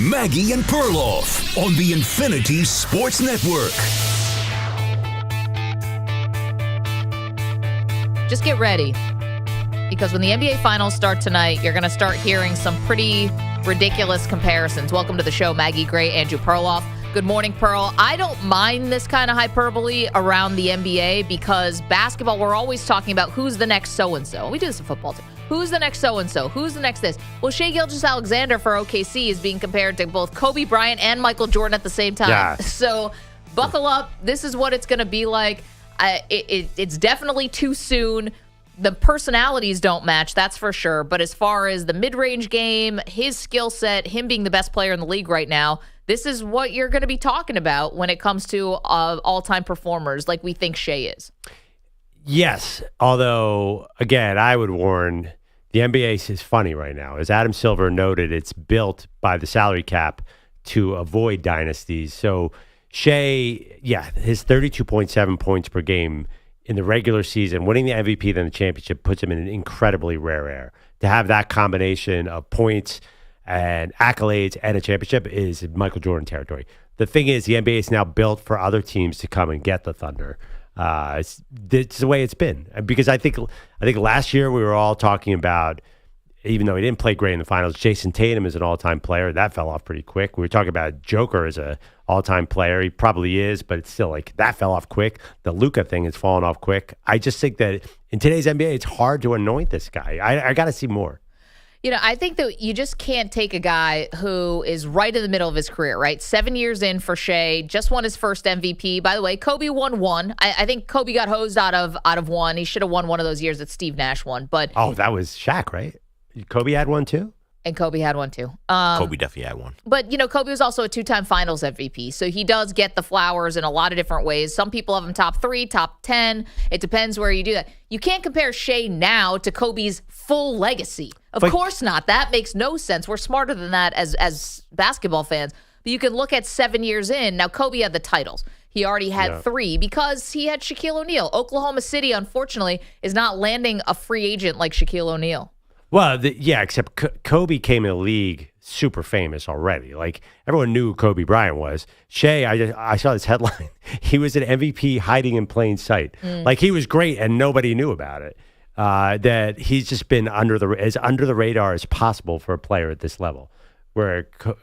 Maggie and Perloff on the Infinity Sports Network. Just get ready, because when the NBA Finals start tonight, you're going to start hearing some pretty ridiculous comparisons. Welcome to the show, Maggie Gray, Andrew Perloff. Good morning, Pearl. I don't mind this kind of hyperbole around the NBA because basketball, we're always talking about who's the next so-and-so. We do this in football too. Who's the next so-and-so? Who's the next this? Well, Shai Gilgeous-Alexander for OKC is being compared to both Kobe Bryant and Michael Jordan at the same time. Yeah. So buckle up. This is what it's going to be like. It's definitely too soon. The personalities don't match, that's for sure. But as far as the mid-range game, his skill set, him being the best player in the league right now, this is what you're going to be talking about when it comes to all-time performers like we think Shai is. Yes, although, again, I would warn, the NBA is funny right now. As Adam Silver noted, it's built by the salary cap to avoid dynasties. So Shai, his 32.7 points per game in the regular season, winning the MVP, then the championship, puts him in an incredibly rare air. To have that combination of points and accolades and a championship is Michael Jordan territory. The thing is, the NBA is now built for other teams to come and get the Thunder. It's the way it's been, because I think last year we were all talking about, even though he didn't play great in the finals, Jason Tatum is an all-time player. That fell off pretty quick. We were talking about Joker as a all-time player. He probably is, but it's still like that fell off quick. The Luka thing has fallen off quick. I just think that in today's NBA, it's hard to anoint this guy. I got to see more. You know, I think that you just can't take a guy who is right in the middle of his career, right? 7 years in for Shai, just won his first MVP. By the way, Kobe won one. I think Kobe got hosed out of one. He should have won one of those years that Steve Nash won. But that was Shaq, right? Kobe had one too? And Kobe had one too. Kobe definitely had one. But, you know, Kobe was also a two-time finals MVP. So he does get the flowers in a lot of different ways. Some people have him top 3, top 10. It depends where you do that. You can't compare Shai now to Kobe's full legacy. Of course not. That makes no sense. We're smarter than that as basketball fans. But you can look at 7 years in. Now, Kobe had the titles. He already had 3 because he had Shaquille O'Neal. Oklahoma City, unfortunately, is not landing a free agent like Shaquille O'Neal. Well, except Kobe came in the league super famous already. Like, everyone knew who Kobe Bryant was. Shai, I saw this headline. He was an MVP hiding in plain sight. Like, he was great and nobody knew about it. That he's just been under the radar as possible for a player at this level. Where, Kobe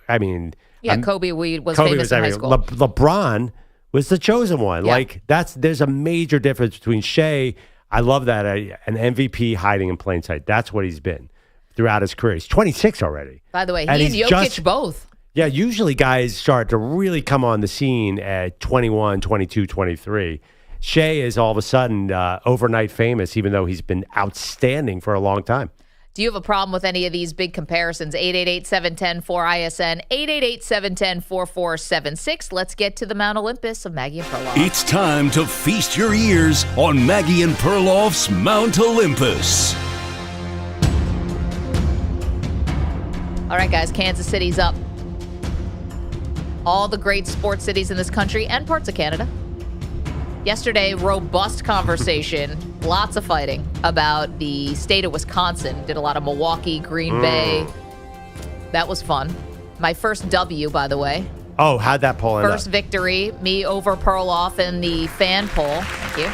was famous in high school. LeBron was the chosen one. Yeah. Like, there's a major difference between Shai. I love that, an MVP hiding in plain sight. That's what he's been throughout his career. He's 26 already. By the way, he and Jokic both. Yeah, usually guys start to really come on the scene at 21, 22, 23. Shai is all of a sudden overnight famous, even though he's been outstanding for a long time. Do you have a problem with any of these big comparisons? 888-710-4ISN, 888-710-4476. Let's get to the Mount Olympus of Maggie and Perloff. It's time to feast your ears on Maggie and Perloff's Mount Olympus. All right, guys, Kansas City's up. All the great sports cities in this country and parts of Canada. Yesterday, robust conversation, lots of fighting about the state of Wisconsin. Did a lot of Milwaukee, Green Bay. That was fun. My first W, by the way. Oh, how'd that poll end up? First victory, me over Perloff in the fan poll. Thank you.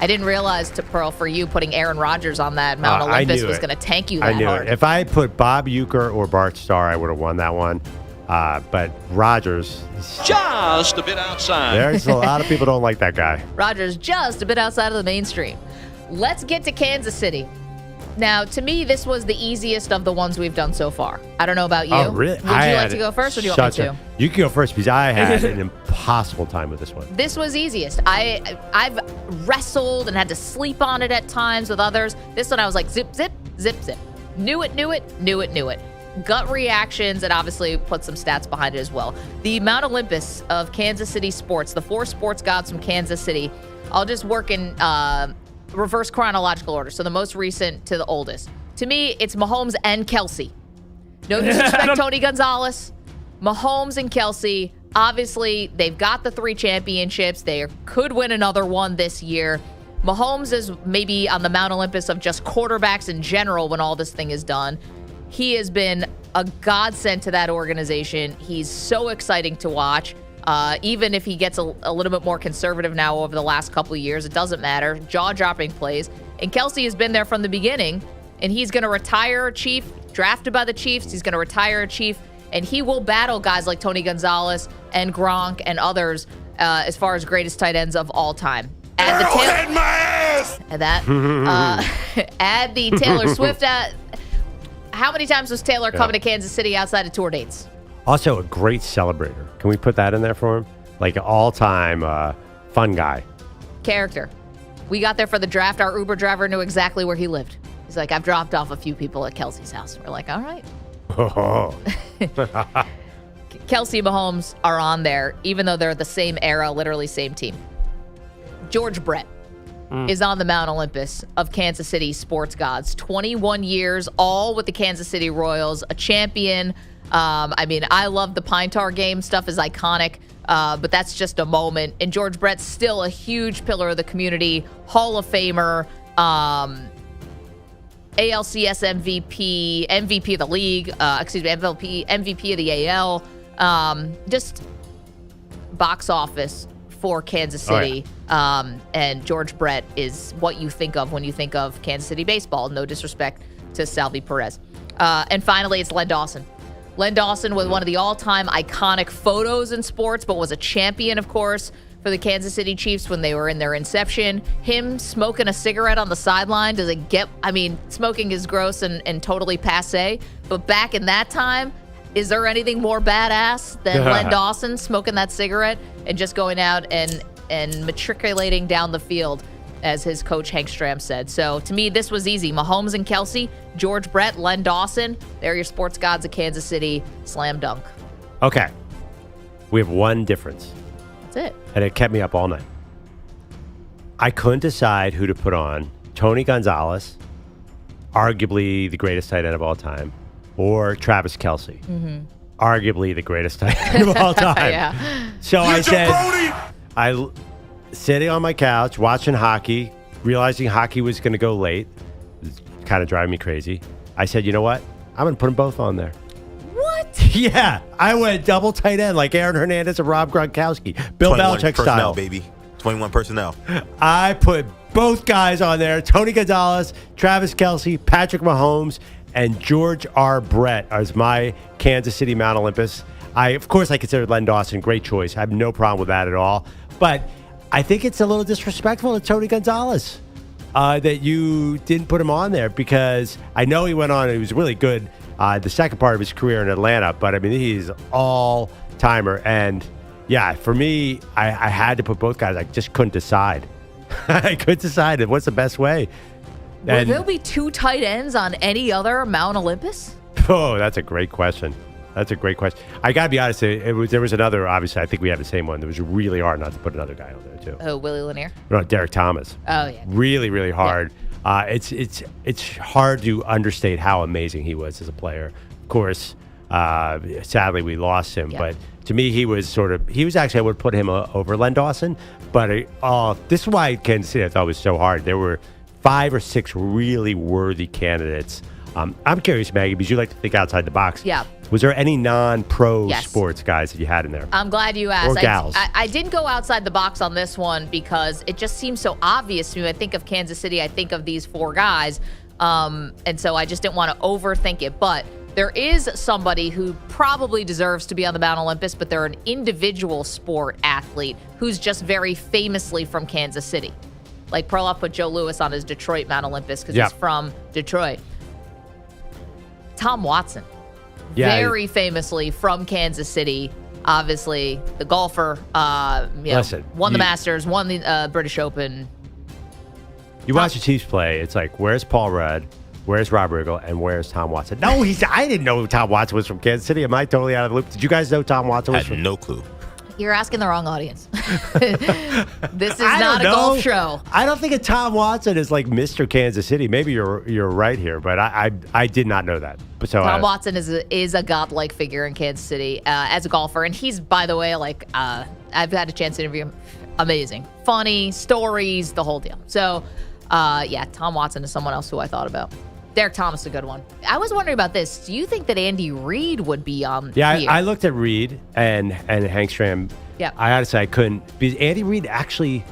I didn't realize, to Pearl, for you, putting Aaron Rodgers on that Mount Olympus was going to tank you that I knew hard. it. If I had put Bob Uecker or Bart Starr, I would have won that one. But Rodgers, just a bit outside. There's a lot of people don't like that guy. Rodgers just a bit outside of the mainstream. Let's get to Kansas City. Now, to me, this was the easiest of the ones we've done so far. I don't know about you. Oh, really? Would you like to go first, or do you want me to? You can go first, because I had an impossible time with this one. This was easiest. I've wrestled and had to sleep on it at times with others. This one I was like, zip, zip, zip, zip. Knew it. Gut reactions, and obviously put some stats behind it as well. The Mount Olympus of Kansas City sports, the 4 sports gods from Kansas City. I'll just work in reverse chronological order, so the most recent to the oldest. To me, it's Mahomes and Kelsey. No disrespect, Tony Gonzalez. Mahomes and Kelsey, obviously, they've got the 3 championships. They could win another one this year. Mahomes is maybe on the Mount Olympus of just quarterbacks in general when all this thing is done. He has been a godsend to that organization. He's so exciting to watch. Even if he gets a little bit more conservative now over the last couple of years, it doesn't matter. Jaw-dropping plays. And Kelsey has been there from the beginning, and he's going to retire a Chief, drafted by the Chiefs. He's going to retire a Chief, and he will battle guys like Tony Gonzalez and Gronk and others as far as greatest tight ends of all time. Add the Taylor Swift. How many times was Taylor coming to Kansas City outside of tour dates? Also, a great celebrator. Can we put that in there for him? Like an all-time fun guy. Character. We got there for the draft. Our Uber driver knew exactly where he lived. He's like, I've dropped off a few people at Kelsey's house. We're like, all right. Kelsey and Mahomes are on there, even though they're the same era, literally same team. George Brett is on the Mount Olympus of Kansas City sports gods. 21 years, all with the Kansas City Royals, a champion. I love the Pine Tar game. Stuff is iconic, but that's just a moment. And George Brett's still a huge pillar of the community, Hall of Famer, ALCS MVP, MVP of the league, MVP of the AL. Just box office for Kansas City. And George Brett is what you think of when you think of Kansas City baseball. No disrespect to Salvi Perez. And finally, it's Len Dawson. Len Dawson was one of the all-time iconic photos in sports, but was a champion, of course, for the Kansas City Chiefs when they were in their inception. Him smoking a cigarette on the sideline, smoking is gross and totally passé, but back in that time, is there anything more badass than Len Dawson smoking that cigarette and just going out and matriculating down the field, as his coach Hank Stram said? So to me, this was easy. Mahomes and Kelsey, George Brett, Len Dawson, they're your sports gods of Kansas City. Slam dunk. Okay. We have one difference. That's it. And it kept me up all night. I couldn't decide who to put on. Tony Gonzalez, arguably the greatest tight end of all time, or Travis Kelce, arguably the greatest tight end of all time. Yeah. So I said, sitting on my couch, watching hockey, realizing hockey was going to go late, kind of driving me crazy. I said, you know what? I'm going to put them both on there. What? Yeah. I went double tight end like Aaron Hernandez and Rob Gronkowski. Bill Belichick style. 21 personnel, baby. 21 personnel. I put both guys on there. Tony Gonzalez, Travis Kelce, Patrick Mahomes, and George R. Brett as my Kansas City Mount Olympus. Of course, I considered Len Dawson. Great choice. I have no problem with that at all. But I think it's a little disrespectful to Tony Gonzalez that you didn't put him on there, because I know he went on and he was really good the second part of his career in Atlanta. But, he's all-timer. And, yeah, for me, I had to put both guys. I just couldn't decide. I couldn't decide what's the best way. Will there be 2 tight ends on any other Mount Olympus? Oh, that's a great question. I got to be honest. There was another, obviously, I think we have the same one. It was really hard not to put another guy on there, too. Oh, Willie Lanier? No, Derek Thomas. Oh, yeah. Really, really hard. Yeah. It's hard to understate how amazing he was as a player. Of course, sadly, we lost him. Yeah. But to me, he was actually, I would put him over Len Dawson. But this is why Kansas City I thought was so hard. There were 5 or 6 really worthy candidates. I'm curious, Maggie, because you like to think outside the box. Yeah. Was there any non-pro sports guys that you had in there? I'm glad you asked. Or gals? I didn't go outside the box on this one because it just seems so obvious to me. I think of Kansas City, I think of these 4 guys. And so I just didn't want to overthink it. But there is somebody who probably deserves to be on the Mount Olympus, but they're an individual sport athlete who's just very famously from Kansas City. Like Perloff put Joe Louis on his Detroit Mount Olympus because he's from Detroit. Tom Watson. Yeah, very famously from Kansas City, obviously the golfer. Won the Masters, won the British Open. You watch the Chiefs play, it's like, where's Paul Rudd, where's Rob Riggle, and where's Tom Watson? No, I didn't know Tom Watson was from Kansas City. Am I totally out of the loop? Did you guys know Tom Watson was no clue. You're asking the wrong audience. This is not a golf show. I don't think a Tom Watson is like Mr. Kansas City. Maybe you're right here, but I did not know that. So Tom Watson is a godlike figure in Kansas City as a golfer, and he's, by the way, I've had a chance to interview him. Amazing, funny stories, the whole deal. So, Tom Watson is someone else who I thought about. Derek Thomas, a good one. I was wondering about this. Do you think that Andy Reid would be on here? I looked at Reid and Hank Stram. Yeah. I couldn't. Because Andy Reid actually,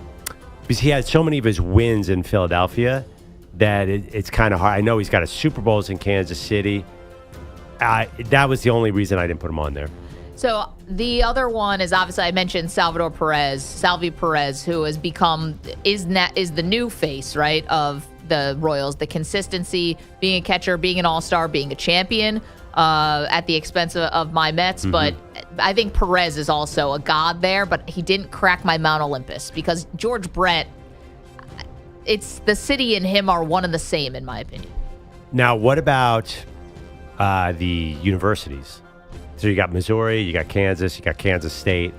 because he had so many of his wins in Philadelphia that it's kind of hard. I know he's got a Super Bowls in Kansas City. That was the only reason I didn't put him on there. So the other one is obviously I mentioned Salvi Perez, who has become is the new face, right, of the Royals. The consistency, being a catcher, being an all-star, being a champion at the expense of my Mets. Mm-hmm. But I think Perez is also a god there, but he didn't crack my Mount Olympus because George Brett, it's the city and him are one and the same in my opinion. Now, what about the universities? So you got Missouri, you got Kansas, you got Kansas State.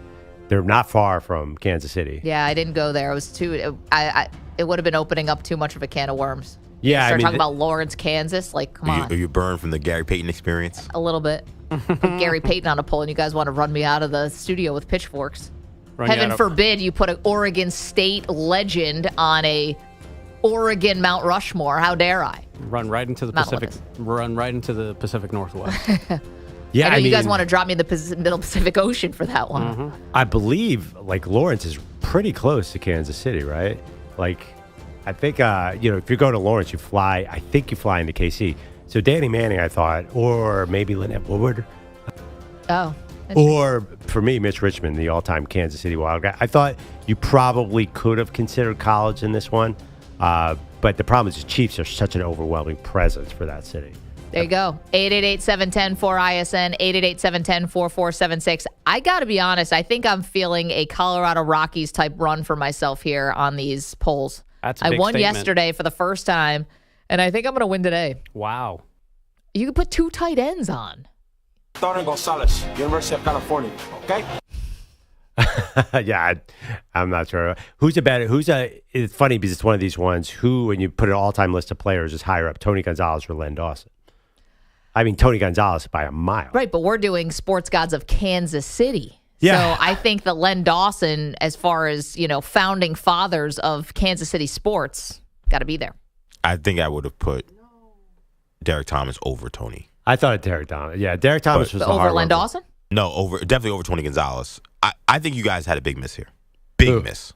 They're not far from Kansas City. Yeah, I didn't go there. It was too. It would have been opening up too much of a can of worms. Yeah, start talking about Lawrence, Kansas. Like, come on. Are you burned from the Gary Payton experience? A little bit. Put Gary Payton on a pole, and you guys want to run me out of the studio with pitchforks. Heaven forbid you put an Oregon State legend on a Oregon Mount Rushmore. How dare I? Run right into the Pacific. Run right into the Pacific Northwest. Yeah, I know you guys want to drop me in the Middle Pacific Ocean for that one. Mm-hmm. I believe Lawrence is pretty close to Kansas City, right? I think if you go to Lawrence, you fly. I think you fly into KC. So Danny Manning, I thought, or maybe Lynette Woodward. Oh. Or for me, Mitch Richmond, the all-time Kansas City Wild guy. I thought you probably could have considered college in this one, but the problem is the Chiefs are such an overwhelming presence for that city. There you go. 888-710-4ISN, 888-710-4476. I got to be honest. I think I'm feeling a Colorado Rockies type run for myself here on these polls. That's a big I won statement. yesterday for the first time, and I think I'm going to win today. Wow. You could put 2 tight ends on. Thornton Gonzalez, University of California. Okay? Yeah, I'm not sure. It's funny because it's one of these ones who, when you put an all-time list of players, is higher up, Tony Gonzalez or Len Dawson. I mean, Tony Gonzalez by a mile. Right, but we're doing sports gods of Kansas City. Yeah. So I think that Len Dawson, as far as, founding fathers of Kansas City sports, got to be there. I think I would have put Derek Thomas over Tony. I thought Derek Thomas. Yeah, Derek Thomas was the over hard Len one. Dawson? No, definitely over Tony Gonzalez. I think you guys had a big miss here. Big miss.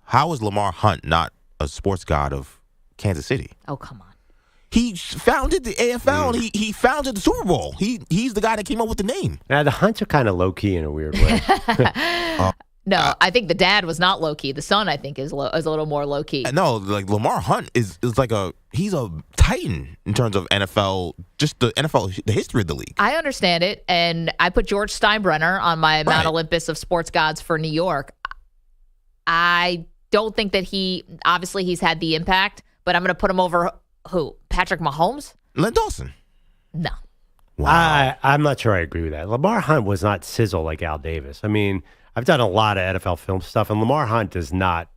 How is Lamar Hunt not a sports god of Kansas City? Oh, come on. He founded the AFL. And he founded the Super Bowl. He's the guy that came up with the name. Now, the Hunts are kind of low-key in a weird way. No, I think the dad was not low-key. The son, I think, is a little more low-key. No, Lamar Hunt is he's a titan in terms of NFL, just the NFL, the history of the league. I understand it, and I put George Steinbrenner on my Mount Olympus of sports gods for New York. I don't think that obviously he's had the impact, but I'm going to put him over who? Patrick Mahomes? Len Dawson. No. Wow. I'm not sure I agree with that. Lamar Hunt was not sizzle like Al Davis. I mean, I've done a lot of NFL film stuff, and Lamar Hunt does not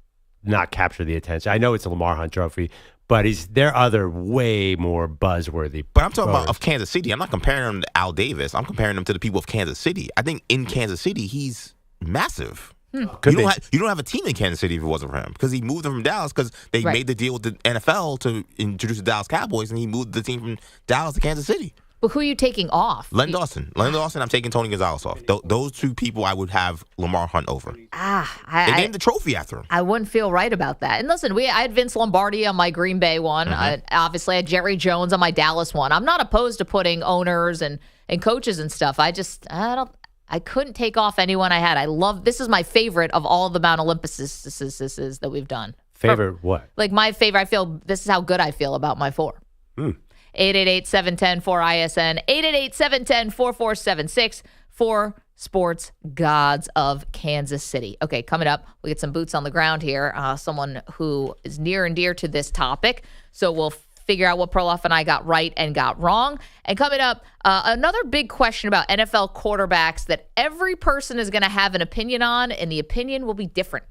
capture the attention. I know it's a Lamar Hunt trophy, but there are other way more buzzworthy. But I'm talking about of Kansas City. I'm not comparing him to Al Davis. I'm comparing him to the people of Kansas City. I think in Kansas City, he's massive. You don't have a team in Kansas City if it wasn't for him, because he moved them from Dallas because they made the deal with the NFL to introduce the Dallas Cowboys, and he moved the team from Dallas to Kansas City. But who are you taking off? Len Dawson. I'm taking Tony Gonzalez off. Those two people I would have Lamar Hunt over. They named the trophy after him. I wouldn't feel right about that. And listen, I had Vince Lombardi on my Green Bay one. Obviously, I had Jerry Jones on my Dallas one. I'm not opposed to putting owners and coaches and stuff. I couldn't take off anyone I had. This is my favorite of all the Mount Olympuses that we've done. Favorite what? Like my favorite, this is how good I feel about my 4. 888-710-4ISN, 888-710-4476 for Sports Gods of Kansas City. Okay, coming up, we get some boots on the ground here. Someone who is near and dear to this topic. So we'll figure out what Perloff and I got right and got wrong. And coming up, another big question about NFL quarterbacks that every person is going to have an opinion on, and the opinion will be different.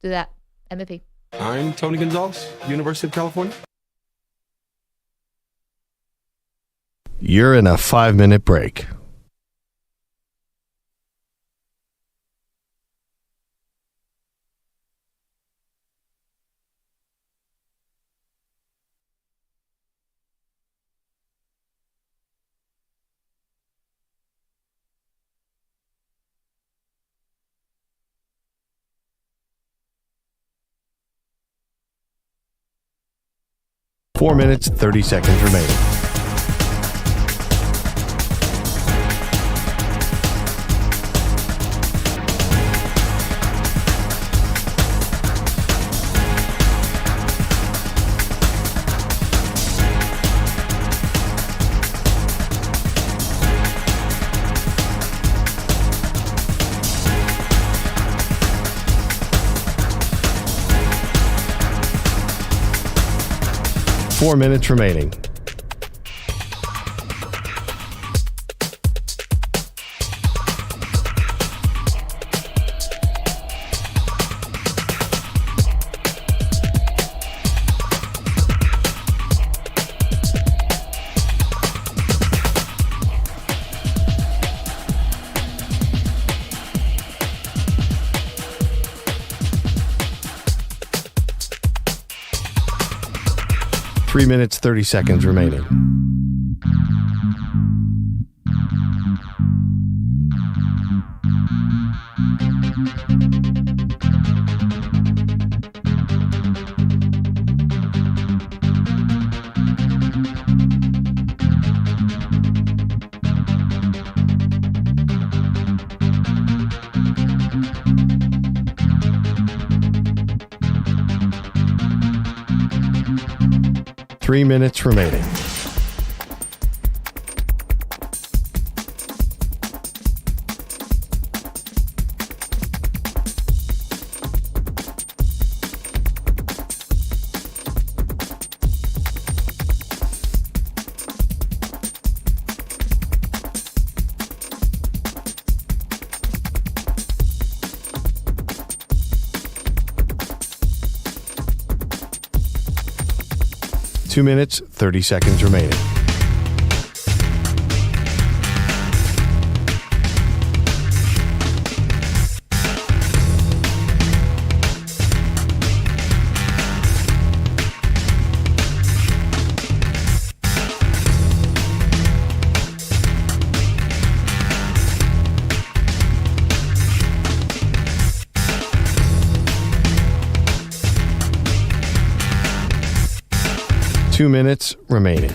Do that, MVP. I'm Tony Gonzalez, University of California. You're in a 5-minute break. Four minutes, 30 seconds remaining. Four minutes remaining. Three minutes, 30 seconds remaining. Three minutes remaining. Two minutes, 30 seconds remaining. Two minutes remaining.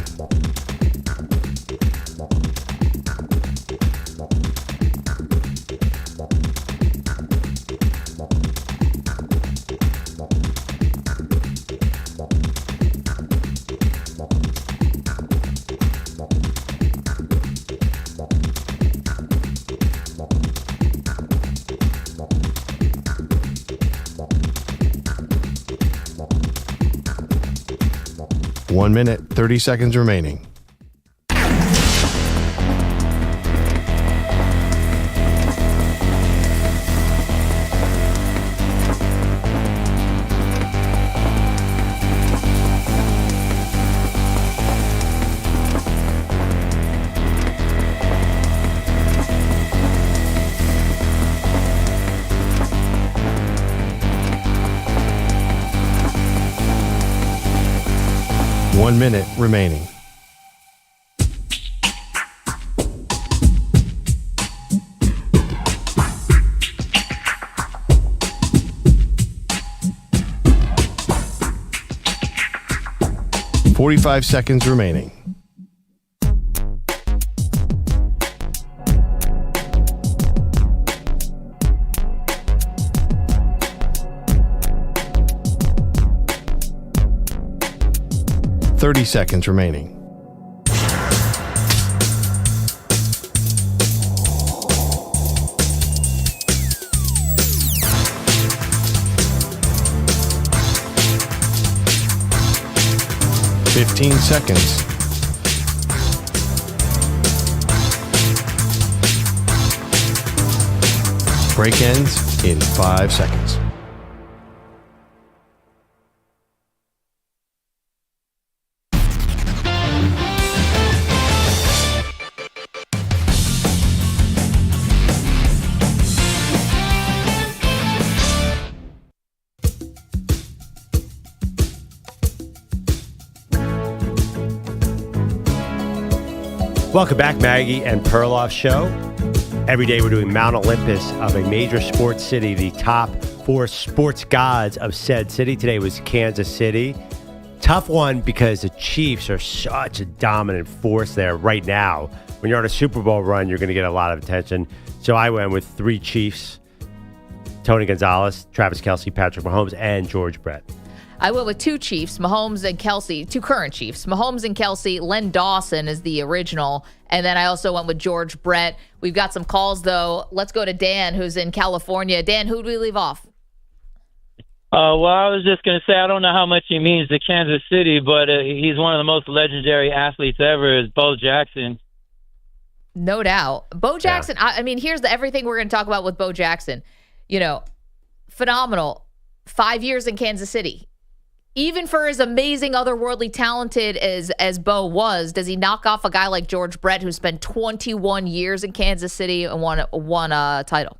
1 minute, 30 seconds remaining. One minute remaining. "45 seconds remaining. "30 seconds remaining. "15 seconds. Break ends in 5 seconds. Welcome back, Maggie and Perloff Show. Every day we're doing Mount Olympus of a major sports city, the top 4 sports gods of said city. Today was Kansas City. Tough one because the Chiefs are such a dominant force there right now. When you're on a Super Bowl run, you're going to get a lot of attention. So I went with 3 Chiefs: Tony Gonzalez, Travis Kelce, Patrick Mahomes, and George Brett. I went with 2 Chiefs, Mahomes and Kelce, 2 current Chiefs, Mahomes and Kelce. Len Dawson is the original. And then I also went with George Brett. We've got some calls, though. Let's go to Dan, who's in California. Dan, who do we leave off? Well, I was just going to say, I don't know how much he means to Kansas City, but he's one of the most legendary athletes ever, is Bo Jackson. No doubt. Bo Jackson, yeah. I mean, here's everything we're going to talk about with Bo Jackson. You know, phenomenal. 5 years in Kansas City. Even for as amazing, otherworldly talented as Bo was, does he knock off a guy like George Brett, who spent 21 years in Kansas City and won a title?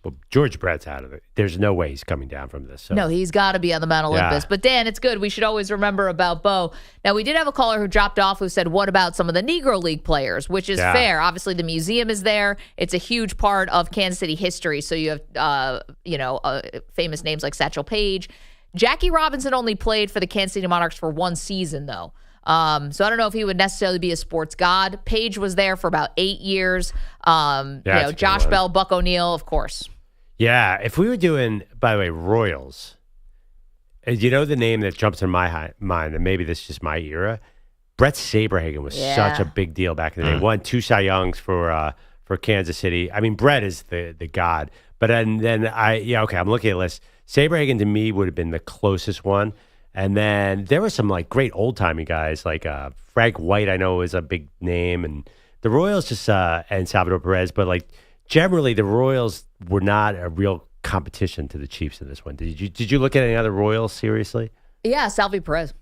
Well, George Brett's out of it. There's no way he's coming down from this. So. No, he's got to be on the Mount Olympus. Yeah. But Dan, it's good. We should always remember about Bo. Now, we did have a caller who dropped off who said, what about some of the Negro League players? Which is fair. Obviously, the museum is there. It's a huge part of Kansas City history. So you have, famous names like Satchel Paige. Jackie Robinson only played for the Kansas City Monarchs for 1 season, though. So I don't know if he would necessarily be a sports god. Paige was there for about 8 years. Josh Bell, Buck O'Neil, of course. Yeah. If we were doing, by the way, Royals, you know the name that jumps in my mind, and maybe this is just my era, Brett Saberhagen was such a big deal back in the day. Won 2 Cy Youngs for Kansas City. I mean, Brett is the god. But then I'm looking at a list. Saberhagen to me would have been the closest one. And then there were some like great old-timey guys like Frank White, I know is a big name. And the Royals and Salvador Perez. But like generally the Royals were not a real competition to the Chiefs in this one. Did you look at any other Royals seriously? Yeah, Salvy Perez.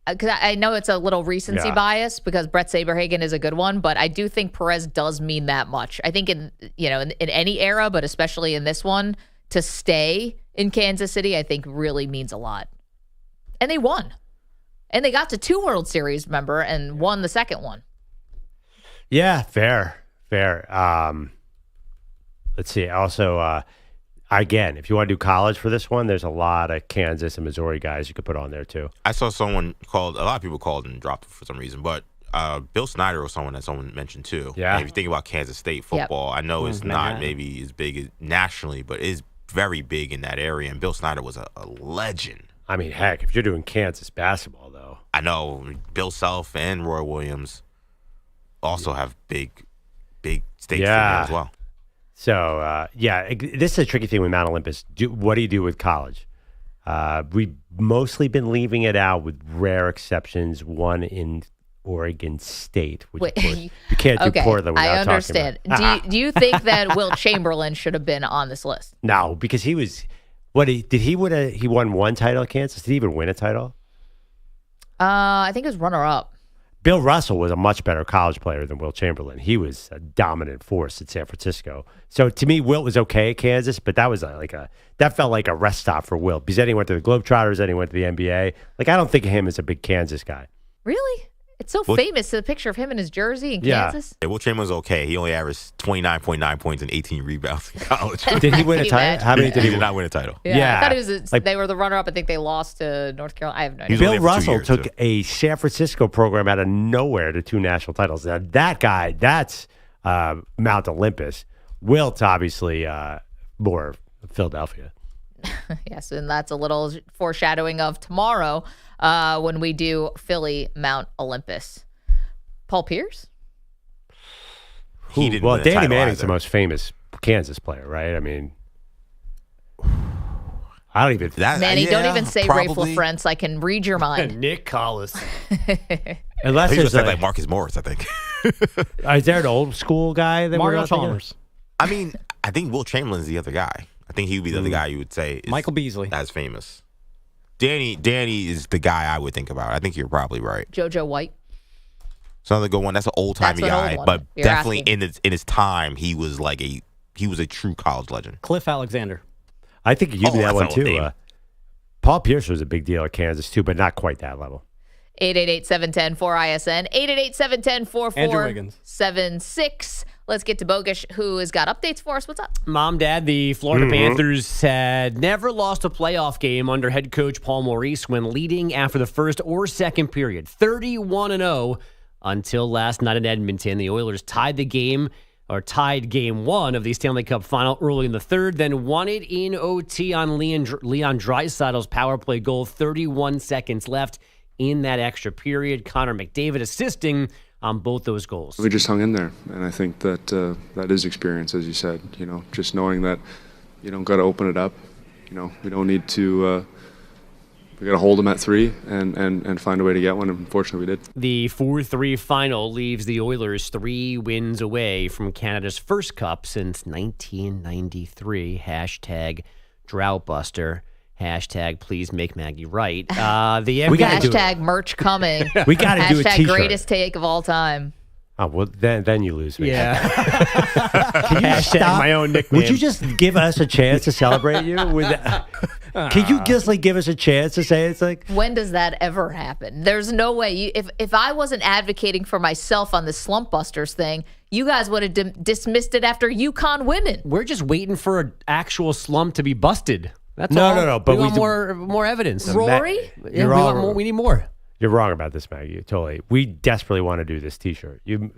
Because I know it's a little recency bias because Brett Saberhagen is a good one, but I do think Perez does mean that much. I think in any era, but especially in this one, to stay in Kansas City, I think really means a lot. And they won. And they got to 2 World Series, remember, and won the second one. Yeah, fair. Let's see. Also, again, if you want to do college for this one, there's a lot of Kansas and Missouri guys you could put on there, too. I saw someone called, a lot of people called and dropped for some reason, but Bill Snyder was someone that someone mentioned, too. Yeah. And if you think about Kansas State football, I know it's not maybe as big as nationally, but it is very big in that area, and Bill Snyder was a legend. I mean, heck, if you're doing Kansas basketball, though. I know. Bill Self and Roy Williams also have big stakes in there as well. So, this is a tricky thing with Mount Olympus. What do you do with college? We've mostly been leaving it out with rare exceptions, one in Oregon State, which of course, you can't do Portland without I understand. talking about. Do you think that Will Chamberlain should have been on this list? No, because he was he won one title at Kansas? Did he even win a title? I think it was runner-up. Bill Russell was a much better college player than Will Chamberlain. He was a dominant force at San Francisco. So to me, Wilt was okay at Kansas, but that was that felt like a rest stop for Wilt because then he went to the Globetrotters, then he went to the NBA. Like, I don't think of him as a big Kansas guy. Really? It's so famous, the picture of him in his jersey in Kansas. Yeah, Will Chamberlain's okay. He only averaged 29.9 points and 18 rebounds in college. Did he win a title? How many did he did not win a title? Yeah. I thought it was they were the runner-up. I think they lost to North Carolina. I have no idea. Bill Russell took a San Francisco program out of nowhere to 2 national titles. Now, that guy, that's Mount Olympus. Wilt, obviously, more Philadelphia. Yes, and that's a little foreshadowing of tomorrow when we do Philly Mount Olympus. Paul Pierce? Well, Danny Manning's the most famous Kansas player, right? I mean, I don't even... Manny, don't even say Rayful Frentz. I can read your mind. Nick Collis. Unless there's like Marcus Morris, I think. Is there an old school guy that Mario Chalmers? I mean, I think Will Chamberlain's the other guy. I think he would be the other guy you would say is Michael Beasley. As famous. Danny is the guy I would think about. I think you're probably right. JoJo White. It's another good one. That's an old-timey guy, but You're definitely asking. in his time, he was a true college legend. Cliff Alexander. I think you do that one that's an old too. name. Paul Pierce was a big deal at Kansas too, but not quite that level. 888-710-4ISN. 888-710-4476. Let's get to Bogusch, who has got updates for us. What's up? Mom, Dad, the Florida Panthers had never lost a playoff game under head coach Paul Maurice when leading after the first or second period, 31-0 until last night in Edmonton. The Oilers tied game one of the Stanley Cup final early in the third, then won it in OT on Leon Draisaitl's power play goal, 31 seconds left in that extra period. Connor McDavid assisting on both those goals. We just hung in there, and I think that that is experience, as you said. You know, just knowing that you don't got to open it up. You know, we don't need to. We got to hold them at 3 and find a way to get one. And unfortunately, we did. The 4-3 final leaves the Oilers 3 wins away from Canada's first cup since 1993. Hashtag Droughtbuster. Hashtag please make Maggie right. The Hashtag merch coming. We got to do a Hashtag t-shirt. greatest take of all time. Oh, well, then you lose me. Yeah. Can you Hashtag stop? my own nickname. Would you just give us a chance to celebrate you? With that? Can you just give us a chance to say it's like? When does that ever happen? There's no way. If I wasn't advocating for myself on the Slump Busters thing, you guys would have dismissed it after UConn winning. We're just waiting for an actual slump to be busted. That's No, all. no, no, but we we want more evidence. Rory? We need more. You're wrong about this, Maggie. Totally. We desperately want to do this T-shirt. You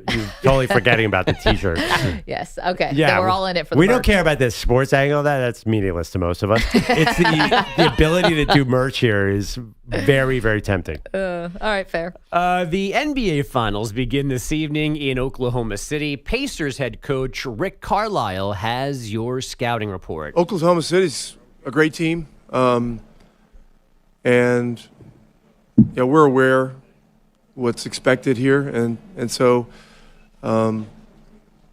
totally forgetting about the T-shirt. Yes. Okay. Yeah, then we're all in it for the We merch. don't care about this sports angle. That's meaningless to most of us. It's the ability to do merch here is very, very tempting. All right, fair. The NBA Finals begin this evening in Oklahoma City. Pacers head coach Rick Carlisle has your scouting report. Oklahoma City's a great team, and we're aware what's expected here, and so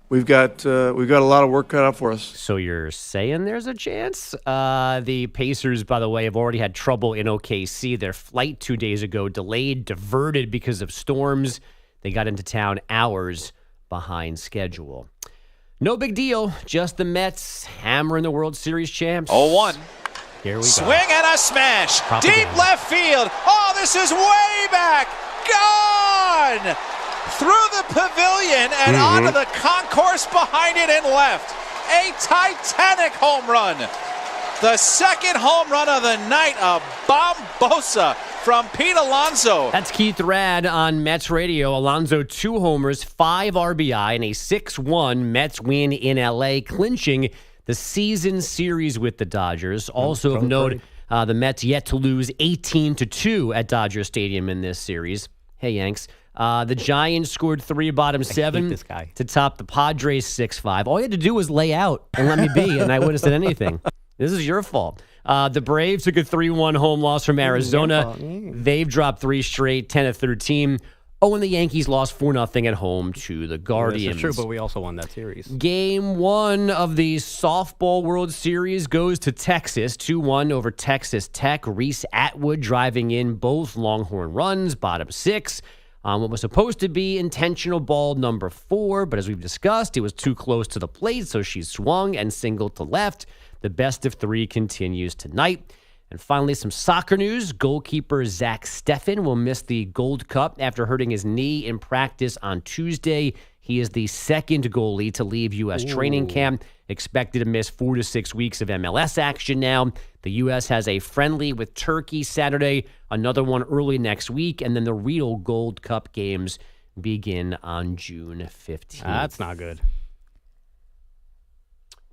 we've got a lot of work cut out for us. So you're saying there's a chance? The Pacers, by the way, have already had trouble in OKC. Their flight 2 days ago delayed, diverted because of storms. They got into town hours behind schedule. No big deal. Just the Mets hammering the World Series champs. 0-1. Here we go. Swing and a smash. Propaganda. Deep left field. Oh, this is way back. Gone! Through the pavilion and onto the concourse behind it and left. A titanic home run. The second home run of the night, a bombosa from Pete Alonso. That's Keith Rad on Mets Radio. Alonso 2 homers, 5 RBI, and a 6-1 Mets win in L.A., clinching the season series with the Dodgers. Also of note, the Mets yet to lose 18-2 at Dodger Stadium in this series. Hey, Yanks. The Giants scored 3 bottom 7 to top the Padres 6-5. All you had to do was lay out and let me be, and I wouldn't have said anything. This is your fault. The Braves took a 3-1 home loss from Arizona. They've dropped 3 straight, 10-13. Oh, and the Yankees lost 4-0 at home to the Guardians. That's true, but we also won that series. Game 1 of the Softball World Series goes to Texas, 2-1 over Texas Tech. Reese Atwood driving in both Longhorn runs, bottom 6. What was supposed to be intentional ball number 4, but as we've discussed, it was too close to the plate, so she swung and singled to left. The best of 3 continues tonight. And finally, some soccer news. Goalkeeper Zach Steffen will miss the Gold Cup after hurting his knee in practice on Tuesday. He is the second goalie to leave U.S. training camp, expected to miss 4 to 6 weeks of MLS action now. The U.S. has a friendly with Turkey Saturday, another one early next week, and then the real Gold Cup games begin on June 15th. That's not good.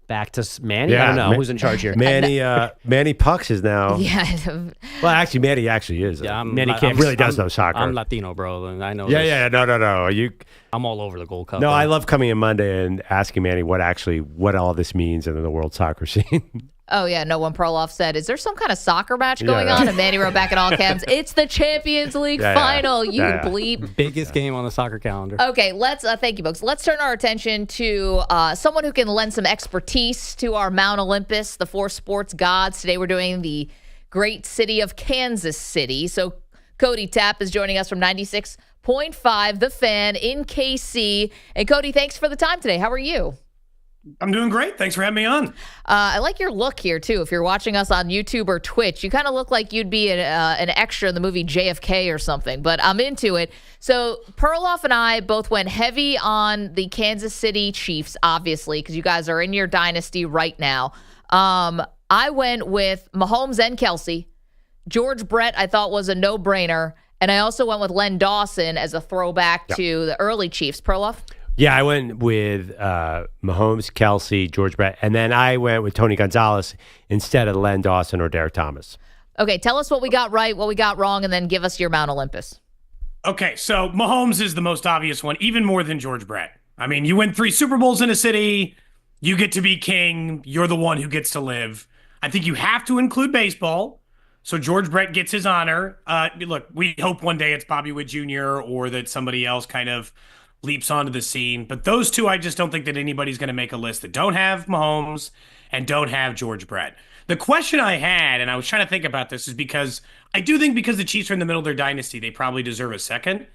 Back to Manny. I don't know who's in charge here. Manny Pucks is now. Yeah. Well, actually, Manny actually is. Yeah, Manny really does know soccer. I'm Latino, bro, and I know. Yeah. No. I'm all over the Gold Cup. No, I love coming in Monday and asking Manny what all this means in the world soccer scene. Oh, yeah. No one Perloff said, is there some kind of soccer match going on? And Manny wrote back in all caps, it's the Champions League final, you bleep. Biggest game on the soccer calendar. Okay, let's, thank you, folks. Let's turn our attention to someone who can lend some expertise to our Mount Olympus, the 4 sports gods. Today we're doing the great city of Kansas City. So Cody Tapp is joining us from 96.5, The Fan in KC. And Cody, thanks for the time today. How are you? I'm doing great. Thanks for having me on. I like your look here, too. If you're watching us on YouTube or Twitch, you kind of look like you'd be an extra in the movie JFK or something, but I'm into it. So Perloff and I both went heavy on the Kansas City Chiefs, obviously, because you guys are in your dynasty right now. I went with Mahomes and Kelsey. George Brett, I thought, was a no-brainer. And I also went with Len Dawson as a throwback to the early Chiefs. Perloff? Yeah, I went with Mahomes, Kelsey, George Brett, and then I went with Tony Gonzalez instead of Len Dawson or Derek Thomas. Okay, tell us what we got right, what we got wrong, and then give us your Mount Olympus. Okay, so Mahomes is the most obvious one, even more than George Brett. I mean, you win 3 Super Bowls in a city, you get to be king, you're the one who gets to live. I think you have to include baseball, so George Brett gets his honor. Look, we hope one day it's Bobby Witt Jr. or that somebody else kind of leaps onto the scene. But those 2, I just don't think that anybody's going to make a list that don't have Mahomes and don't have George Brett. The question I had, and I was trying to think about this, is because I do think because the Chiefs are in the middle of their dynasty, they probably deserve a second.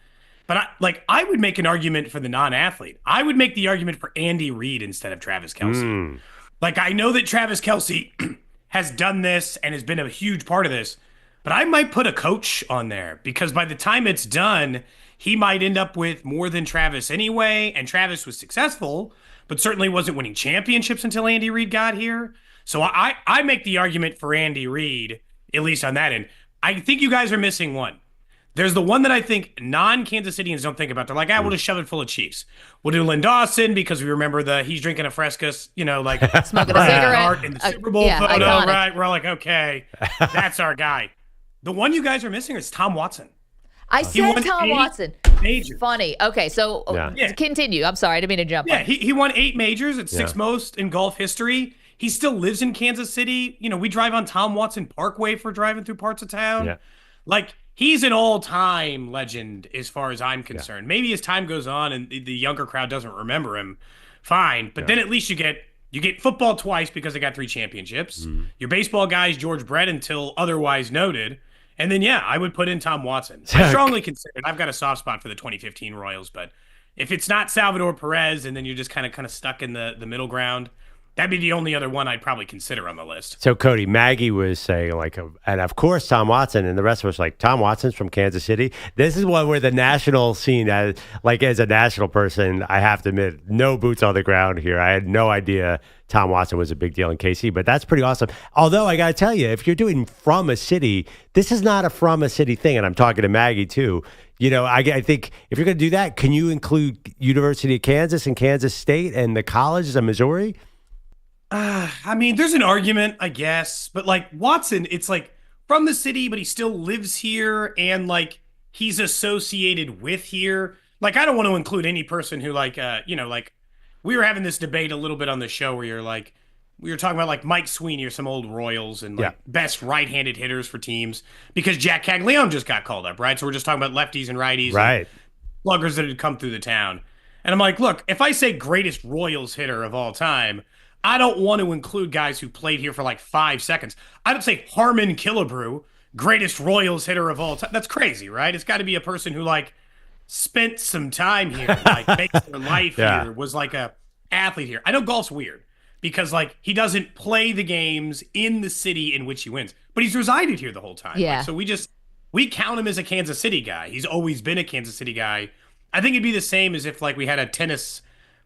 But I would make an argument for the non-athlete. I would make the argument for Andy Reid instead of Travis Kelce. Like, I know that Travis Kelce has done this and has been a huge part of this, but I might put a coach on there because by the time it's done, he might end up with more than Travis anyway, and Travis was successful, but certainly wasn't winning championships until Andy Reid got here. So I make the argument for Andy Reid, at least on that end. I think you guys are missing one. There's the one that I think non-Kansas Cityans don't think about. They're like, we'll just shove it full of Chiefs. We'll do Len Dawson because we remember he's drinking a Fresca, like smoking a cigarette in the Super Bowl photo, iconic. Right? We're all like, okay, that's our guy. The one you guys are missing is Tom Watson. I said Tom Watson. Majors. Funny. Okay, so continue. I'm sorry, I didn't mean to jump. Yeah, he won 8 majors. It's 6th most in golf history. He still lives in Kansas City. We drive on Tom Watson Parkway for driving through parts of town. Yeah. Like, he's an all-time legend as far as I'm concerned. Yeah. Maybe as time goes on and the younger crowd doesn't remember him, fine. But then at least you get football twice because they got 3 championships. Your baseball guy's George Brett until otherwise noted. And then, I would put in Tom Watson. I strongly consider it. I've got a soft spot for the 2015 Royals, but if it's not Salvador Perez and then you're just kind of stuck in the middle ground, that'd be the only other one I'd probably consider on the list. So, Cody, Maggie was saying, and of course, Tom Watson, and the rest of us like, Tom Watson's from Kansas City. This is one where the national scene, as a national person, I have to admit, no boots on the ground here. I had no idea Tom Watson was a big deal in KC, but that's pretty awesome. Although, I got to tell you, if you're doing from a city, this is not a from a city thing, and I'm talking to Maggie, too. I think if you're going to do that, can you include University of Kansas and Kansas State and the colleges of Missouri? I mean, there's an argument, I guess, but Watson, it's from the city, but he still lives here and he's associated with here. I don't want to include any person who we were having this debate a little bit on the show where you're we were talking about like Mike Sweeney or some old Royals and like best right-handed hitters for teams because Jack Caglione just got called up, right? So we're just talking about lefties and righties, and sluggers that had come through the town. And I'm like, look, if I say greatest Royals hitter of all time, I don't want to include guys who played here for like 5 seconds. I don't say Harmon Killebrew, greatest Royals hitter of all time. That's crazy, right? It's got to be a person who like spent some time here, like makes their life here, was like a athlete here. I know golf's weird because like he doesn't play the games in the city in which he wins, but he's resided here the whole time. Yeah. Like, so we count him as a Kansas City guy. He's always been a Kansas City guy. I think it'd be the same as if like we had a tennis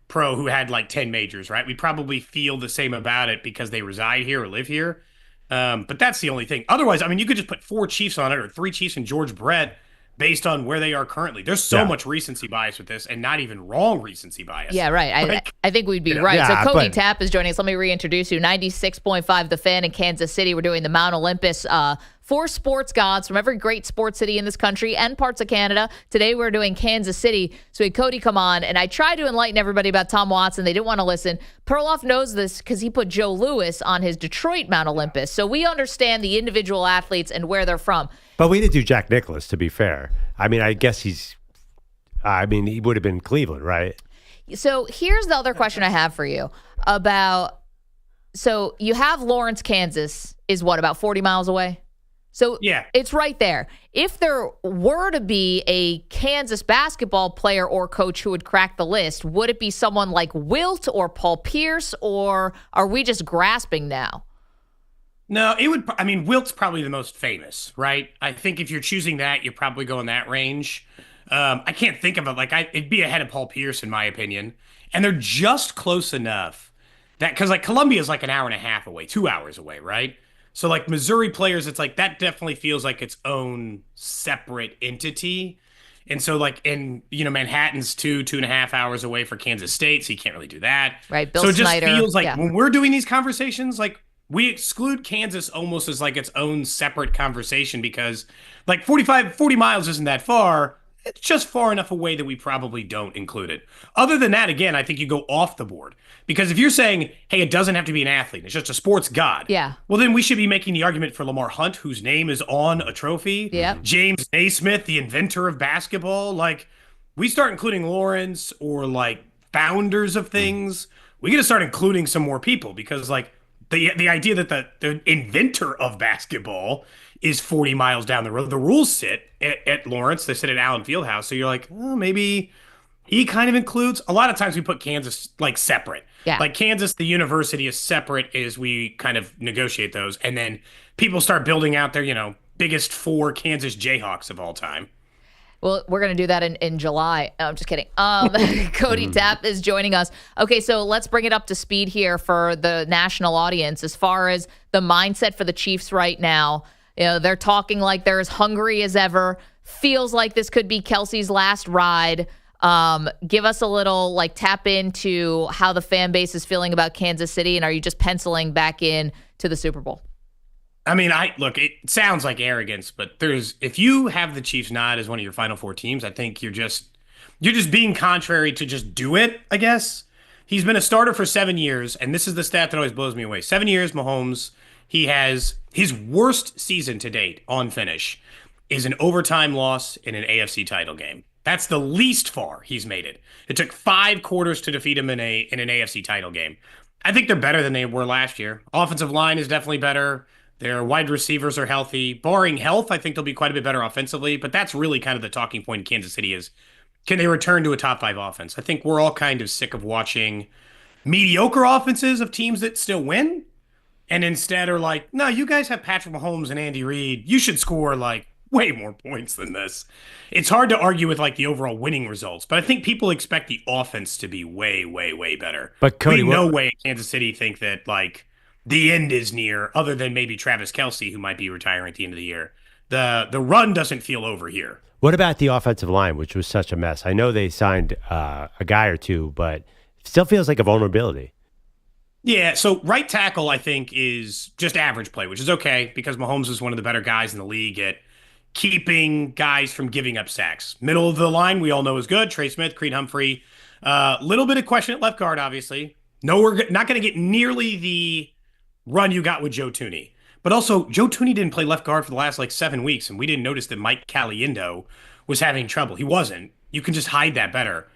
pro who had like 10 majors, right? We'd probably feel the same about it because they reside here or live here. But that's the only thing. Otherwise, I mean, you could just put 4 Chiefs on it or 3 Chiefs and George Brett based on where they are currently. There's so much recency bias with this and not even wrong recency bias. Yeah, right. Like, I think we'd be right. So Cody Tapp is joining us. Let me reintroduce you. 96.5 The Fan in Kansas City. We're doing the Mount Olympus for sports gods from every great sports city in this country and parts of Canada. Today we're doing Kansas City. So we had Cody come on, and I tried to enlighten everybody about Tom Watson. They didn't want to listen. Perloff knows this because he put Joe Louis on his Detroit Mount Olympus. So we understand the individual athletes and where they're from. But we didn't do Jack Nicklaus, to be fair. I mean, I guess he would have been Cleveland, right? So here's the other question I have for you about, so you have Lawrence, Kansas is what, about 40 miles away? So it's right there. If there were to be a Kansas basketball player or coach who would crack the list, would it be someone like Wilt or Paul Pierce, or are we just grasping now? No, it would. I mean, Wilt's probably the most famous, right? I think if you're choosing that, you're probably going that range. I can't think of it. Like, it'd be ahead of Paul Pierce, in my opinion. And they're just close enough that, because like Columbia is like an hour and a half away, 2 hours away, right? So like Missouri players, it's like that definitely feels like its own separate entity. And so like Manhattan's 2.5 hours away for Kansas State, so you can't really do that. Right. Bill so it just Snyder, feels like when we're doing these conversations, like we exclude Kansas almost as like its own separate conversation because like 40 miles isn't that far. It's just far enough away that we probably don't include it. Other than that, again, I think you go off the board. Because if you're saying, hey, it doesn't have to be an athlete, it's just a sports god. Yeah. Well, then we should be making the argument for Lamar Hunt, whose name is on a trophy. Yeah. James Naismith, the inventor of basketball. Like, we start including Lawrence or like founders of things, we got to start including some more people because like the idea that the inventor of basketball is 40 miles down the road. The rules sit at Lawrence. They sit at Allen Fieldhouse. So you're like, oh, maybe he kind of includes. A lot of times we put Kansas like separate. Yeah. Like Kansas, the university is separate as we kind of negotiate those. And then people start building out their, biggest 4 Kansas Jayhawks of all time. Well, we're going to do that in July. No, I'm just kidding. Cody Tapp is joining us. Okay, so let's bring it up to speed here for the national audience as far as the mindset for the Chiefs right now. They're talking like they're as hungry as ever. Feels like this could be Kelsey's last ride. Give us a little tap into how the fan base is feeling about Kansas City, and are you just penciling back in to the Super Bowl? I mean, look, it sounds like arrogance, but if you have the Chiefs not as one of your Final Four teams, I think you're just being contrary to just do it, I guess. He's been a starter for 7 years, and this is the stat that always blows me away. 7 years, Mahomes, he has his worst season to date on finish is an overtime loss in an AFC title game. That's the least far he's made it. It took 5 quarters to defeat him in an AFC title game. I think they're better than they were last year. Offensive line is definitely better. Their wide receivers are healthy. Barring health, I think they'll be quite a bit better offensively, but that's really kind of the talking point in Kansas City is, can they return to a top 5 offense? I think we're all kind of sick of watching mediocre offenses of teams that still win, and instead are like, no, you guys have Patrick Mahomes and Andy Reid. You should score way more points than this. It's hard to argue with the overall winning results, but I think people expect the offense to be way, way, way better. But Cody, no way Kansas City think that the end is near, other than maybe Travis Kelce, who might be retiring at the end of the year. The run doesn't feel over here. What about the offensive line, which was such a mess? I know they signed a guy or two, but it still feels like a vulnerability. Yeah, so right tackle, I think, is just average play, which is okay because Mahomes is one of the better guys in the league at keeping guys from giving up sacks. Middle of the line, we all know is good. Trey Smith, Creed Humphrey. Little bit of question at left guard, obviously. No, we're not going to get nearly the run you got with Joe Thuney. But also, Joe Thuney didn't play left guard for the last 7 weeks, and we didn't notice that Mike Caliendo was having trouble. He wasn't. You can just hide that better.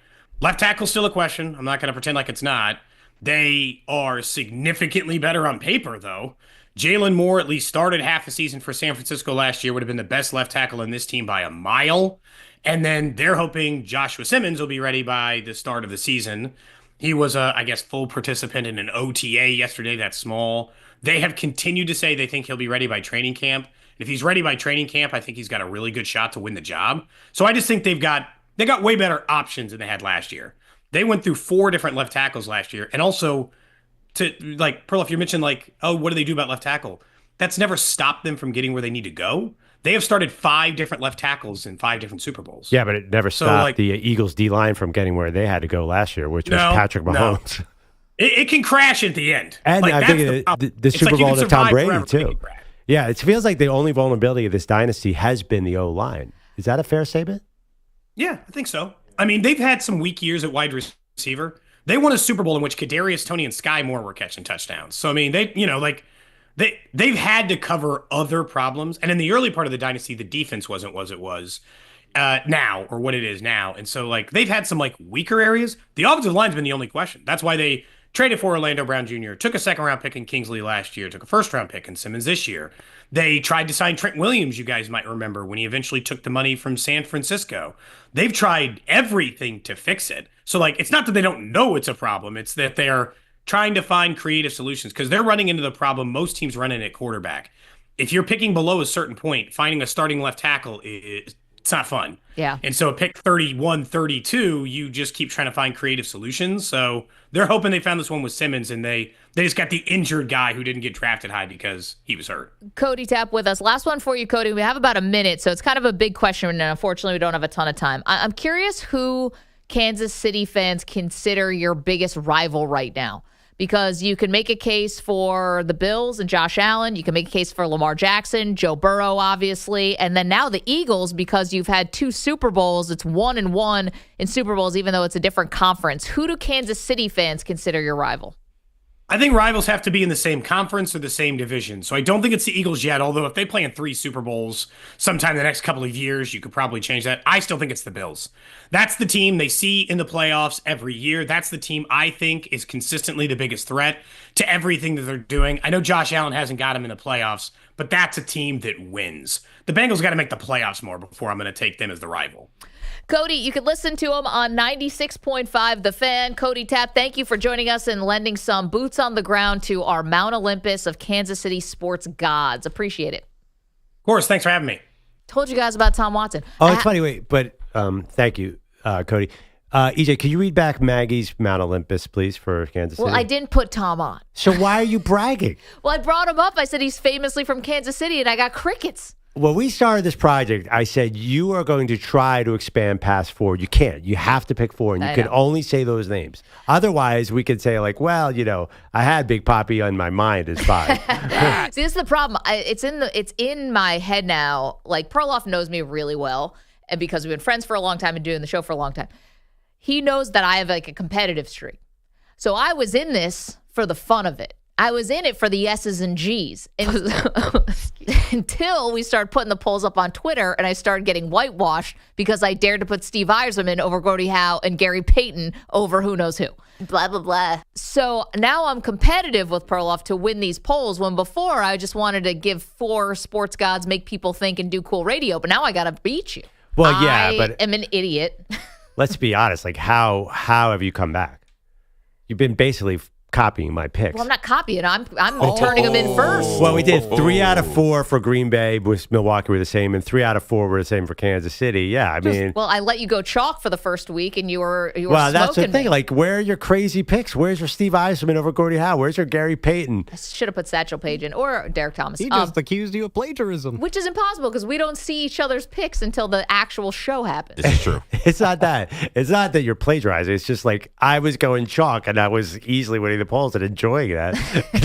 Left tackle's still a question. I'm not going to pretend like it's not. They are significantly better on paper, though. Jalen Moore at least started half the season for San Francisco last year, would have been the best left tackle in this team by a mile. And then they're hoping Joshua Simmons will be ready by the start of the season. He was full participant in an OTA yesterday. That's small. They have continued to say they think he'll be ready by training camp. And if he's ready by training camp, I think he's got a really good shot to win the job. So I just think they got way better options than they had last year. They went through 4 different left tackles last year. And also, to Perloff, you mentioned what do they do about left tackle? That's never stopped them from getting where they need to go. They have started 5 different left tackles in 5 different Super Bowls. Yeah, but it never stopped the Eagles D-line from getting where they had to go last year, which was Patrick Mahomes. No. It can crash at the end. And I think the Super Bowl to Tom Brady, too. Yeah, it feels like the only vulnerability of this dynasty has been the O-line. Is that a fair statement? Yeah, I think so. I mean, they've had some weak years at wide receiver. They won a Super Bowl in which Kadarius Toney and Sky Moore were catching touchdowns. So, I mean, they've had to cover other problems. And in the early part of the dynasty, the defense wasn't what it was now or what it is now. And so, they've had some, weaker areas. The offensive line's been the only question. That's why they traded for Orlando Brown Jr., took a second-round pick in Kingsley last year, took a first-round pick in Simmons this year. They tried to sign Trent Williams, you guys might remember, when he eventually took the money from San Francisco. They've tried everything to fix it. So, it's not that they don't know it's a problem. It's that they're trying to find creative solutions because they're running into the problem most teams run in at quarterback. If you're picking below a certain point, finding a starting left tackle it's not fun. Yeah. And so at pick 31, 32, you just keep trying to find creative solutions. So they're hoping they found this one with Simmons, and they just got the injured guy who didn't get drafted high because he was hurt. Cody Tapp with us. Last one for you, Cody. We have about a minute, so it's kind of a big question, and unfortunately we don't have a ton of time. I'm curious who Kansas City fans consider your biggest rival right now. Because you can make a case for the Bills and Josh Allen. You can make a case for Lamar Jackson, Joe Burrow, obviously. And then now the Eagles, because you've had 2 Super Bowls. It's 1-1 in Super Bowls, even though it's a different conference. Who do Kansas City fans consider your rival? I think rivals have to be in the same conference or the same division. So I don't think it's the Eagles yet, although if they play in 3 Super Bowls sometime in the next couple of years, you could probably change that. I still think it's the Bills. That's the team they see in the playoffs every year. That's the team I think is consistently the biggest threat to everything that they're doing. I know Josh Allen hasn't got him in the playoffs, but that's a team that wins. The Bengals got to make the playoffs more before I'm going to take them as the rival. Cody, you can listen to him on 96.5 The Fan. Cody Tapp, thank you for joining us and lending some boots on the ground to our Mount Olympus of Kansas City sports gods. Appreciate it. Of course. Thanks for having me. Told you guys about Tom Watson. Oh, it's funny. Wait, but thank you, Cody. EJ, can you read back Maggie's Mount Olympus, please, for Kansas City? Well, I didn't put Tom on. So why are you bragging? Well, I brought him up. I said he's famously from Kansas City, and I got crickets. When we started this project, I said you are going to try to expand past 4. You can't. You have to pick 4, and you can only say those names. Otherwise, we could say I had Big Papi on my mind as 5. See, this is the problem. It's in my head now. Perloff knows me really well, and because we've been friends for a long time and doing the show for a long time, he knows that I have a competitive streak. So I was in this for the fun of it. I was in it for the S's and G's until we started putting the polls up on Twitter and I started getting whitewashed because I dared to put Steve Eisman over Gordie Howe and Gary Payton over who knows who. Blah, blah, blah. So now I'm competitive with Perloff to win these polls when before I just wanted to give 4 sports gods, make people think and do cool radio. But now I got to beat you. Well, yeah, but I am an idiot. Let's be honest. How have you come back? You've been basically copying my picks. Well, I'm not copying. I'm turning them in first. Well, we did 3 out of 4 for Green Bay with Milwaukee were the same, and 3 out of 4 were the same for Kansas City. Yeah, I mean. Well, I let you go chalk for the first week, and you were well, that's the thing. Me. Where are your crazy picks? Where's your Steve Eisman over Gordie Howe? Where's your Gary Payton? I should have put Satchel Paige in or Derek Thomas. He just accused you of plagiarism, which is impossible because we don't see each other's picks until the actual show happens. This is true. It's not that. It's not that you're plagiarizing. It's just I was going chalk, and I was easily winning the polls and enjoying that.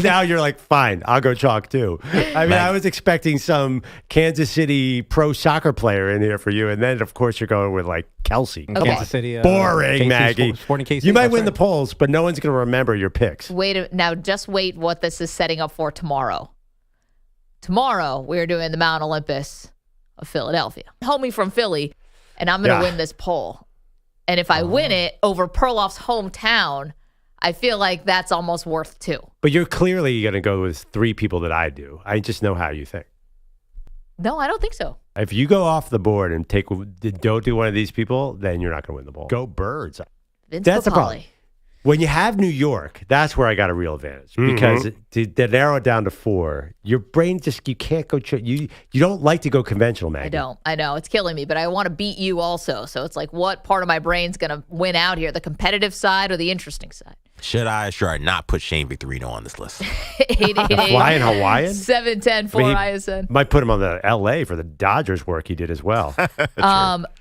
Now you're like, fine, I'll go chalk too. I mean, I was expecting some Kansas City pro soccer player in here for you, and then of course you're going with like Kelsey. Kansas City. Boring, KC, Maggie. Sporting KC, you might that's win right. the polls, but no one's going to remember your picks. Just wait what this is setting up for tomorrow. Tomorrow, we're doing the Mount Olympus of Philadelphia. Homie from Philly, and I'm going to win this poll. And if I win it over Perloff's hometown, I feel like that's almost worth 2. But you're clearly going to go with 3 people that I do. I just know how you think. No, I don't think so. If you go off the board and don't do one of these people, then you're not going to win the poll. Go Birds. That's the problem. When you have New York, that's where I got a real advantage because to narrow it down to 4, your brain you can't go. You don't like to go conventional, Maggie. I know. It's killing me, but I want to beat you also. So it's like, what part of my brain's going to win out here? The competitive side or the interesting side? Should I not put Shane Victorino on this list? 888 Flying Hawaiian? 710 4ISN. Might put him on the LA for the Dodgers work he did as well.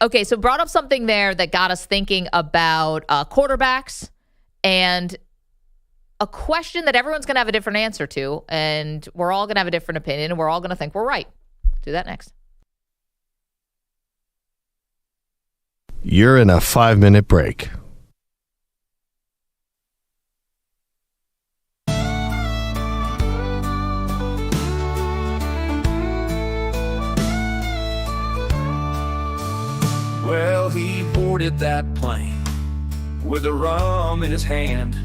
Okay, so brought up something there that got us thinking about quarterbacks. And a question that everyone's going to have a different answer to, and we're all going to have a different opinion, and we're all going to think we're right. Do that next. You're in a 5-minute break. Well, he boarded that plane with a rum in his hand,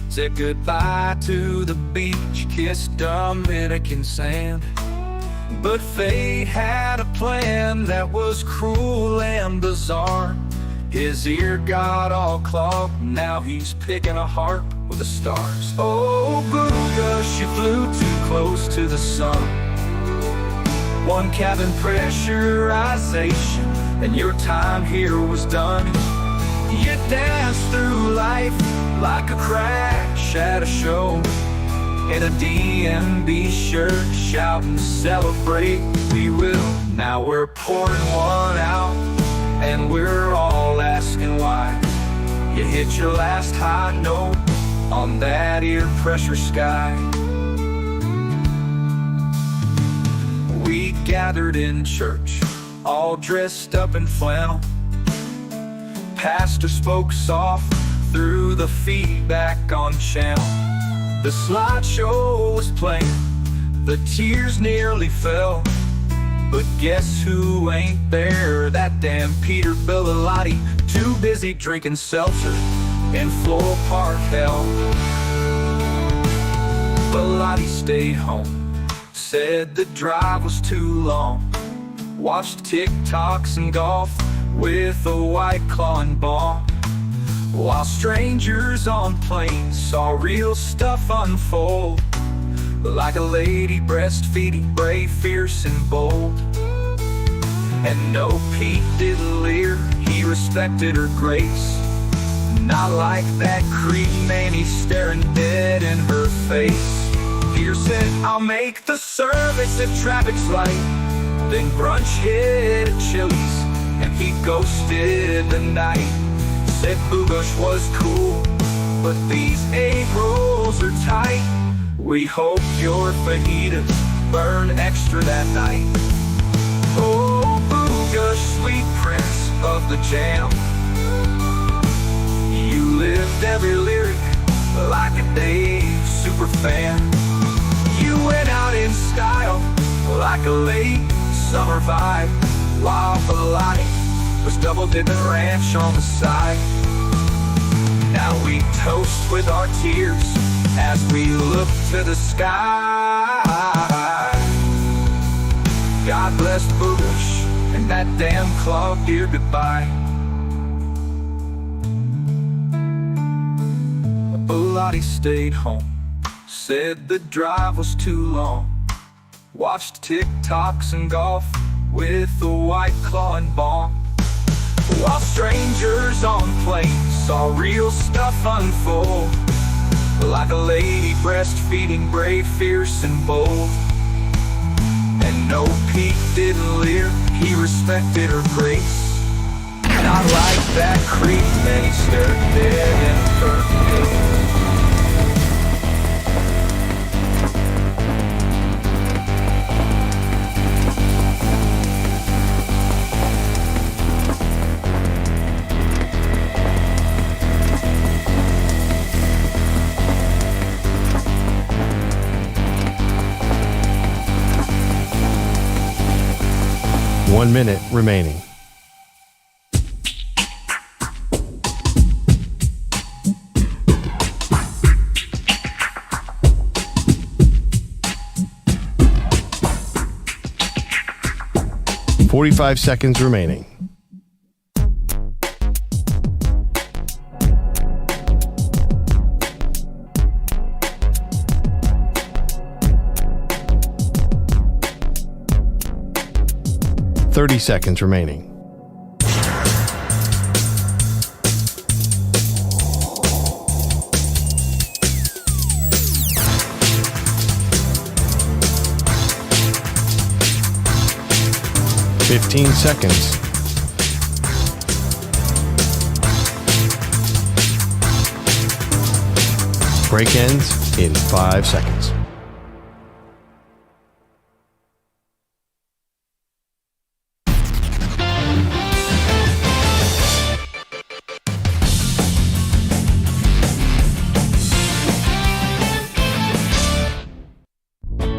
said goodbye to the beach, kissed Dominican sand. But fate had a plan that was cruel and bizarre. His ear got all clogged, now he's picking a harp with the stars. Oh, Bogusch, you flew too close to the sun. One cabin pressurization, and your time here was done. You danced through life like a crash at a show, in a DMB shirt, shouting, celebrate, we will. Now we're pouring one out, and we're all asking why. You hit your last high note on that ear pressure sky. We gathered in church, all dressed up in flannel. Pastor spoke soft through the feedback on channel. The slideshow was playing, the tears nearly fell. But guess who ain't there? That damn Peter Bellotti, too busy drinking seltzer in Floral Park hell. Bellotti stayed home, said the drive was too long. Watched TikToks and golf with a White Claw and bomb, while strangers on planes saw real stuff unfold, like a lady breastfeeding, brave, fierce, and bold. And no, Pete didn't leer, he respected her grace. Not like that creep man, he's staring dead in her face. Peter said, I'll make the service if traffic's light. Then brunch hit at Chili's, and he ghosted the night. Said Bogusch was cool, but these egg rolls are tight. We hope your fajitas burn extra that night. Oh, Bogusch, sweet prince of the jam, you lived every lyric like a Dave superfan. You went out in style like a late summer vibe, while Bellotti was double-dipping ranch on the side. Now we toast with our tears as we look to the sky. God bless Bogusch and that damn clogged ear goodbye. Bellotti stayed home, said the drive was too long. Watched TikToks and golf with a White Claw and bomb, while strangers on planes saw real stuff unfold, like a lady breastfeeding, brave, fierce, and bold. And no, Pete didn't leer, he respected her grace. Not like that creep, man, he stared dead in her face. 1 minute remaining. $45 seconds remaining. $30 seconds remaining. $15 seconds. Break ends in 5 seconds.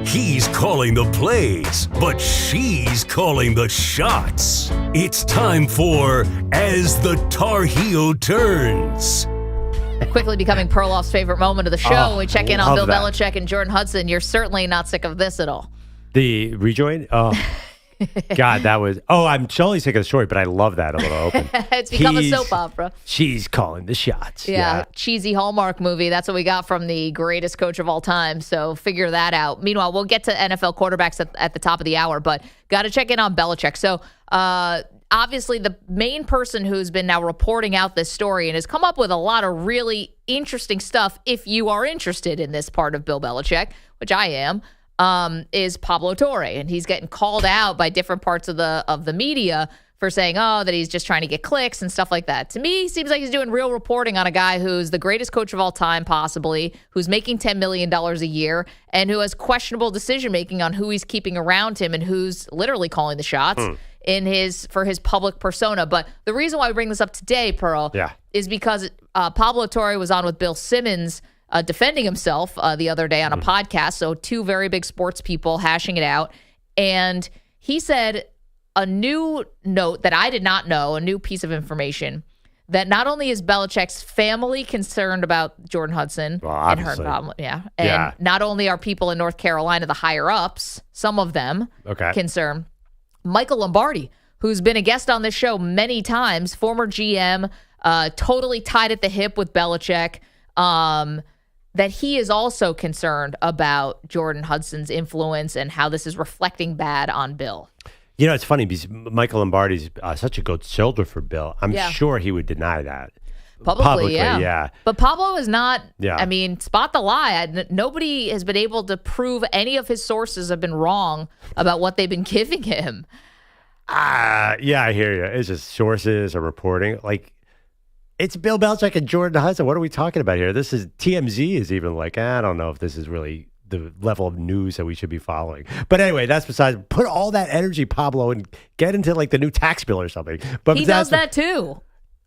He's calling the plays, but she's calling the shots. It's time for As the Tar Heel Turns. Quickly becoming Perloff's favorite moment of the show. We check in on Bill love that. Belichick and Jordan Hudson. You're certainly not sick of this at all. The rejoin? Oh, God, that was. Oh, I'm totally sick of the story, but I love that a little open. It's become a soap opera. She's calling the shots. Yeah, cheesy Hallmark movie. That's what we got from the greatest coach of all time. So figure that out. Meanwhile, we'll get to NFL quarterbacks at the top of the hour, but got to check in on Belichick. So obviously the main person who's been now reporting out this story and has come up with a lot of really interesting stuff, if you are interested in this part of Bill Belichick, which I am, is Pablo Torre. And he's getting called out by different parts of the media for saying, that he's just trying to get clicks and stuff like that. To me, seems like he's doing real reporting on a guy who's the greatest coach of all time, possibly, who's making $10 million a year, and who has questionable decision-making on who he's keeping around him and who's literally calling the shots for his public persona. But the reason why I bring this up today, Pearl, is because Pablo Torre was on with Bill Simmons defending himself the other day on a podcast. So two very big sports people hashing it out. And he said a new note that I did not know, a new piece of information, that not only is Belichick's family concerned about Jordan Hudson and her problem, and not only are people in North Carolina, the higher ups, some of them concerned, Michael Lombardi, who's been a guest on this show many times, former GM, totally tied at the hip with Belichick, that he is also concerned about Jordan Hudson's influence and how this is reflecting bad on Bill. You know, it's funny because Michael Lombardi's such a good soldier for Bill. I'm sure he would deny that. Publicly, yeah. But Pablo is not, I mean, spot the lie. Nobody has been able to prove any of his sources have been wrong about what they've been giving him. I hear you. It's just sources or reporting. Like, it's Bill Belichick and Jordan Hudson. What are we talking about here? This is TMZ is even like, I don't know if this is really the level of news that we should be following. But anyway, that's besides. Put all that energy, Pablo, and get into like the new tax bill or something. But he does that too.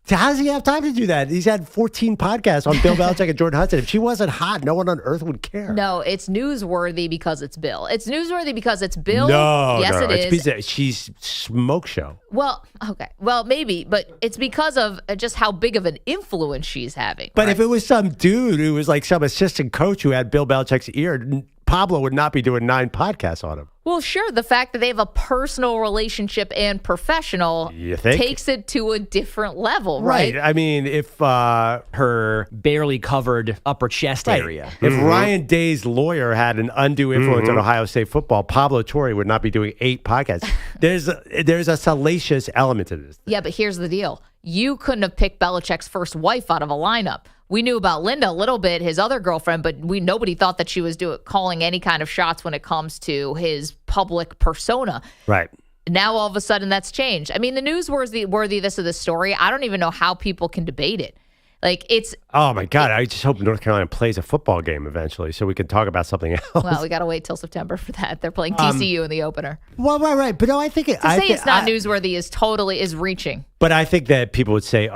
How does he have time to do that? He's had 14 podcasts on Bill Belichick and Jordan Hudson. If she wasn't hot, no one on earth would care. No, it's newsworthy because it's Bill. It's newsworthy because it's Bill. No, it is. It's she's smoke show. Well, okay. Well, maybe, but it's because of just how big of an influence she's having. But if it was some dude who was like some assistant coach who had Bill Belichick's ear, Pablo would not be doing 9 podcasts on him. Well, sure. The fact that they have a personal relationship and professional takes it to a different level, right? I mean, if her barely covered upper chest area. If Ryan Day's lawyer had an undue influence on Ohio State football, Pablo Torre would not be doing 8 podcasts. There's a salacious element to this. Yeah, but here's the deal. You couldn't have picked Belichick's first wife out of a lineup. We knew about Linda a little bit, his other girlfriend, but nobody thought that she was calling any kind of shots when it comes to his public persona. Right. Now, all of a sudden, that's changed. I mean, the newsworthiness of this story, I don't even know how people can debate it. Like, it's... Oh, my God. I just hope North Carolina plays a football game eventually so we can talk about something else. Well, we got to wait till September for that. They're playing TCU in the opener. Well, right. But no, I think... it's not newsworthy is reaching. But I think that people would say,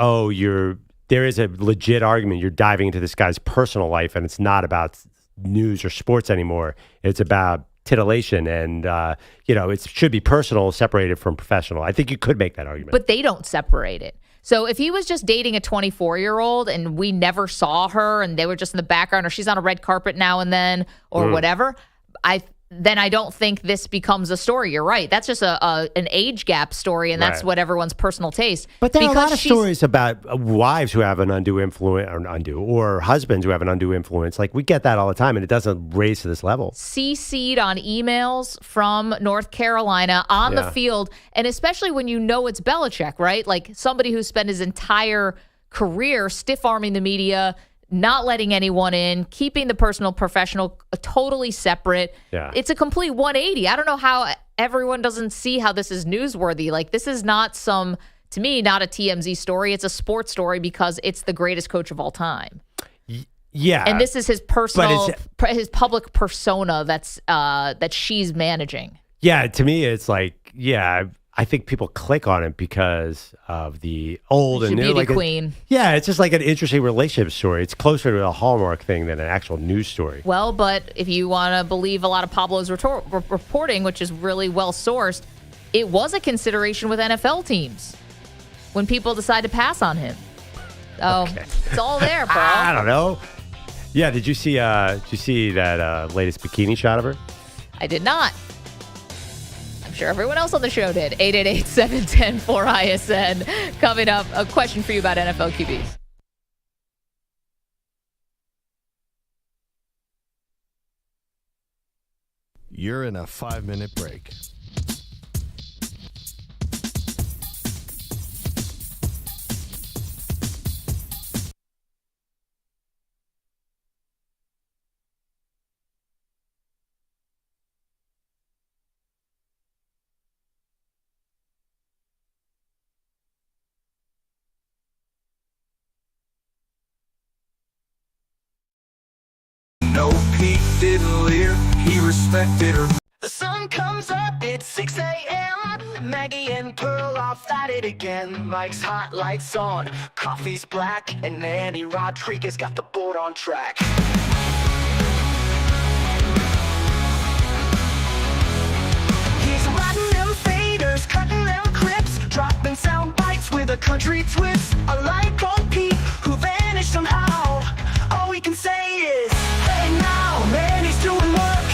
there is a legit argument. You're diving into this guy's personal life, and it's not about news or sports anymore. It's about titillation, and it should be personal, separated from professional. I think you could make that argument. But they don't separate it. So if he was just dating a 24-year-old and we never saw her and they were just in the background, or she's on a red carpet now and then, or whatever, then I don't think this becomes a story. You're right. That's just an age gap story, and that's what everyone's personal taste. But there are a lot of stories about wives who have an undue influence, or husbands who have an undue influence. Like, we get that all the time, and it doesn't raise to this level. CC'd on emails from North Carolina on the field, and especially when you know it's Belichick, right? Like, somebody who spent his entire career stiff-arming the media, not letting anyone in, keeping the personal professional totally separate. Yeah. It's a complete 180. I don't know how everyone doesn't see how this is newsworthy. Like, this is not to me, not a TMZ story. It's a sports story because it's the greatest coach of all time. Yeah. And this is his his public persona that she's managing. Yeah, to me, it's like, I think people click on it because of the old and new. Like queen. It's just like an interesting relationship story. It's closer to a Hallmark thing than an actual news story. Well, but if you want to believe a lot of Pablo's reporting, which is really well sourced, it was a consideration with NFL teams when people decide to pass on him. So It's all there, Pearl. I don't know. Yeah, did you see that latest bikini shot of her? I did not. I'm sure everyone else on the show did. 888-710-4ISN. Coming up, a question for you about NFL QBs. You're in a 5-minute break. No, he didn't leer, he respected her. The sun comes up, it's 6 a.m. Maggie and Perloff at it again. Mike's hot, lights on, coffee's black, and Andy Rodriguez got the board on track. He's riding them faders, cutting them clips, dropping sound bites with a country twist. A light bulb Pete who vanished somehow. All we can say is, hey now, man, he's doing work.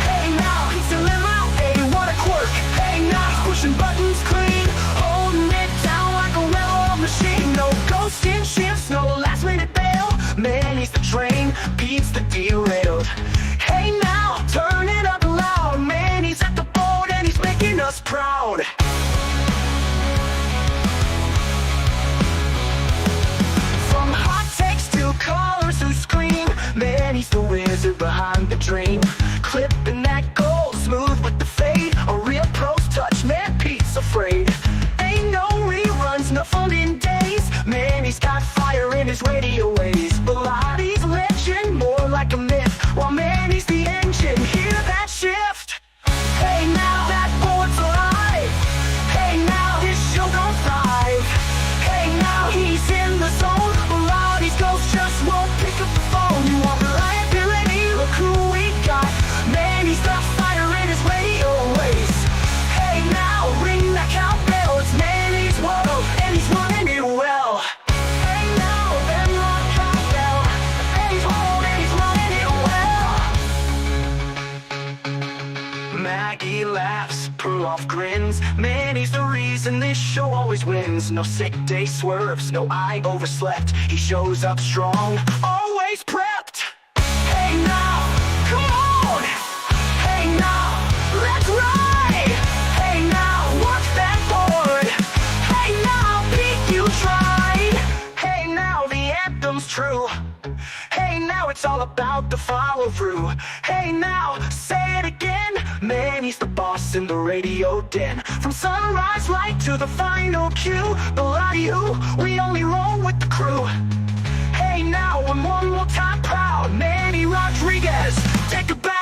Hey now, he's still in out. Hey, what a quirk. Hey now, he's pushing buttons clean, holding it down like a well-oiled machine. No ghosting shifts, no last-minute bail. Man, he's the train, Pete's the derailed. Hey now, turn it up loud. Man, he's at the board and he's making us proud. From hot takes to callers who scream, man, he's the wizard behind the dream. Clipping that goal, smooth with the fade. A real pro's touch, man, Pete's afraid. Ain't no reruns, no fun in days. Man, he's got fire in his radio waves. Belotti's legend, more like a myth. While man, he's the engine, hear that shift. Hey now, that board's alive. Hey now, his show don't thrive. Hey now, he's in the zone. Belotti's ghost just won't pick up the phone. You want reliability? Look who we got. Man, he's got fire in his radio waves. Hey now, ring that cowbell. It's Manny's world, and he's running it well. Hey now, them rock cowbell. Manny's world, and he's running it well. Maggie laughs, Perloff grins. Manny's the reason this show always wins. No sick day swerves, no I overslept. He shows up strong, always prepped. Hey now, come on. Hey now, let's ride. Hey now, work that board. Hey now, Pete, you tried. Hey now, the anthem's true. Hey now, it's all about the follow through. Hey now, say it again. Man, he's the boss in the radio den. From sunrise light to the final cue. Belotti who, we only roll with the crew. Hey now, one more time proud. Manny Rodriguez, take a bow.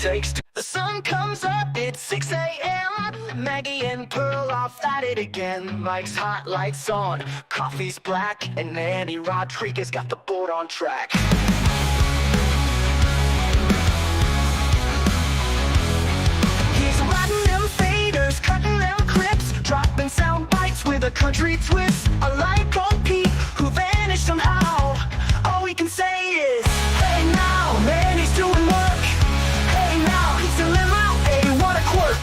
takes two. The sun comes up, it's 6 a.m. Maggie and Perloff at it again. Mike's hot, lights on, coffee's black, and Andy Rodriguez got the board on track. He's riding them faders, cutting them clips, dropping sound bites with a country twist. A light bulb Pete who vanished somehow. All we can say is, hey now, man, he's doing work. Hey now, he's delivering. Hey, what a quirk.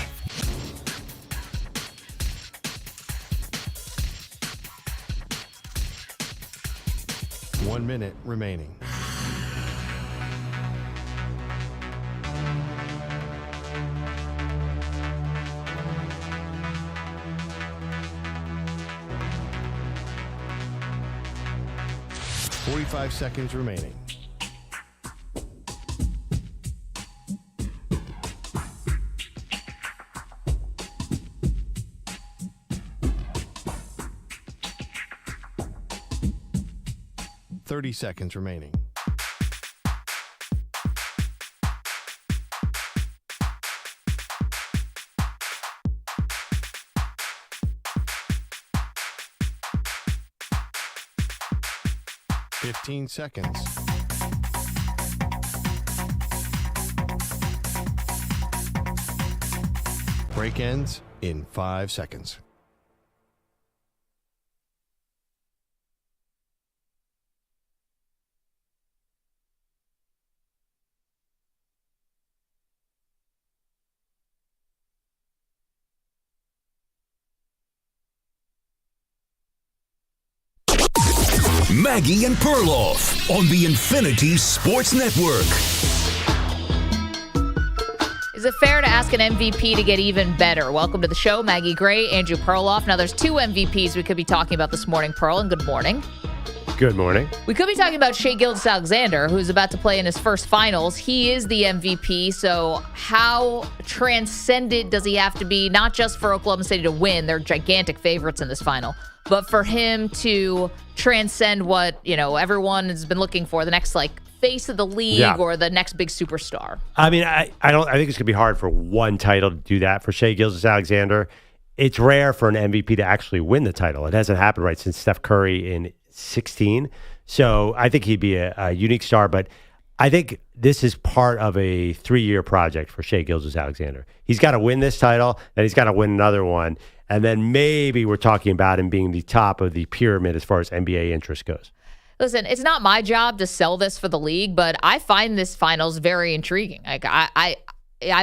One minute remaining. Forty-five seconds remaining. Thirty seconds remaining. Fifteen seconds. Break ends in 5 seconds. Maggie and Perloff on the Infinity Sports Network. Is it fair to ask an MVP to get even better? Welcome to the show, Maggie Gray, Andrew Perloff. Now, there's two MVPs we could be talking about this morning, Pearl, and good morning. Good morning. We could be talking about Shai Gilgeous-Alexander, who's about to play in his first finals. He is the MVP, so how transcendent does he have to be, not just for Oklahoma City to win, they're gigantic favorites in this final, but for him to transcend what, everyone has been looking for, the next, face of the league or the next big superstar? I mean, I think it's going to be hard for one title to do that for Shai Gilgeous-Alexander. It's rare for an MVP to actually win the title. It hasn't happened since Steph Curry in 2016. So I think he'd be a unique star, but I think this is part of a 3-year project for Shai Gilgeous-Alexander. He's got to win this title, and he's got to win another one. And then maybe we're talking about him being the top of the pyramid as far as NBA interest goes. Listen, it's not my job to sell this for the league, but I find this finals very intriguing. I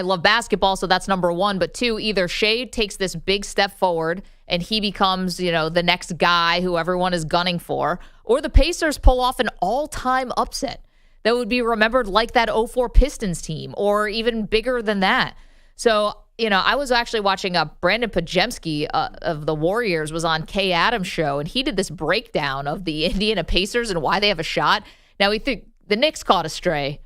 love basketball, so that's number one. But two, either Shai takes this big step forward and he becomes, the next guy who everyone is gunning for, or the Pacers pull off an all-time upset that would be remembered like that 04 Pistons team, or even bigger than that. So, I was actually watching Brandon Pajemski of the Warriors was on Kay Adams' show, and he did this breakdown of the Indiana Pacers and why they have a shot. Now, we think the Knicks caught a stray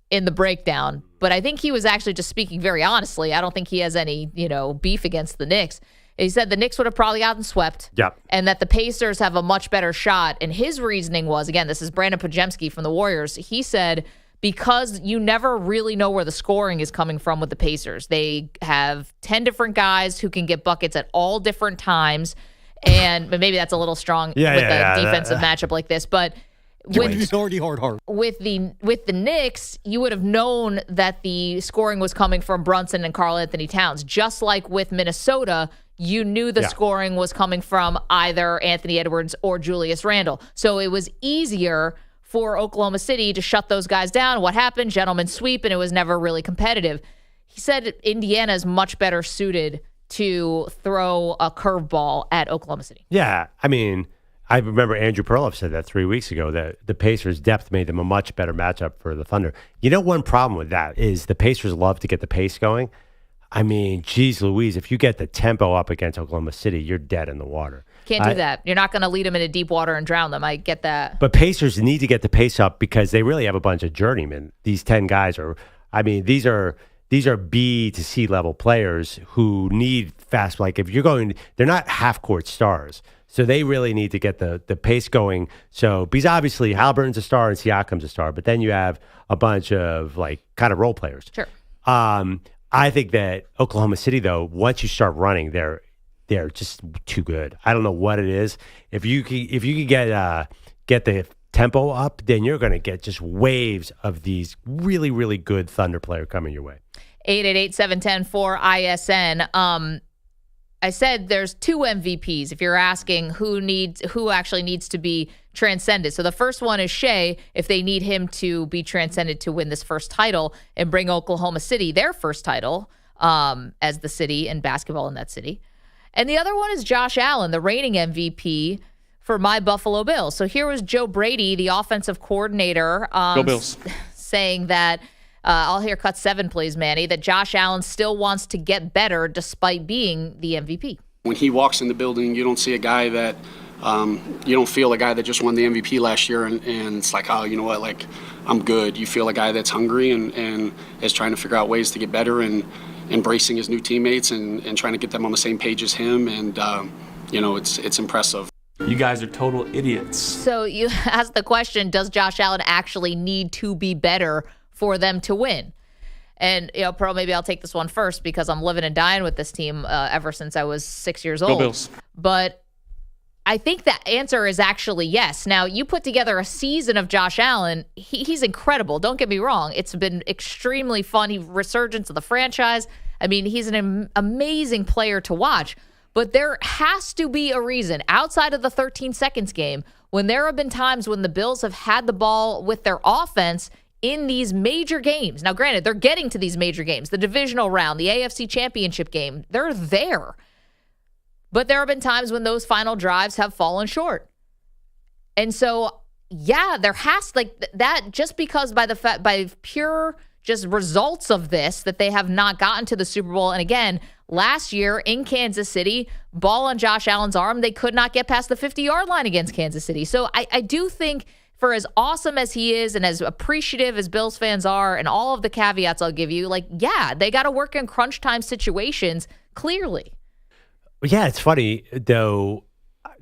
in the breakdown, but I think he was actually just speaking very honestly. I don't think he has any, beef against the Knicks. He said the Knicks would have probably gotten swept, and that the Pacers have a much better shot. And his reasoning was, again, this is Brandon Pajemski from the Warriors. He said, because you never really know where the scoring is coming from with the Pacers. They have 10 different guys who can get buckets at all different times. And maybe that's a little strong with a defensive matchup like this. But it's already hard. With the Knicks, you would have known that the scoring was coming from Brunson and Karl Anthony Towns. Just like with Minnesota, you knew the scoring was coming from either Anthony Edwards or Julius Randle. So it was easier for Oklahoma City to shut those guys down. What happened? Gentleman's sweep, and it was never really competitive. He said Indiana is much better suited to throw a curveball at Oklahoma City. Yeah, I mean, I remember Andrew Perloff said that 3 weeks ago, that the Pacers' depth made them a much better matchup for the Thunder. One problem with that is the Pacers love to get the pace going. I mean, geez Louise, if you get the tempo up against Oklahoma City, you're dead in the water. Can't do that. You're not going to lead them into deep water and drown them. I get that. But Pacers need to get the pace up because they really have a bunch of journeymen. These 10 guys these are B to C level players who need fast. They're not half court stars. So they really need to get the pace going. So, because obviously Halliburton's a star and Siakam's a star, but then you have a bunch of kind of role players. Sure. I think that Oklahoma City, though, once you start running, they're just too good. I don't know what it is. If you could get the tempo up, then you're going to get just waves of these really, really good Thunder players coming your way. 888-710-4ISN. I said there's 2 MVPs if you're asking who actually needs to be transcended. So the first one is Shai, if they need him to be transcended to win this first title and bring Oklahoma City their first title as the city and basketball in that city. And the other one is Josh Allen, the reigning MVP for my Buffalo Bills. So here was Joe Brady, the offensive coordinator, Go Bills. saying that, I'll hear cut 7, please, Manny, that Josh Allen still wants to get better despite being the MVP. When he walks in the building, you don't see a guy that, you don't feel a guy that just won the MVP last year and it's like, oh, you know what, like, I'm good. You feel a guy that's hungry and is trying to figure out ways to get better and embracing his new teammates and trying to get them on the same page as him. And, it's impressive. You guys are total idiots. So you asked the question, does Josh Allen actually need to be better for them to win? And, Pearl, maybe I'll take this one first because I'm living and dying with this team ever since I was 6 years old. Go Bills. But I think that answer is actually yes. Now, you put together a season of Josh Allen. He's incredible. Don't get me wrong. It's been extremely fun. Resurgence of the franchise. I mean, he's an amazing player to watch. But there has to be a reason outside of the 13 seconds game when there have been times when the Bills have had the ball with their offense in these major games. Now, granted, they're getting to these major games, the divisional round, the AFC championship game. They're there. But there have been times when those final drives have fallen short. And so, yeah, there has that just because by pure just results of this that they have not gotten to the Super Bowl. And again, last year in Kansas City, ball on Josh Allen's arm, they could not get past the 50-yard line against Kansas City. So I do think for as awesome as he is and as appreciative as Bills fans are and all of the caveats I'll give you, they got to work in crunch time situations, clearly. Yeah, it's funny, though.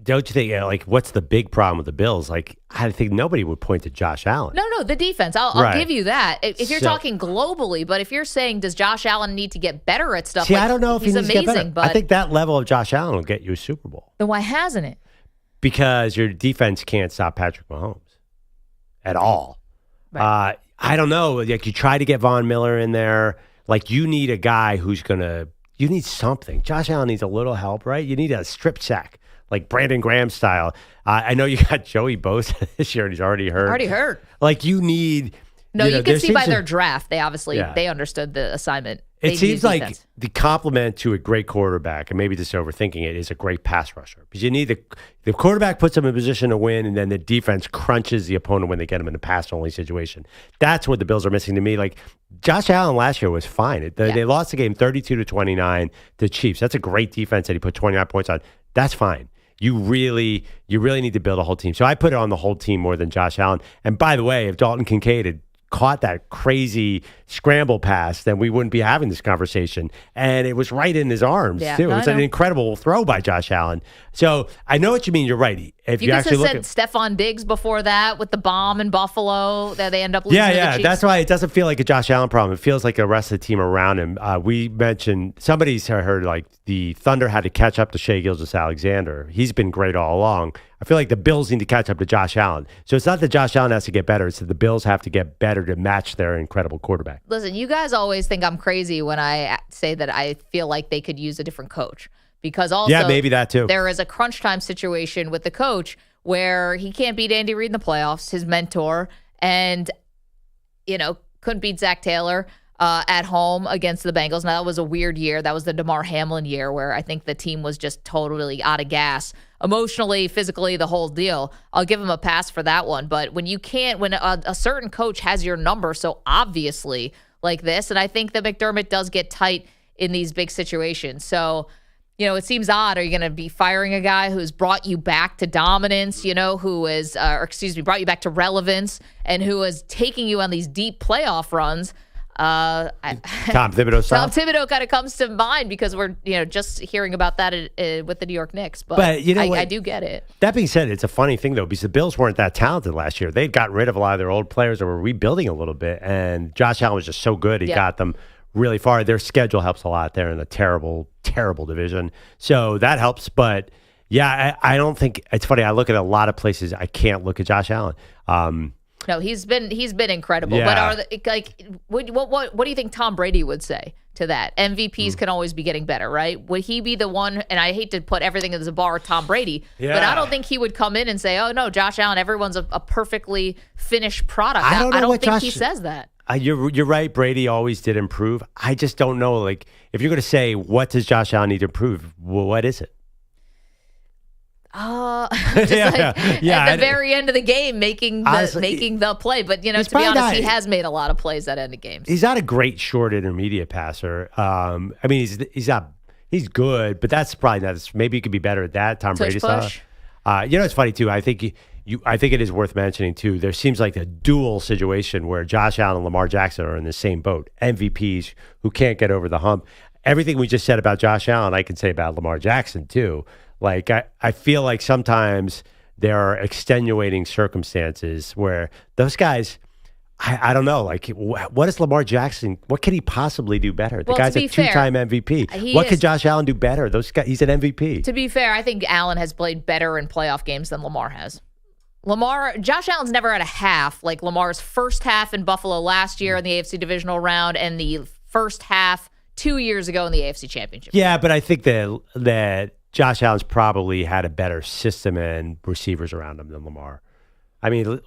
Don't you think, what's the big problem with the Bills? I think nobody would point to Josh Allen. No, the defense. I'll give you that. If you're talking globally, but if you're saying, does Josh Allen need to get better at stuff? See, I don't know if he's he needs to get better. But I think that level of Josh Allen will get you a Super Bowl. Then why hasn't it? Because your defense can't stop Patrick Mahomes at all. Right. I don't know. You try to get Von Miller in there. You need a guy who's going to – you need something. Josh Allen needs a little help, right? You need a strip sack. Brandon Graham style. I know you got Joey Bosa this year, and he's already hurt. You need... No, you can see by their draft, they obviously they understood the assignment. It seems like the complement to a great quarterback, and maybe just overthinking it, is a great pass rusher. Because you need the quarterback puts them in a position to win, and then the defense crunches the opponent when they get them in a pass-only situation. That's what the Bills are missing to me. Josh Allen last year was fine. They lost the game 32-29 to Chiefs. That's a great defense that he put 29 points on. That's fine. You really need to build a whole team. So I put it on the whole team more than Josh Allen. And by the way, if Dalton Kincaid had caught that crazy scramble pass, then we wouldn't be having this conversation. And it was right in his arms, too. It was an incredible throw by Josh Allen. So I know what you mean. You're right. If you actually look at Stephon Diggs before that with the bomb in Buffalo that they end up losing to the Chiefs. That's why it doesn't feel like a Josh Allen problem. It feels like the rest of the team around him. We mentioned, somebody's heard the Thunder had to catch up to Shai Gilgeous-Alexander. He's been great all along. I feel like the Bills need to catch up to Josh Allen. So it's not that Josh Allen has to get better. It's that the Bills have to get better to match their incredible quarterback. Listen, you guys always think I'm crazy when I say that I feel like they could use a different coach. Because also, maybe that too. There is a crunch time situation with the coach where he can't beat Andy Reid in the playoffs, his mentor, and, couldn't beat Zach Taylor at home against the Bengals. Now, that was a weird year. That was the DeMar Hamlin year where I think the team was just totally out of gas. Emotionally, physically, the whole deal. I'll give him a pass for that one. But when a certain coach has your number so obviously like this, and I think that McDermott does get tight in these big situations. So, it seems odd. Are you going to be firing a guy who's brought you back to dominance, brought you back to relevance, and who is taking you on these deep playoff runs? Tom Thibodeau style. Tom Thibodeau kind of comes to mind because we're just hearing about that with the New York Knicks. But I do get it. That being said, it's a funny thing though because the Bills weren't that talented last year. They'd gotten rid of a lot of their old players that were rebuilding a little bit, and Josh Allen was just so good. He got them really far. Their schedule helps a lot. They're in a terrible, terrible division. So that helps. But yeah, I don't think it's funny. I look at a lot of places. I can't look at Josh Allen. No, he's been incredible. Yeah. But what do you think Tom Brady would say to that? MVPs can always be getting better, right? Would he be the one? And I hate to put everything as a bar with Tom Brady, but I don't think he would come in and say, "Oh no, Josh Allen, everyone's a perfectly finished product." I don't think he says that. You're right. Brady always did improve. I just don't know. Like, if you're going to say, what does Josh Allen need to improve? Well, what is it? At the very end of the game, making the play. But to be honest, he has made a lot of plays that end of games. He's not a great short intermediate passer. I mean, he's good, but that's probably not. Maybe he could be better at that. Tom Brady style. It's funny too. I think I think it is worth mentioning too. There seems like a dual situation where Josh Allen and Lamar Jackson are in the same boat. MVPs who can't get over the hump. Everything we just said about Josh Allen, I can say about Lamar Jackson too. Like, I feel like sometimes there are extenuating circumstances where those guys, I don't know, like, what is Lamar Jackson? What can he possibly do better? The guy's a two-time MVP. What could Josh Allen do better? He's an MVP. To be fair, I think Allen has played better in playoff games than Lamar has. Josh Allen's never had a half like Lamar's first half in Buffalo last year in the AFC divisional round and the first half 2 years ago in the AFC championship. Yeah, but I think that Josh Allen's probably had a better system and receivers around him than Lamar. I mean,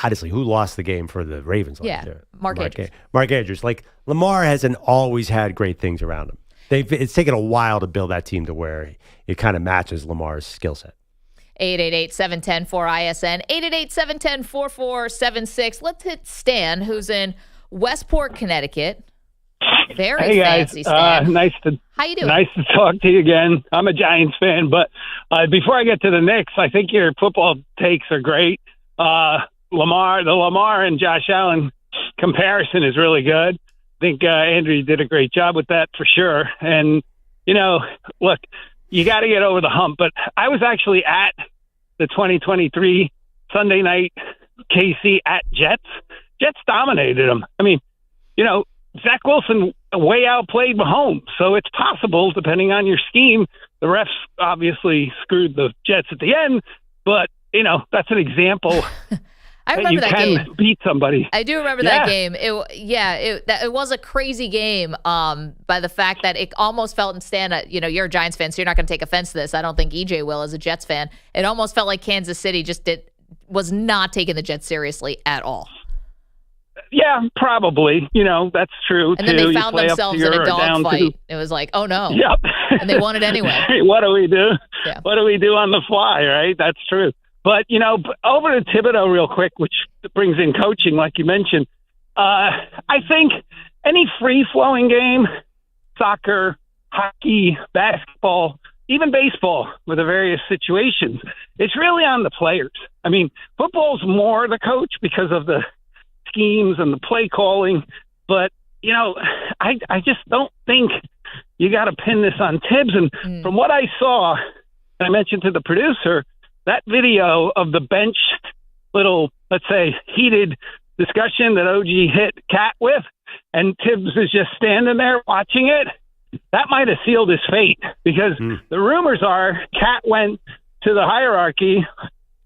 honestly, who lost the game for the Ravens last year? Mark Andrews. Mark Andrews. Like, Lamar hasn't always had great things around him. It's taken a while to build that team to where it kind of matches Lamar's skill set. 888-710-4ISN, 888-710-4476. Let's hit Stan, who's in Westport, Connecticut. Very fancy, Stan. How you doing? Nice to talk to you again. I'm a Giants fan, but before I get to the Knicks, I think your football takes are great. The Lamar and Josh Allen comparison is really good. I think Andrew did a great job with that for sure. And, look, you got to get over the hump. But I was actually at the 2023 Sunday night KC at Jets. Jets dominated them. I mean, Zach Wilson way outplayed Mahomes. So it's possible, depending on your scheme. The refs obviously screwed the Jets at the end, but, that's an example. I remember that game. Beat somebody. I do remember that game. It was a crazy game by the fact that it almost felt, and Stan, you're a Giants fan, so you're not going to take offense to this. I don't think EJ will as a Jets fan. It almost felt like Kansas City was not taking the Jets seriously at all. Yeah, probably. That's true. And then they found themselves in a dogfight. It was like, oh no. Yep. And they won it anyway. What do we do? Yeah. What do we do on the fly, right? That's true. But, over to Thibodeau real quick, which brings in coaching, like you mentioned. I think any free-flowing game, soccer, hockey, basketball, even baseball with the various situations, it's really on the players. I mean, football's more the coach because of the schemes and the play calling. But, I just don't think you got to pin this on Tibbs. And from what I saw, I mentioned to the producer, that video of the bench little, let's say, heated discussion that OG hit Cat with, and Tibbs is just standing there watching it, that might have sealed his fate because the rumors are Cat went to the hierarchy,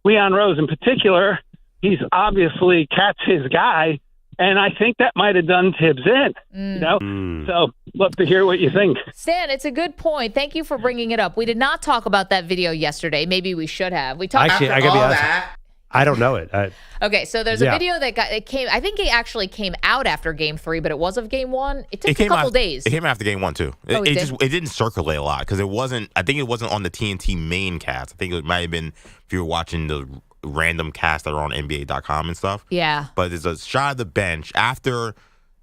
Leon Rose in particular. He's obviously Cat's his guy, and I think that might have done Tibbs in, So love to hear what you think. Stan, it's a good point. Thank you for bringing it up. We did not talk about that video yesterday. Maybe we should have. We talked Actually, I gotta be honest. I don't know it. Okay, so there's a video that I think it actually came out after Game 3, but it was of Game 1. It took a couple days. It came after Game 1 too. It didn't circulate a lot because it wasn't. I think it wasn't on the TNT main cast. I think it might have been if you were watching the random cast that are on NBA.com and stuff. Yeah. But there's a shot of the bench after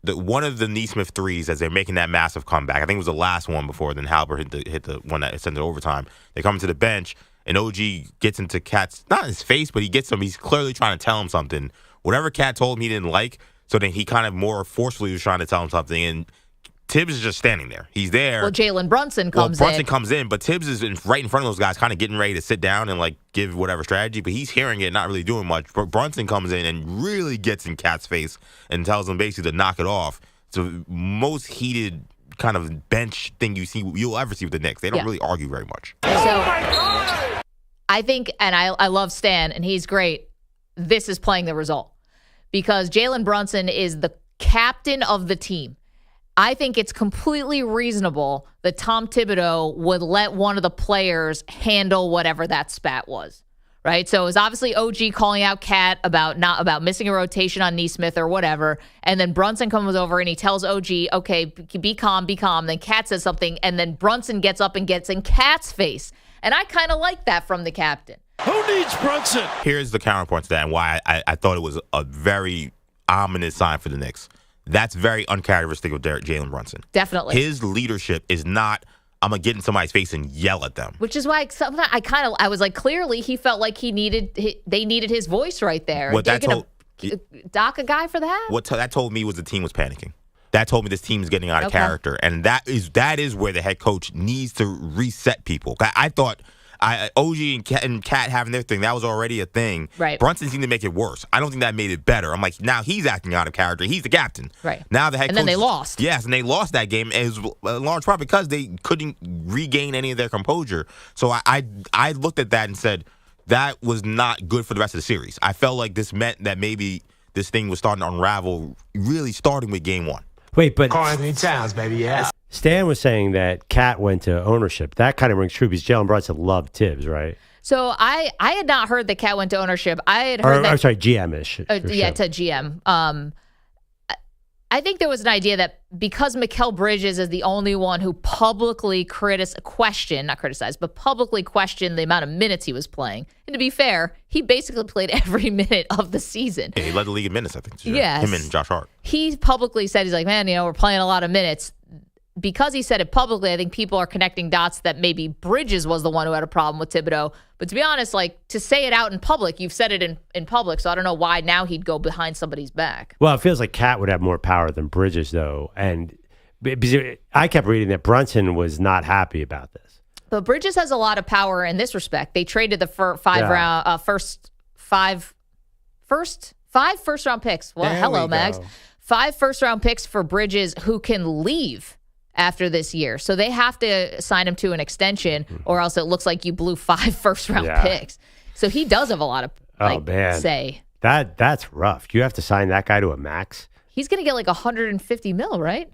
one of the Nesmith threes as they're making that massive comeback. I think it was the last one before then Halbert hit the one that sent it overtime. They come to the bench and OG gets into Cat's, not his face, but he gets him. He's clearly trying to tell him something. Whatever Cat told him he didn't like, so then he kind of more forcefully was trying to tell him something. And Tibbs is just standing there. He's there. Well, Jalen Brunson comes in. Brunson comes in, but Tibbs is right in front of those guys, kind of getting ready to sit down and give whatever strategy, but he's hearing it, not really doing much. But Brunson comes in and really gets in Cat's face and tells him basically to knock it off. the most heated kind of bench thing you'll ever see with the Knicks. They don't really argue very much. So I think, and I love Stan, and he's great. This is playing the result because Jalen Brunson is the captain of the team. I think it's completely reasonable that Tom Thibodeau would let one of the players handle whatever that spat was, right? So it was obviously OG calling out Cat about missing a rotation on Neesmith or whatever, and then Brunson comes over and he tells OG, okay, be calm, be calm. Then Cat says something, and then Brunson gets up and gets in Cat's face. And I kind of like that from the captain. Who needs Brunson? Here's the counterpoint to that and why I thought it was a very ominous sign for the Knicks. That's very uncharacteristic of Jalen Brunson. Definitely. His leadership is not, I'm going to get in somebody's face and yell at them. Which is why sometimes I was like, clearly he felt like they needed his voice right there. What that told, dock a guy for that? What that told me was the team was panicking. That told me this team is getting out of character. And that is where the head coach needs to reset people. I thought OG and Cat having their thing, that was already a thing. Right. Brunson seemed to make it worse. I don't think that made it better. I'm like, now he's acting out of character. He's the captain. Right. Now the head coach. And then they lost. Yes, and they lost that game. And it was a large part because they couldn't regain any of their composure. So I looked at that and said, that was not good for the rest of the series. I felt like this meant that maybe this thing was starting to unravel, really starting with game one. Wait, but Carl Anthony Towns, baby, yeah. Stan was saying that Cat went to ownership. That kind of rings true because Jalen Brunson loved Tibbs, right? So I had not heard that Cat went to ownership. I had heard that. I'm sorry, GM-ish. Yeah, to GM. I think there was an idea that because Mikal Bridges is the only one who publicly questioned the amount of minutes he was playing. And to be fair, he basically played every minute of the season. Yeah, he led the league in minutes, I think. Yes. Him and Josh Hart. He publicly said, he's like, man, we're playing a lot of minutes. Because he said it publicly, I think people are connecting dots that maybe Bridges was the one who had a problem with Thibodeau. But to be honest, like, to say it out in public, you've said it in public, so I don't know why now he'd go behind somebody's back. Well, it feels like Cat would have more power than Bridges, though. And I kept reading that Brunson was not happy about this. But Bridges has a lot of power in this respect. They traded the five first-round picks. Well, hello, Mags. 5 first-round picks for Bridges who can leave after this year. So they have to sign him to an extension or else it looks like you blew 5 first-round picks. So he does have a lot of say. That's rough. You have to sign that guy to a max. He's going to get like $150 million, right?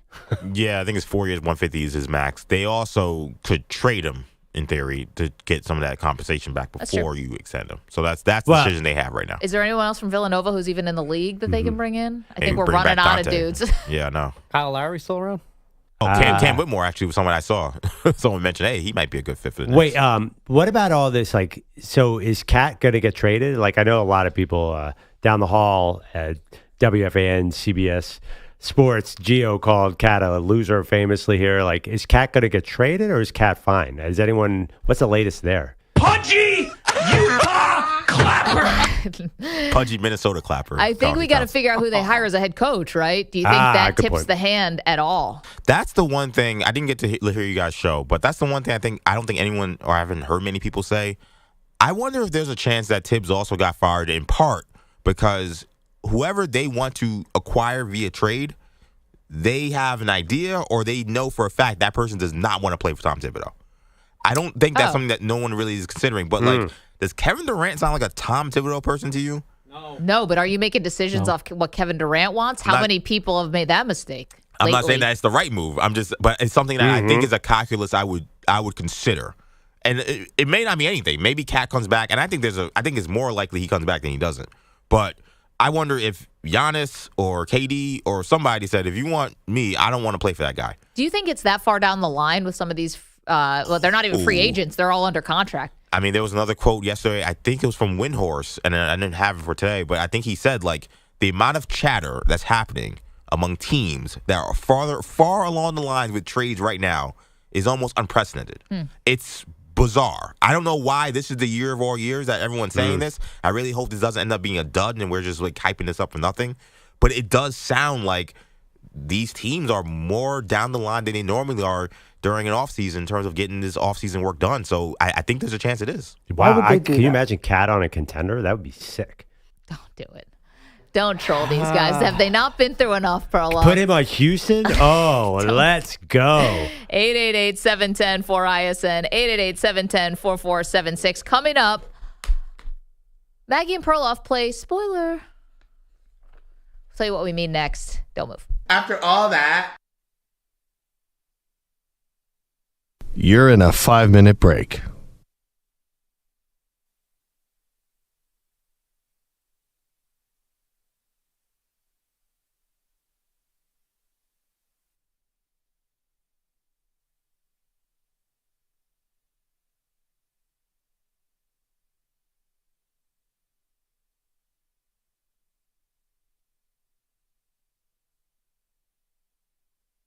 Yeah, I think it's 4 years, 150 is his max. They also could trade him in theory to get some of that compensation back before you extend him. So that's the decision they have right now. Is there anyone else from Villanova who's even in the league that they can bring in? I think we're bring running back out of Dante. dudes. Yeah, no. Kyle Lowry still around? Oh, Cam Whitmore actually was someone I saw. Someone mentioned, hey, he might be a good fit for the Knicks. Wait, what about all this? Like, so is Cat going to get traded? Like, I know a lot of people down the hall at WFAN, CBS Sports, Gio called Cat a loser famously here. Like, is Cat going to get traded or is Cat fine? What's the latest there? Pudgy Utah Clapper. Pudgy Minnesota Clapper. I think we got to figure out who they hire as a head coach, right? Do you think that tips point. the hand at all? That's the one thing I didn't get to hear you guys show, but that's the one thing I don't think anyone, or I haven't heard many people say. I wonder if there's a chance that Tibbs also got fired in part because whoever they want to acquire via trade, they have an idea or they know for a fact that person does not want to play for Tom Thibodeau. I don't think that's something that no one really is considering. But, like, does Kevin Durant sound like a Tom Thibodeau person to you? No, but are you making decisions off what Kevin Durant wants? How many people have made that mistake lately? I'm not saying that it's the right move. But it's something that I think is a calculus I would consider. And it may not be anything. Maybe Cat comes back, and I think it's more likely he comes back than he doesn't. But I wonder if Giannis or KD or somebody said, if you want me, I don't want to play for that guy. Do you think it's that far down the line with some of these? Well, they're not even free agents. They're all under contract. I mean, there was another quote yesterday. I think it was from Windhorse, and I didn't have it for today, but I think he said, like, the amount of chatter that's happening among teams that are far along the lines with trades right now is almost unprecedented. It's bizarre. I don't know why this is the year of all years that everyone's saying this. I really hope this doesn't end up being a dud and we're just like hyping this up for nothing. But it does sound like these teams are more down the line than they normally are during an offseason in terms of getting this offseason work done. So I think there's a chance it is. Wow, can you imagine Cat on a contender? That would be sick. Don't do it. Don't troll these guys. Have they not been through enough, Perloff? Put him on Houston? Oh, let's go. 888-710-4ISN, 888-710-4476. Coming up, Maggie and Perloff play spoiler. I'll tell you what we mean next. Don't move. After all that, You're in a 5-minute break.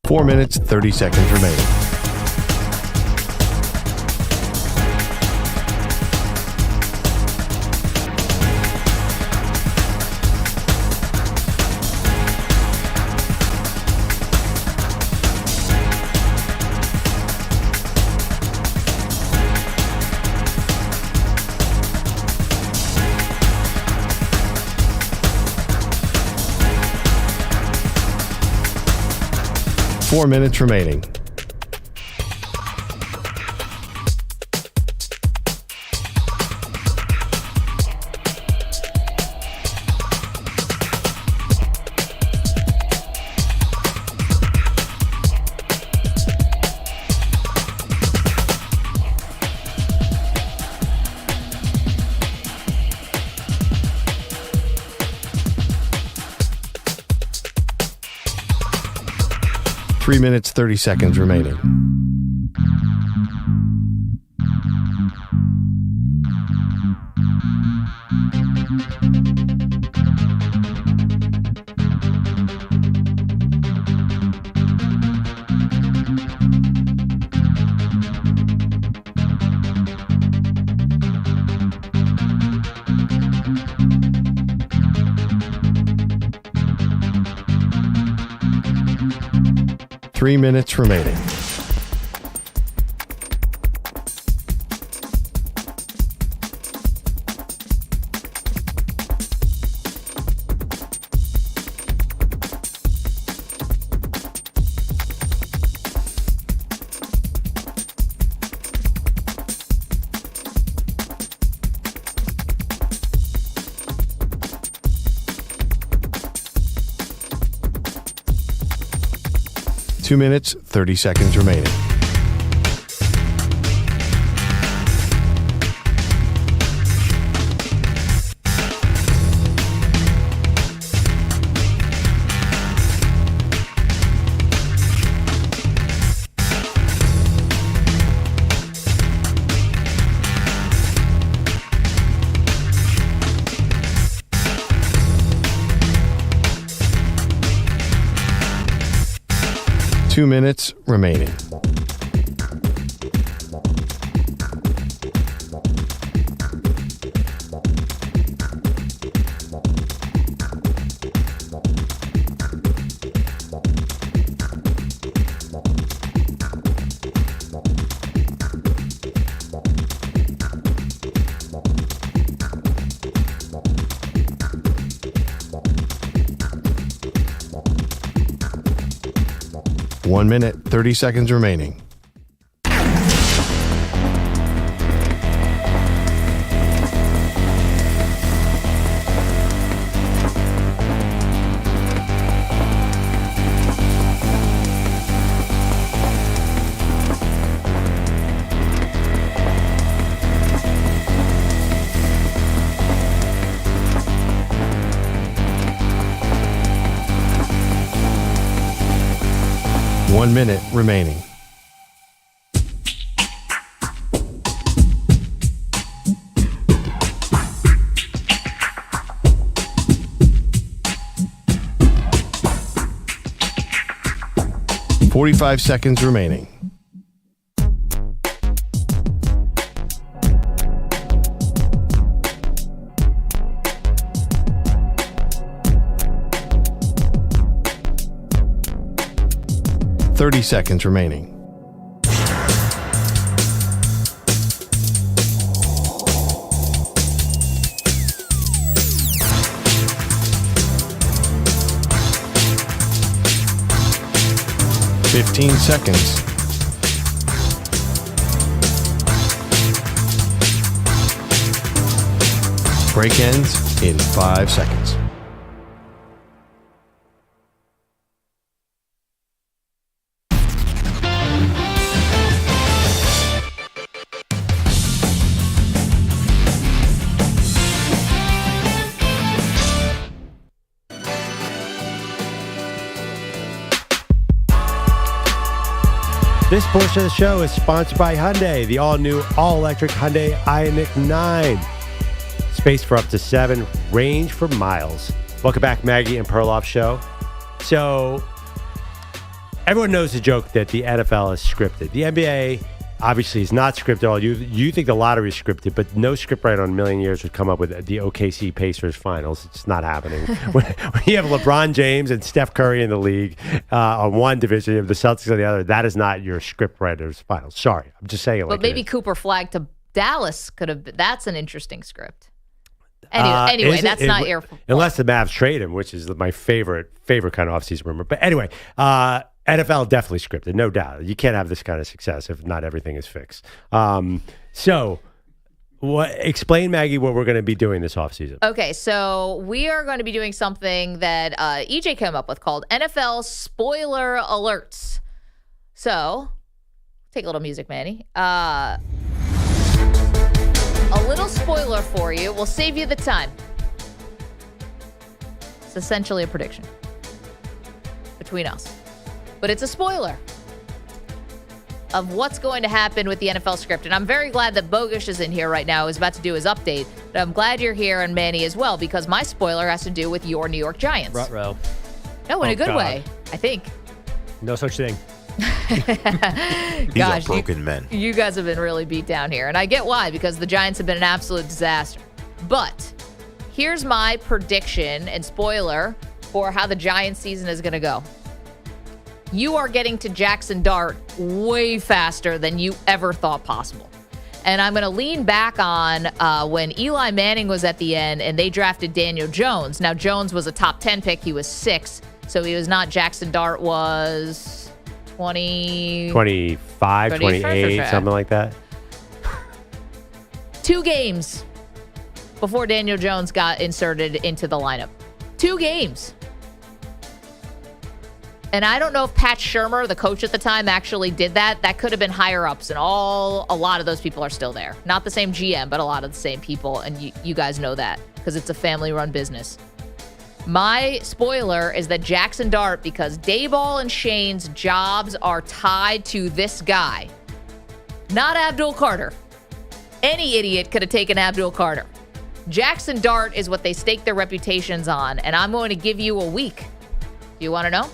Four minutes, 30 seconds remaining. Four minutes remaining. Three minutes, 30 seconds remaining. Three minutes remaining. Two minutes, 30 seconds remaining. Two minutes remaining. One minute, 30 seconds remaining. One minute remaining. Forty-five seconds remaining. Thirty seconds remaining. 15 seconds. Break ends in 5 seconds. This portion of the show is sponsored by Hyundai, the all-new, all-electric Hyundai Ioniq 9. Space for up to 7, range for miles. Welcome back, Maggie and Perloff Show. So, everyone knows the joke that the NFL is scripted. The NBA obviously is not scripted at all. You think the lottery is scripted, but no scriptwriter in a million years would come up with the OKC Pacers finals. It's not happening. when you have LeBron James and Steph Curry in the league on one division, you have the Celtics on the other, that is not your scriptwriter's finals. Sorry, I'm just saying it like But maybe Cooper Flagg to Dallas could have been. That's an interesting script. Anyway, that's not your... Unless the Mavs trade him, which is my favorite kind of offseason rumor. But anyway, NFL definitely scripted, no doubt. You can't have this kind of success if not everything is fixed. So, explain, Maggie, what we're going to be doing this offseason. Okay, so we are going to be doing something that EJ came up with called NFL Spoiler Alerts. So, take a little music, Manny. A little spoiler for you. We'll save you the time. It's essentially a prediction between us. But it's a spoiler of what's going to happen with the NFL script. And I'm very glad that Bogusch is in here right now. He's about to do his update. But I'm glad you're here, and Manny as well, because my spoiler has to do with your New York Giants. Ruh-roh. No, in a good way, I think. No such thing. These are broken men. You guys have been really beat down here. And I get why, because the Giants have been an absolute disaster. But here's my prediction and spoiler for how the Giants season is going to go. You are getting to Jackson Dart way faster than you ever thought possible. And I'm going to lean back on when Eli Manning was at the end and they drafted Daniel Jones. Now, Jones was a top 10 pick. He was 6. So he was not. Jackson Dart was 25, 28, something like that. 2 games before Daniel Jones got inserted into the lineup. 2 games. And I don't know if Pat Shurmur, the coach at the time, actually did that. That could have been higher ups, and a lot of those people are still there. Not the same GM, but a lot of the same people, and you guys know that because it's a family-run business. My spoiler is that Jackson Dart, because Daboll and Shane's jobs are tied to this guy, not Abdul Carter. Any idiot could have taken Abdul Carter. Jackson Dart is what they stake their reputations on, and I'm going to give you a week. Do you want to know?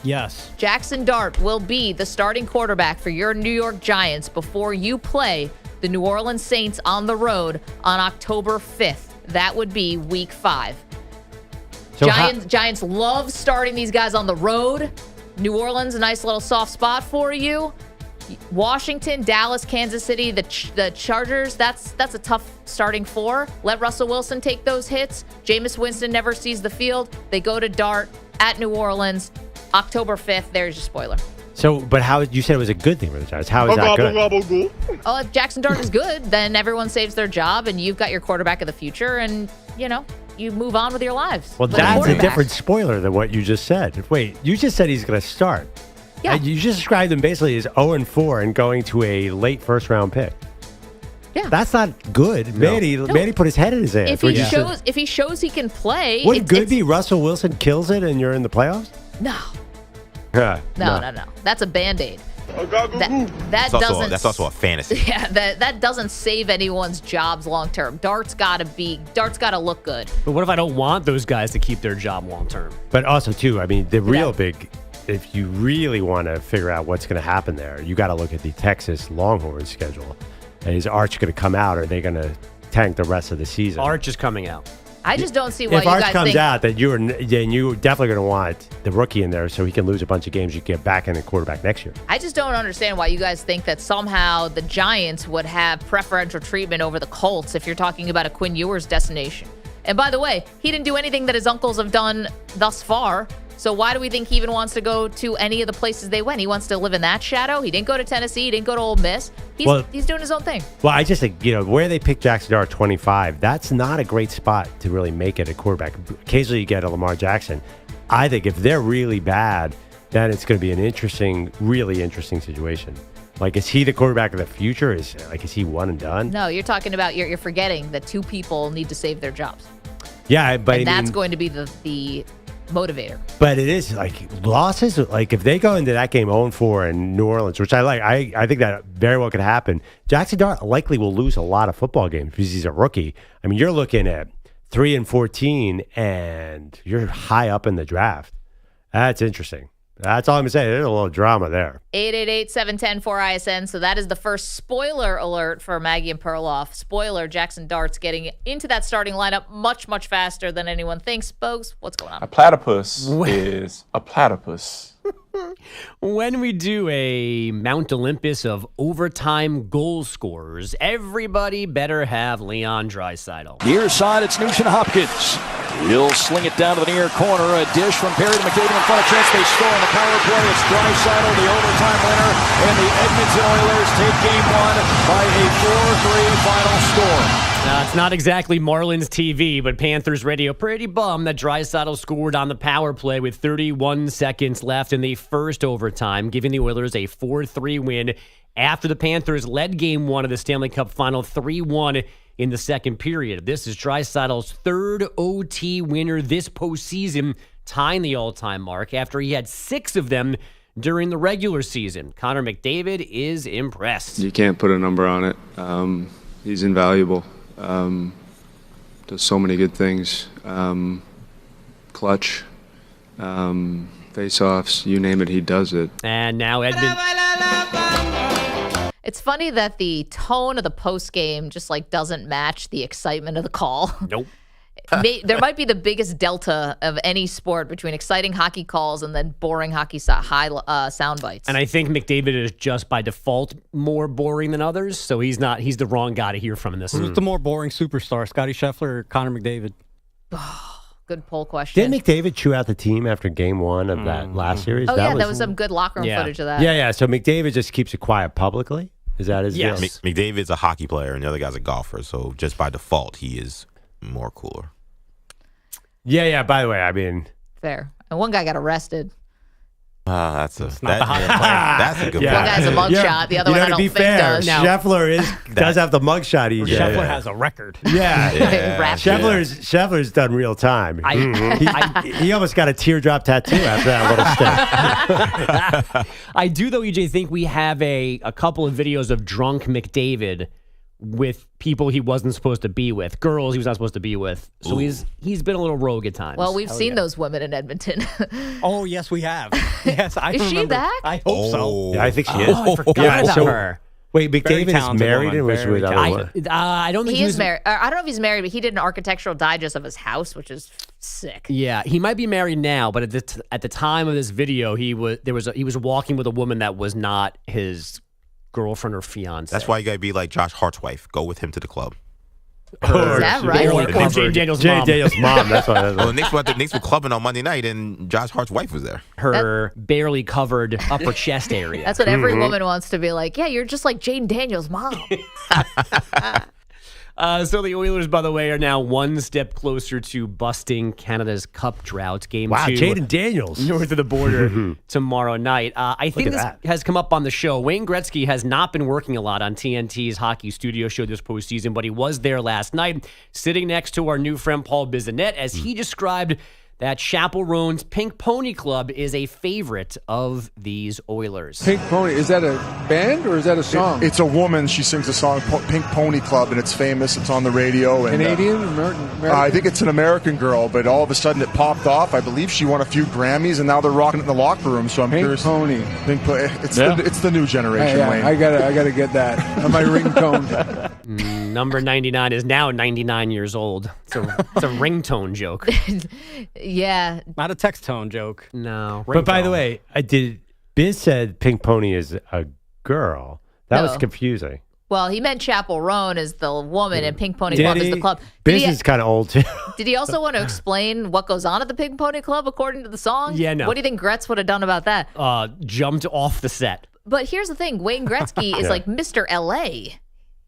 Yes. Jackson Dart will be the starting quarterback for your New York Giants before you play the New Orleans Saints on the road on October 5th. That would be week 5. So Giants love starting these guys on the road. New Orleans, a nice little soft spot for you. Washington, Dallas, Kansas City, the Chargers, that's a tough starting 4. Let Russell Wilson take those hits. Jameis Winston never sees the field. They go to Dart at New Orleans. October 5th, there's your spoiler. So, but how, you said it was a good thing for the Giants. How is that good? Oh, if Jackson Dart is good, then everyone saves their job and you've got your quarterback of the future and, you move on with your lives. Well, that's a different spoiler than what you just said. Wait, you just said he's going to start. Yeah. You just described him basically as 0-4 and going to a late first-round pick. Yeah. That's not good. No. Manny put his head in his ass. If he shows he can play. Would good be Russell Wilson kills it and you're in the playoffs? No. No. That's a Band-Aid. That's also a fantasy. Yeah, that doesn't save anyone's jobs long term. Dart's got to look good. But what if I don't want those guys to keep their job long term? But also too, I mean, the real big, if you really want to figure out what's going to happen there, you got to look at the Texas Longhorns schedule. And is Arch going to come out, or are they going to tank the rest of the season? Arch is coming out. I just don't see why if you Arch guys comes think... out, then you're definitely going to want the rookie in there so he can lose a bunch of games. You get back in the quarterback next year. I just don't understand why you guys think that somehow the Giants would have preferential treatment over the Colts if you're talking about a Quinn Ewers destination. And by the way, he didn't do anything that his uncles have done thus far. So why do we think he even wants to go to any of the places they went? He wants to live in that shadow. He didn't go to Tennessee. He didn't go to Ole Miss. He's doing his own thing. Well, I just think, where they picked Jackson Dart 25, that's not a great spot to really make it a quarterback. Occasionally you get a Lamar Jackson. I think if they're really bad, then it's going to be an really interesting situation. Like, is he the quarterback of the future? Is he one and done? No, you're talking about, you're forgetting that two people need to save their jobs. Yeah, but that's going to be the motivator. But it is losses. Like, if they go into that game 0-4 in New Orleans, which I like, I think that very well could happen. Jackson Dart likely will lose a lot of football games because he's a rookie. I mean, you're looking at 3-14, and you're high up in the draft. That's interesting. That's all I'm saying. There's a little drama there. 888-710-4ISN. So that is the first spoiler alert for Maggie and Perloff. Spoiler, Jackson Dart's getting into that starting lineup much, much faster than anyone thinks. Bogusch, what's going on? A platypus is a platypus. When we do a Mount Olympus of overtime goal scorers, everybody better have Leon Draisaitl. Near side, it's Nugent Hopkins. He'll sling it down to the near corner. A dish from Perry to McDavid in front of chance. They score on the power play. It's Draisaitl, the overtime winner. And the Edmonton Oilers take game one by a 4-3 final score. Now, it's not exactly Marlins TV, but Panthers radio pretty bummed that Draisaitl scored on the power play with 31 seconds left in the first overtime, giving the Oilers a 4-3 win after the Panthers led game one of the Stanley Cup Final 3-1 in the second period. This is Draisaitl's third OT winner this postseason, tying the all-time mark after he had 6 of them during the regular season. Connor McDavid is impressed. You can't put a number on it. He's invaluable. Does so many good things. Clutch, face-offs, you name it, he does it. And now Edmonton. It's funny that the tone of the post game just doesn't match the excitement of the call. Nope. There might be the biggest delta of any sport between exciting hockey calls and then boring hockey high sound bites. And I think McDavid is just by default more boring than others, so he's the wrong guy to hear from in this. Who's the more boring superstar, Scotty Scheffler or Connor McDavid? Good poll question. Didn't McDavid chew out the team after game one of that last series? Oh, that was some good locker room footage of that. Yeah. So McDavid just keeps it quiet publicly? Is that his deal? McDavid's a hockey player and the other guy's a golfer, so just by default, he is more cooler. Yeah. By the way, I mean, fair. And one guy got arrested. That's a good one. One Yeah. guy's a mugshot. The other one I don't think does. Scheffler does have the mugshot. Scheffler has a record. Yeah. Scheffler's done real time. He almost got a teardrop tattoo after that little step. I do, though, EJ, think we have a couple of videos of drunk McDavid with people he wasn't supposed to be with, girls he was not supposed to be with. So he's been a little rogue at times. Well, we've seen those women in Edmonton. Oh, yes, we have. Yes, I Is remember. she back? I hope so. Yeah, I think she is. I forgot about her. Wait, McDavid is married and was with I don't think he is married. I don't know if he's married, but he did an architectural digest of his house, which is sick. Yeah, he might be married now, but at the time of this video, he was walking with a woman that was not his girlfriend or fiance. That's why you gotta be like Josh Hart's wife. Go with him to the club. Is that right? Or Jane Daniels' mom. Daniels' mom. That's why. Well, the Knicks were clubbing on Monday night, and Josh Hart's wife was there. Her barely covered upper chest area. That's what every woman wants to be like. Yeah, you're just like Jane Daniels' mom. So the Oilers, by the way, are now one step closer to busting Canada's Cup drought. Game 2. Jaden Daniels. North of the border tomorrow night. I think this has come up on the show. Wayne Gretzky has not been working a lot on TNT's hockey studio show this postseason, but he was there last night, sitting next to our new friend Paul Bissonnette, as he described that Chaperone's Pink Pony Club is a favorite of these Oilers. Pink Pony, is that a band or is that a song? It's a woman. She sings a song, Pink Pony Club, and it's famous. It's on the radio. And, Canadian, American? I think it's an American girl, but all of a sudden it popped off. I believe she won a few Grammys, and now they're rocking it in the locker room. So I'm curious. Pony. Pink Pony. It's the new generation, Wayne. I gotta get that on my ringtone. Number 99 is now 99 years old. It's a ringtone joke. Yeah. Not a text tone joke. No. But by the way, Biz said Pink Pony is a girl. That was confusing. Well, he meant Chapel Roan as the woman and Pink Pony Club is the club. Business is kind of old, too. Did he also want to explain what goes on at the Pink Pony Club according to the song? Yeah, no. What do you think Gretz would have done about that? Jumped off the set. But here's the thing. Wayne Gretzky is like Mr. L.A.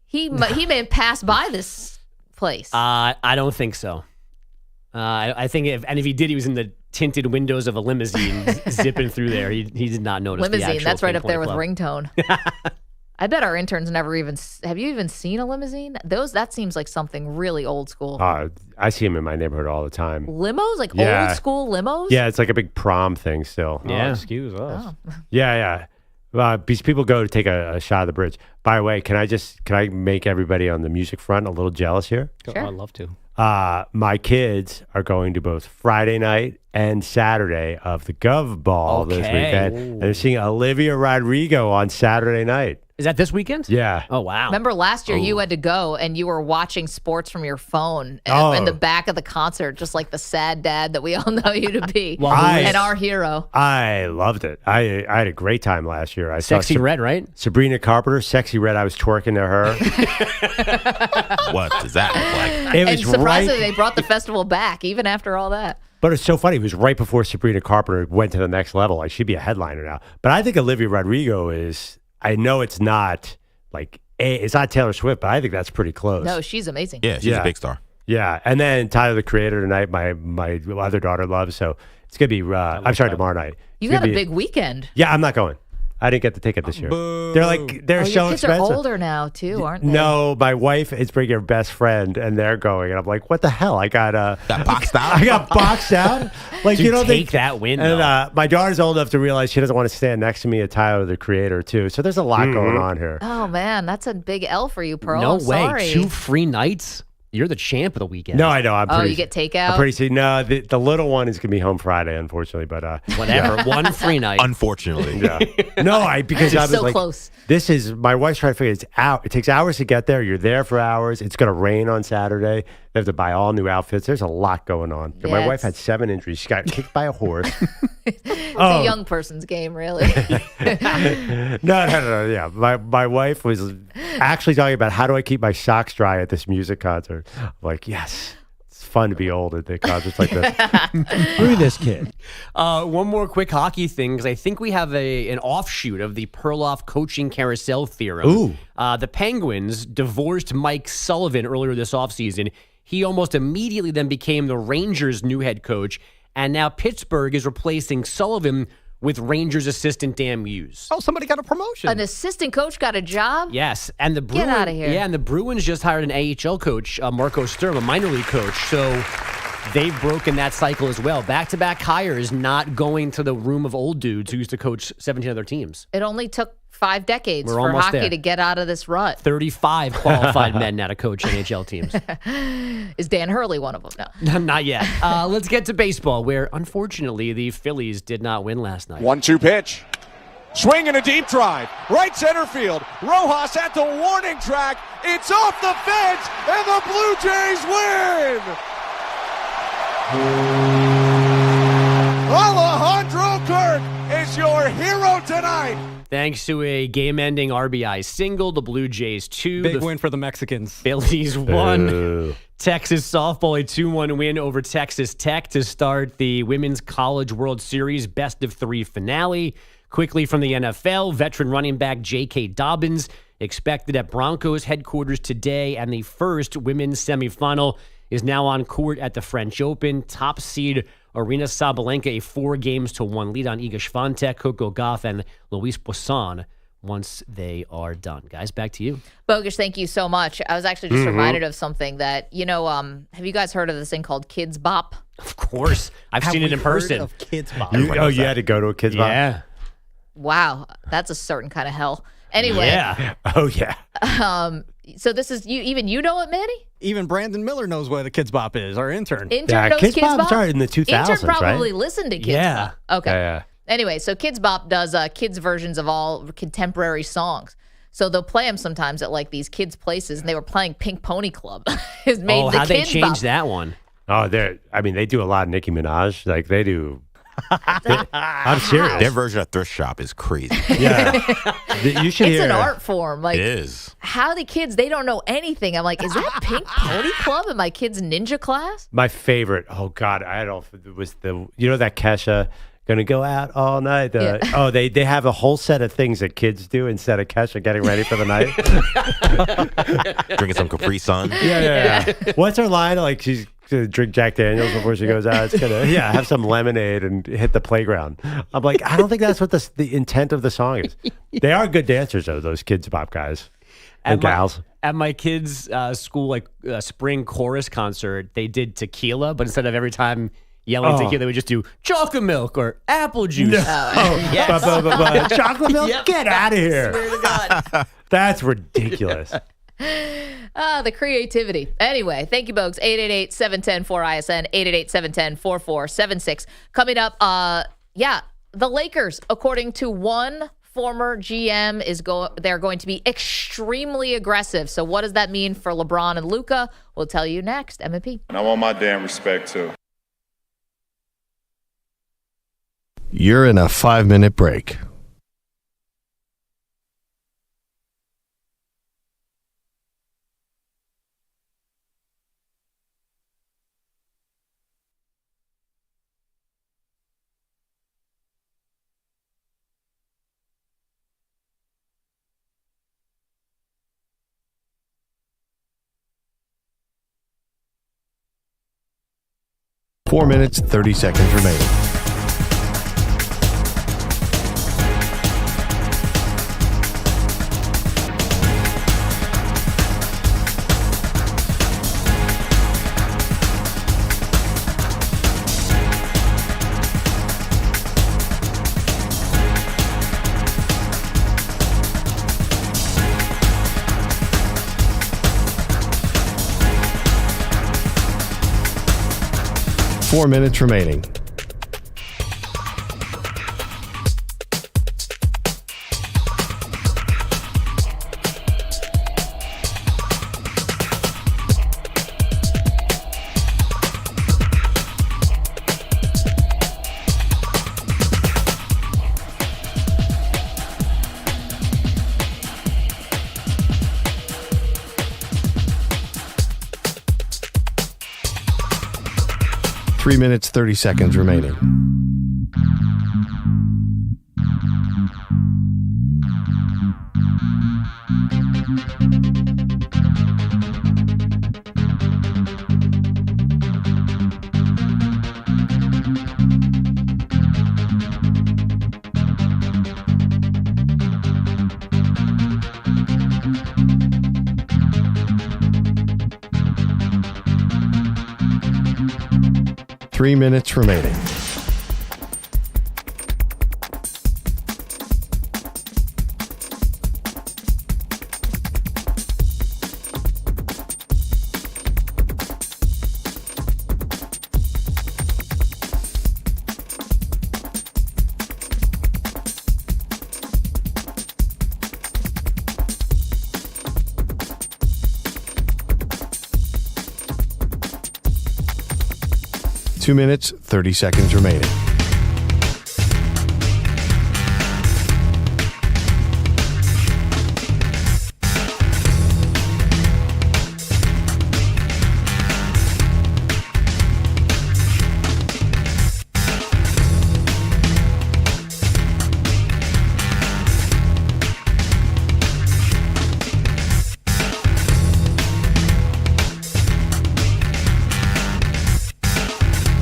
He may have passed by this place. I don't think so. I think if he did, he was in the tinted windows of a limousine zipping through there. He did not notice limousine. The actual That's right Pink up there Pony with Club. ringtone. I bet our interns never even. Have you even seen a limousine? That seems like something really old school. I see them in my neighborhood all the time. Limos, like old school limos. Yeah, it's like a big prom thing still. Yeah, excuse us. Yeah. Because people go to take a shot of the bridge. By the way, can I make everybody on the music front a little jealous here? Sure. I'd love to. My kids are going to both Friday night and Saturday of the Gov Ball this weekend. And they're seeing Olivia Rodrigo on Saturday night. Is that this weekend? Yeah. Oh, wow. Remember last year you had to go and you were watching sports from your phone in the back of the concert, just like the sad dad that we all know you to be, and our hero. I loved it. I had a great time last year. I Sexy saw Red, right? Sabrina Carpenter, Sexy Red. I was twerking to her. What does that look like? It was and surprisingly, they brought the festival back even after all that. But it's so funny. It was right before Sabrina Carpenter went to the next level. Like, she'd be a headliner now. But I think Olivia Rodrigo is. I know it's not it's not Taylor Swift, but I think that's pretty close. No, she's amazing. Yeah, she's a big star. Yeah, and then Tyler the Creator tonight. My other daughter loves. So it's gonna be. Tomorrow night. You got a big weekend. Yeah, I'm not going. I didn't get the ticket this year. They're so your kids expensive. are older now too, aren't they? No, my wife is bringing her best friend, and they're going, and I'm like, what the hell? I got boxed out. I got boxed out. Like, Dude, take that win. And my daughter's old enough to realize she doesn't want to stand next to me at Tyler the Creator too. So there's a lot going on here. Oh man, that's a big L for you, Pearl. No I'm way. sorry. 2 free nights. You're the champ of the weekend. No, I know. You get takeout? I'm pretty. No, the little one is gonna be home Friday, unfortunately. But whatever. One free night. Unfortunately. Yeah. No, because I was so like, close. This is my wife's trying to figure it's out. It takes hours to get there. You're there for hours. It's gonna rain on Saturday. They have to buy all new outfits. There's a lot going on. Yeah, my wife had 7 injuries. She got kicked by a horse. It's a young person's game, really. No. Yeah, my wife was actually talking about how do I keep my socks dry at this music concert. I'm like, yes, it's fun to be old at the concerts like this. Screw this kid. One more quick hockey thing, because I think we have an offshoot of the Perloff coaching carousel theorem. Ooh. The Penguins divorced Mike Sullivan earlier this offseason. He almost immediately then became the Rangers' new head coach, and now Pittsburgh is replacing Sullivan with Rangers assistant Dan Hughes. Oh, somebody got a promotion. An assistant coach got a job? Yes, and the Get outta here. Yeah, and the Bruins just hired an AHL coach, Marco Sturm, a minor league coach. So they've broken that cycle as well. Back-to-back hires, not going to the room of old dudes who used to coach 17 other teams. It only took 5 decades We're for almost hockey there. to get out of this rut. 35 qualified men now to coach NHL teams. Is Dan Hurley one of them? No. Not yet. Let's get to baseball, where unfortunately the Phillies did not win last night. 1-2 pitch. Swing and a deep drive. Right center field. Rojas at the warning track. It's off the fence, and the Blue Jays win! Alejandro Kirk is your hero tonight. Thanks to a game-ending RBI single, the Blue Jays 2. Big win for the Mexicans. Phillies 1. Texas softball, a 2-1 win over Texas Tech to start the Women's College World Series best-of-3 finale. Quickly from the NFL, veteran running back J.K. Dobbins expected at Broncos headquarters today, and the first women's semifinal is now on court at the French Open. Top seed Arena Sabalenka, a 4-1 lead on Iga Swiatek, Coco Gauff, and Luis Poisson once they are done. Guys, back to you. Bogusch, thank you so much. I was actually just reminded of something that, have you guys heard of this thing called Kids Bop? Of course. I've seen it in person. Of Kids Bop. You had to go to a Kids Bop? Yeah. Wow, that's a certain kind of hell. Anyway. Yeah. Oh, yeah. So this is, you know it, Manny? Even Brandon Miller knows what a Kids Bop is, our intern. Intern knows Kids Bop Bop? started in the 2000s, Intern probably right? listened to Kids Yeah. Bop. Okay. Yeah. Anyway, so Kids Bop does kids versions of all contemporary songs. So they'll play them sometimes at like these kids' places, and they were playing Pink Pony Club. How'd they change that one? Oh, they do a lot of Nicki Minaj. Like, they do I'm serious. Their version of thrift shop is crazy. Yeah. You should It's hear an art form. Like, it is. how the kids, they don't know anything. I'm like, is that Pink Pony Club in my kid's ninja class? My favorite. Oh God, I don't know if it was that Kesha gonna go out all night. Oh, they have a whole set of things that kids do instead of Kesha getting ready for the night. Drinking some Capri Sun. Yeah. What's her line? Like she's gonna drink Jack Daniels before she goes out. It's gonna have some lemonade and hit the playground. I'm like, I don't think that's what the intent of the song is. They are good dancers though, those kids pop guys and gals. At my kids' school, like spring chorus concert, they did tequila, but instead of every time yelling tequila, they would just do chocolate milk or apple juice. No. Yes. Chocolate milk? Yep. Get out of here. Swear to God. That's ridiculous. The creativity. Anyway, thank you, Bogusch. 888-710-4ISN, 888-710-4476. Coming up, the Lakers, according to one former GM, they're going to be extremely aggressive. So what does that mean for LeBron and Luka? We'll tell you next. M&P. And I want my damn respect, too. You're in a 5-minute break. Four minutes, 30 seconds remaining. Four minutes remaining. Three minutes, 30 seconds remaining. Three minutes remaining. Two minutes, 30 seconds remaining.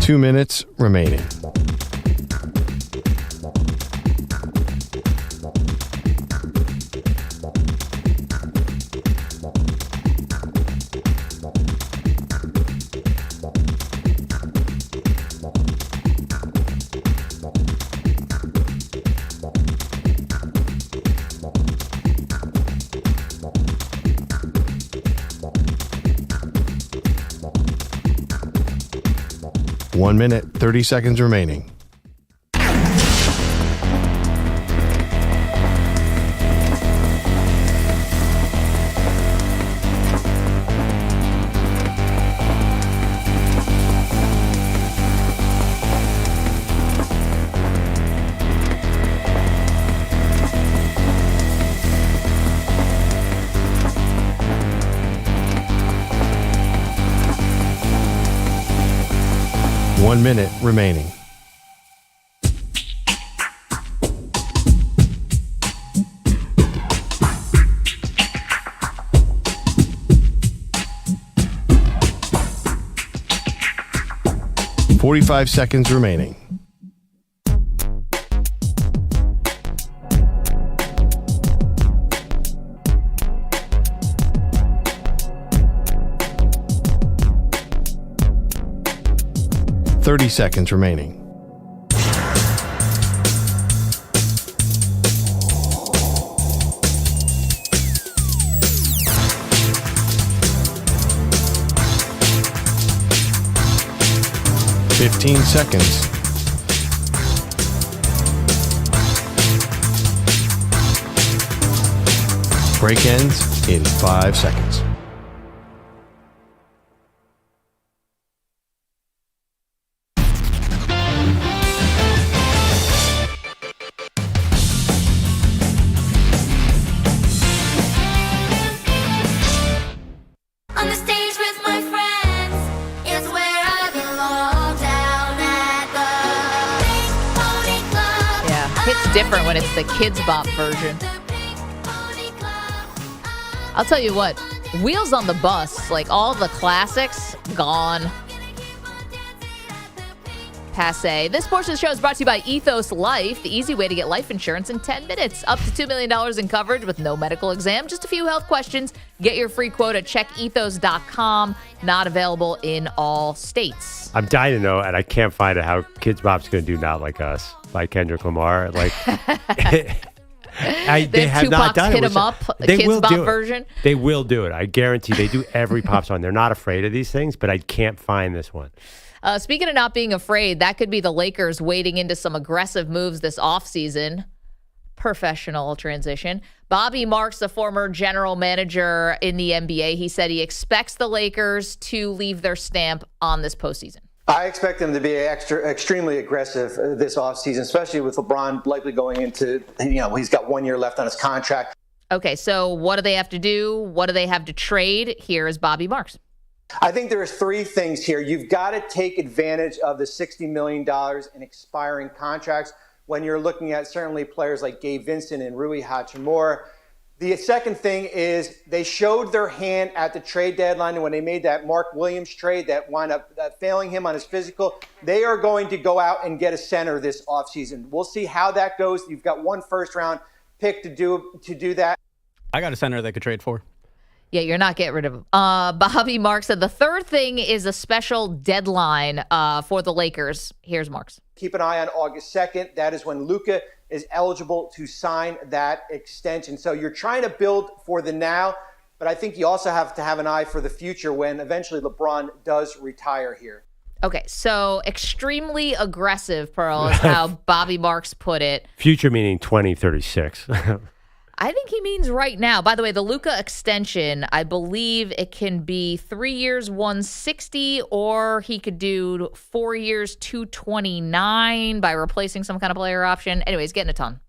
Two minutes remaining. One minute, 30 seconds remaining. 1 minute remaining. $45 seconds remaining. $30 seconds remaining. $15 seconds. Break ends in 5 seconds. On the stage with my friends is where I belong, down at the Big Pony Club. Yeah, it's different when it's the Kids Bop version. I'll tell you what, Wheels on the Bus, like all the classics, gone. Passe. This portion of the show is brought to you by Ethos Life, the easy way to get life insurance in 10 minutes. Up to $2 million in coverage with no medical exam, just a few health questions. Get your free quote at checkethos.com. Not available in all states. I'm dying to know, and I can't find it, how Kids Bop's going to do Not Like Us by Kendrick Lamar. Like, they have not done it. Hit 'em up, the Kids Bop version. They will do it. I guarantee they do every pop song. They're not afraid of these things, but I can't find this one. Speaking of not being afraid, that could be the Lakers wading into some aggressive moves this offseason. Professional transition. Bobby Marks, the former general manager in the NBA, he said he expects the Lakers to leave their stamp on this postseason. I expect them to be extremely aggressive this offseason, especially with LeBron likely going into, he's got 1 year left on his contract. Okay, so what do they have to do? What do they have to trade? Here is Bobby Marks. I think there's three things here. You've got to take advantage of the $60 million in expiring contracts when you're looking at certainly players like Gabe Vincent and Rui Hachimura. The second thing is they showed their hand at the trade deadline, and when they made that Mark Williams trade that wound up failing him on his physical, they are going to go out and get a center this offseason. We'll see how that goes. You've got one first-round pick to do that. I got a center they could trade for. Yeah, you're not getting rid of him. Bobby Marks said the third thing is a special deadline for the Lakers. Here's Marks. Keep an eye on August 2nd. That is when Luka is eligible to sign that extension. So you're trying to build for the now, but I think you also have to have an eye for the future when eventually LeBron does retire here. Okay, so extremely aggressive, Pearl, is how Bobby Marks put it. Future meaning 2036. I think he means right now. By the way, the Luka extension, I believe it can be 3 years, 160, or he could do 4 years, 229 by replacing some kind of player option. Anyways, getting a ton.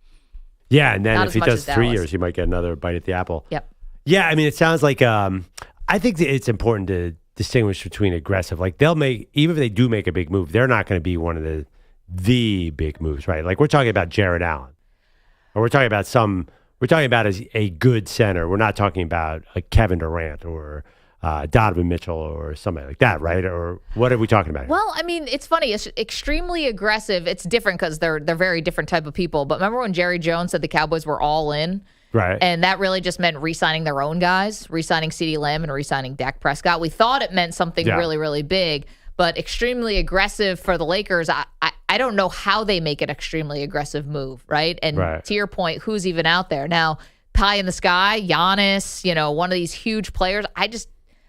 Yeah, and then Not if he as much does as 3 Dallas. years, he might get another bite at the apple. Yep. Yeah, I mean, it sounds like I think that it's important to distinguish between aggressive. Like they'll make, even if they do make a big move, they're not going to be one of the big moves, right? Like we're talking about Jared Allen, or we're talking about a good center. We're not talking about a Kevin Durant or Donovan Mitchell or somebody like that, right? Or what are we talking about here? Well, I mean, it's funny. It's extremely aggressive. It's different because they're very different type of people. But remember when Jerry Jones said the Cowboys were all in? Right. And that really just meant re-signing their own guys, re-signing CeeDee Lamb and re-signing Dak Prescott. We thought it meant something really, really big, but extremely aggressive for the Lakers. I don't know how they make an extremely aggressive move, right? And to your point, who's even out there? Now, pie in the sky, Giannis, one of these huge players. I don't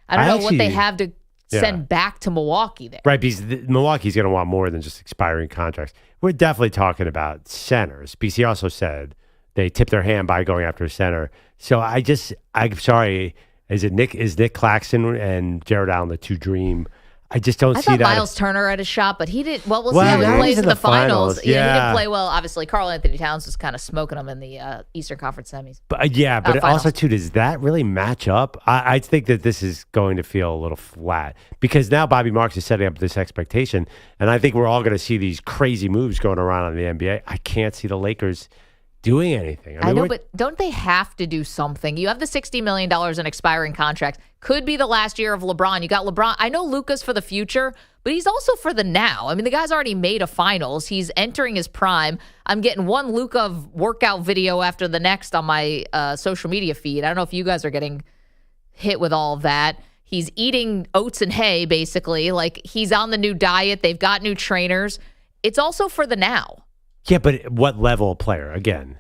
know what they have to send back to Milwaukee there. Right, because Milwaukee's going to want more than just expiring contracts. We're definitely talking about centers, because he also said they tipped their hand by going after a center. So I'm sorry, is Nick Claxton and Jared Allen the two dream I just don't I see thought that. Miles Turner had a shot, but he did. Well, we'll see how he now plays he's in the finals. Yeah, he didn't play well. Obviously, Karl Anthony Towns was kind of smoking him in the Eastern Conference semis. But but also too, does that really match up? I think that this is going to feel a little flat because now Bobby Marks is setting up this expectation, and I think we're all going to see these crazy moves going around in the NBA. I can't see the Lakers doing anything. I know, but don't they have to do something? You have the $60 million in expiring contracts. Could be the last year of LeBron. You got LeBron. I know Luka's for the future, but he's also for the now. I mean, the guy's already made a finals. He's entering his prime. I'm getting one Luka workout video after the next on my social media feed. I don't know if you guys are getting hit with all of that. He's eating oats and hay, basically. Like, he's on the new diet. They've got new trainers. It's also for the now. Yeah, but what level of player? Again,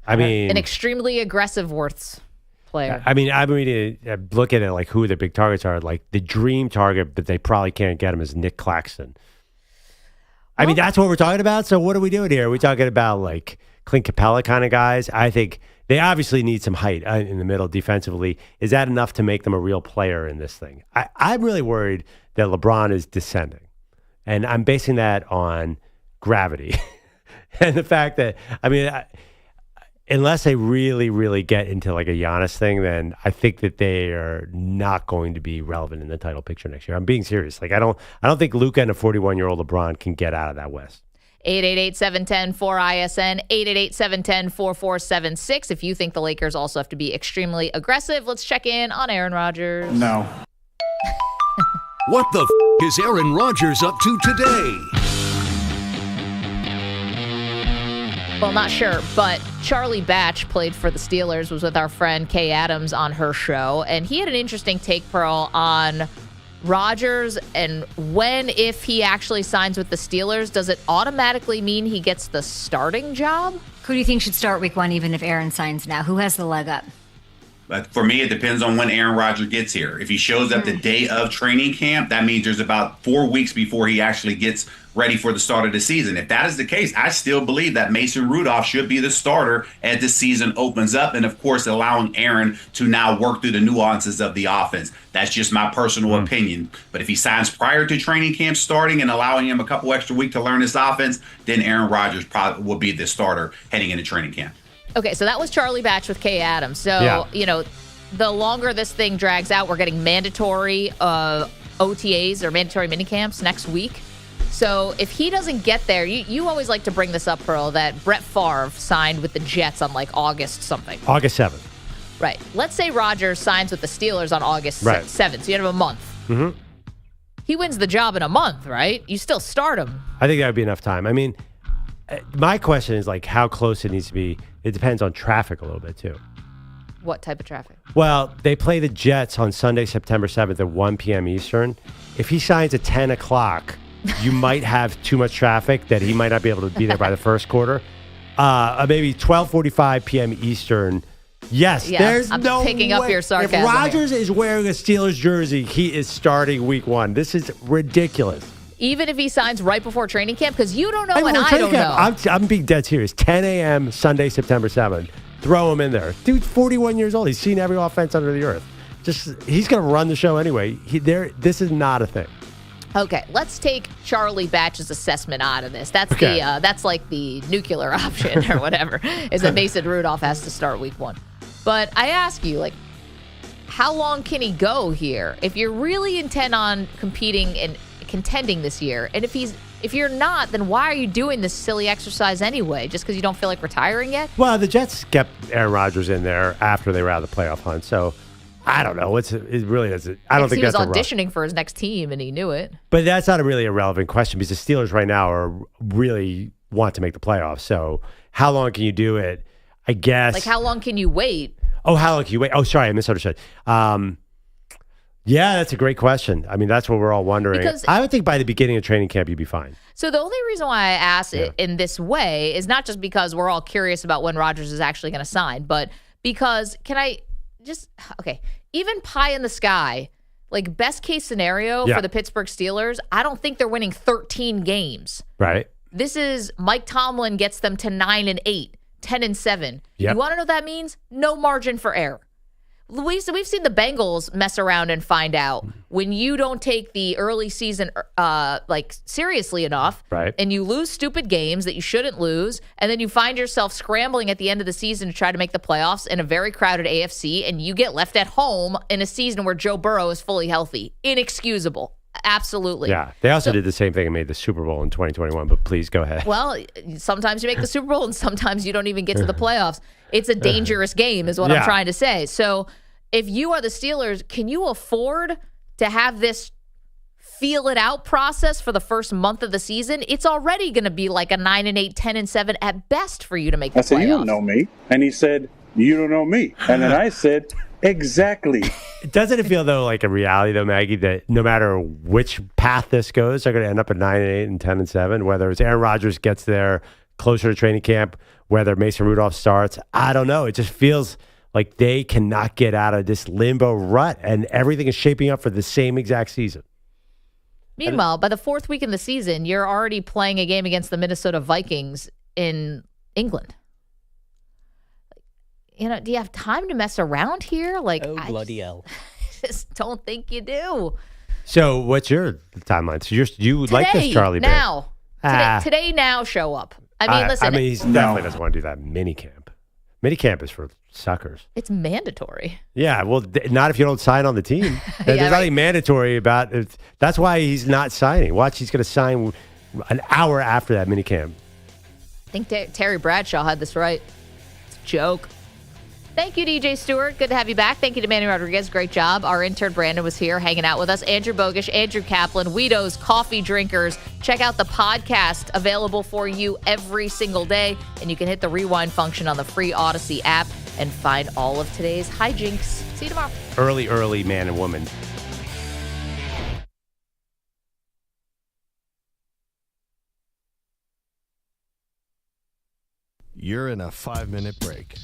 I mean, an extremely aggressive Worths player. I mean, look at it like who the big targets are. Like the dream target, but they probably can't get him is Nick Claxton. I mean, that's what we're talking about. So what are we doing here? Are we talking about like Clint Capella kind of guys? I think they obviously need some height in the middle defensively. Is that enough to make them a real player in this thing? I'm really worried that LeBron is descending, and I'm basing that on gravity and the fact that, I mean, unless they really, really get into like a Giannis thing, then I think that they are not going to be relevant in the title picture next year. I'm being serious. Like I don't think Luka and a 41-year-old LeBron can get out of that West. 888-710-4ISN, 888-710-4476. If you think the Lakers also have to be extremely aggressive, let's check in on Aaron Rodgers. No. What the is Aaron Rodgers up to today? Well, not sure, but Charlie Batch played for the Steelers, was with our friend Kay Adams on her show, and he had an interesting take, Pearl, on Rodgers and if he actually signs with the Steelers, does it automatically mean he gets the starting job? Who do you think should start week one, even if Aaron signs now? Who has the leg up? But for me, it depends on when Aaron Rodgers gets here. If he shows up the day of training camp, that means there's about 4 weeks before he actually gets ready for the start of the season. If that is the case, I still believe that Mason Rudolph should be the starter as the season opens up. And of course, allowing Aaron to now work through the nuances of the offense. That's just my personal opinion. But if he signs prior to training camp starting and allowing him a couple extra weeks to learn this offense, then Aaron Rodgers probably will be the starter heading into training camp. Okay, so that was Charlie Batch with Kay Adams. So, the longer this thing drags out, we're getting mandatory OTAs or mandatory minicamps next week. So if he doesn't get there, you always like to bring this up, Pearl, that Brett Favre signed with the Jets on like August something. August 7th. Right. Let's say Rodgers signs with the Steelers on August 7th, so you have a month. Mm-hmm. He wins the job in a month, right? You still start him. I think that would be enough time. I mean, my question is like how close it needs to be. It depends on traffic a little bit too. What type of traffic? Well, they play the Jets on Sunday, September 7th at 1 p.m. Eastern. If he signs at 10 o'clock, you might have too much traffic that he might not be able to be there by the first quarter. Maybe 12:45 p.m. Eastern. Yes, there's I'm no picking way. up your sarcasm. If Rodgers is wearing a Steelers jersey, he is starting week one. This is ridiculous. Even if he signs right before training camp, because you don't know and I don't know. I'm being dead serious. 10 a.m. Sunday, September 7th. Throw him in there. Dude's 41 years old. He's seen every offense under the earth. He's going to run the show anyway. This is not a thing. Okay, let's take Charlie Batch's assessment out of this. That's that's like the nuclear option or whatever, is that Mason Rudolph has to start week one. But I ask you, like, how long can he go here? If you're really intent on competing and contending this year, and if you're not, then why are you doing this silly exercise anyway? Just because you don't feel like retiring yet? Well, the Jets kept Aaron Rodgers in there after they were out of the playoff hunt, so I don't know. It really doesn't. I don't think that's he was auditioning for his next team, and he knew it. But that's not a really irrelevant question because the Steelers right now really want to make the playoffs. So how long can you do it? I guess. Like, how long can you wait? Oh, how long can you wait? Oh, sorry, I misunderstood. Yeah, that's a great question. I mean, that's what we're all wondering. Because I would think by the beginning of training camp, you'd be fine. So the only reason why I asked it in this way is not just because we're all curious about when Rodgers is actually going to sign, but because even pie in the sky, like best case scenario for the Pittsburgh Steelers, I don't think they're winning 13 games. Right. This is Mike Tomlin gets them to 9-8, 10-7. Yep. You want to know what that means? No margin for error. we've seen the Bengals mess around and find out when you don't take the early season seriously enough, right? And you lose stupid games that you shouldn't lose, and then you find yourself scrambling at the end of the season to try to make the playoffs in a very crowded AFC, and you get left at home in a season where Joe Burrow is fully healthy. Inexcusable. Absolutely. Yeah. They also did the same thing and made the Super Bowl in 2021, but please go ahead. Well, sometimes you make the Super Bowl and sometimes you don't even get to the playoffs. It's a dangerous game is what I'm trying to say. So if you are the Steelers, can you afford to have this feel it out process for the first month of the season? It's already going to be like a 9-8, 10-7 at best for you to make the playoffs. I said, you don't know me. And he said, you don't know me. And then I said, exactly. Doesn't it feel, though, like a reality, though, Maggie, that no matter which path this goes, they're going to end up at 9-8 and 10-7, whether it's Aaron Rodgers gets there closer to training camp, whether Mason Rudolph starts. I don't know. It just feels like they cannot get out of this limbo rut, and everything is shaping up for the same exact season. Meanwhile, by the fourth week in the season, you're already playing a game against the Minnesota Vikings in England. You know, do you have time to mess around here? Like, bloody hell. I just don't think you do. So what's your timeline? So you like this Charlie Bay? Now. Today, now show up. I mean, listen. I mean, he definitely doesn't want to do that mini camp. Mini camp is for suckers. It's mandatory. Yeah, well, not if you don't sign on the team. There's nothing mandatory about it. That's why he's not signing. Watch, he's going to sign an hour after that mini camp. I think Terry Bradshaw had this right. It's a joke. Thank you, DJ Stewart. Good to have you back. Thank you to Manny Rodriguez. Great job. Our intern, Brandon, was here hanging out with us. Andrew Bogusch, Andrew Kaplan, Guido's Coffee Drinkers. Check out the podcast available for you every single day. And you can hit the rewind function on the free Odyssey app and find all of today's hijinks. See you tomorrow. Early man and woman. You're in a 5-minute break.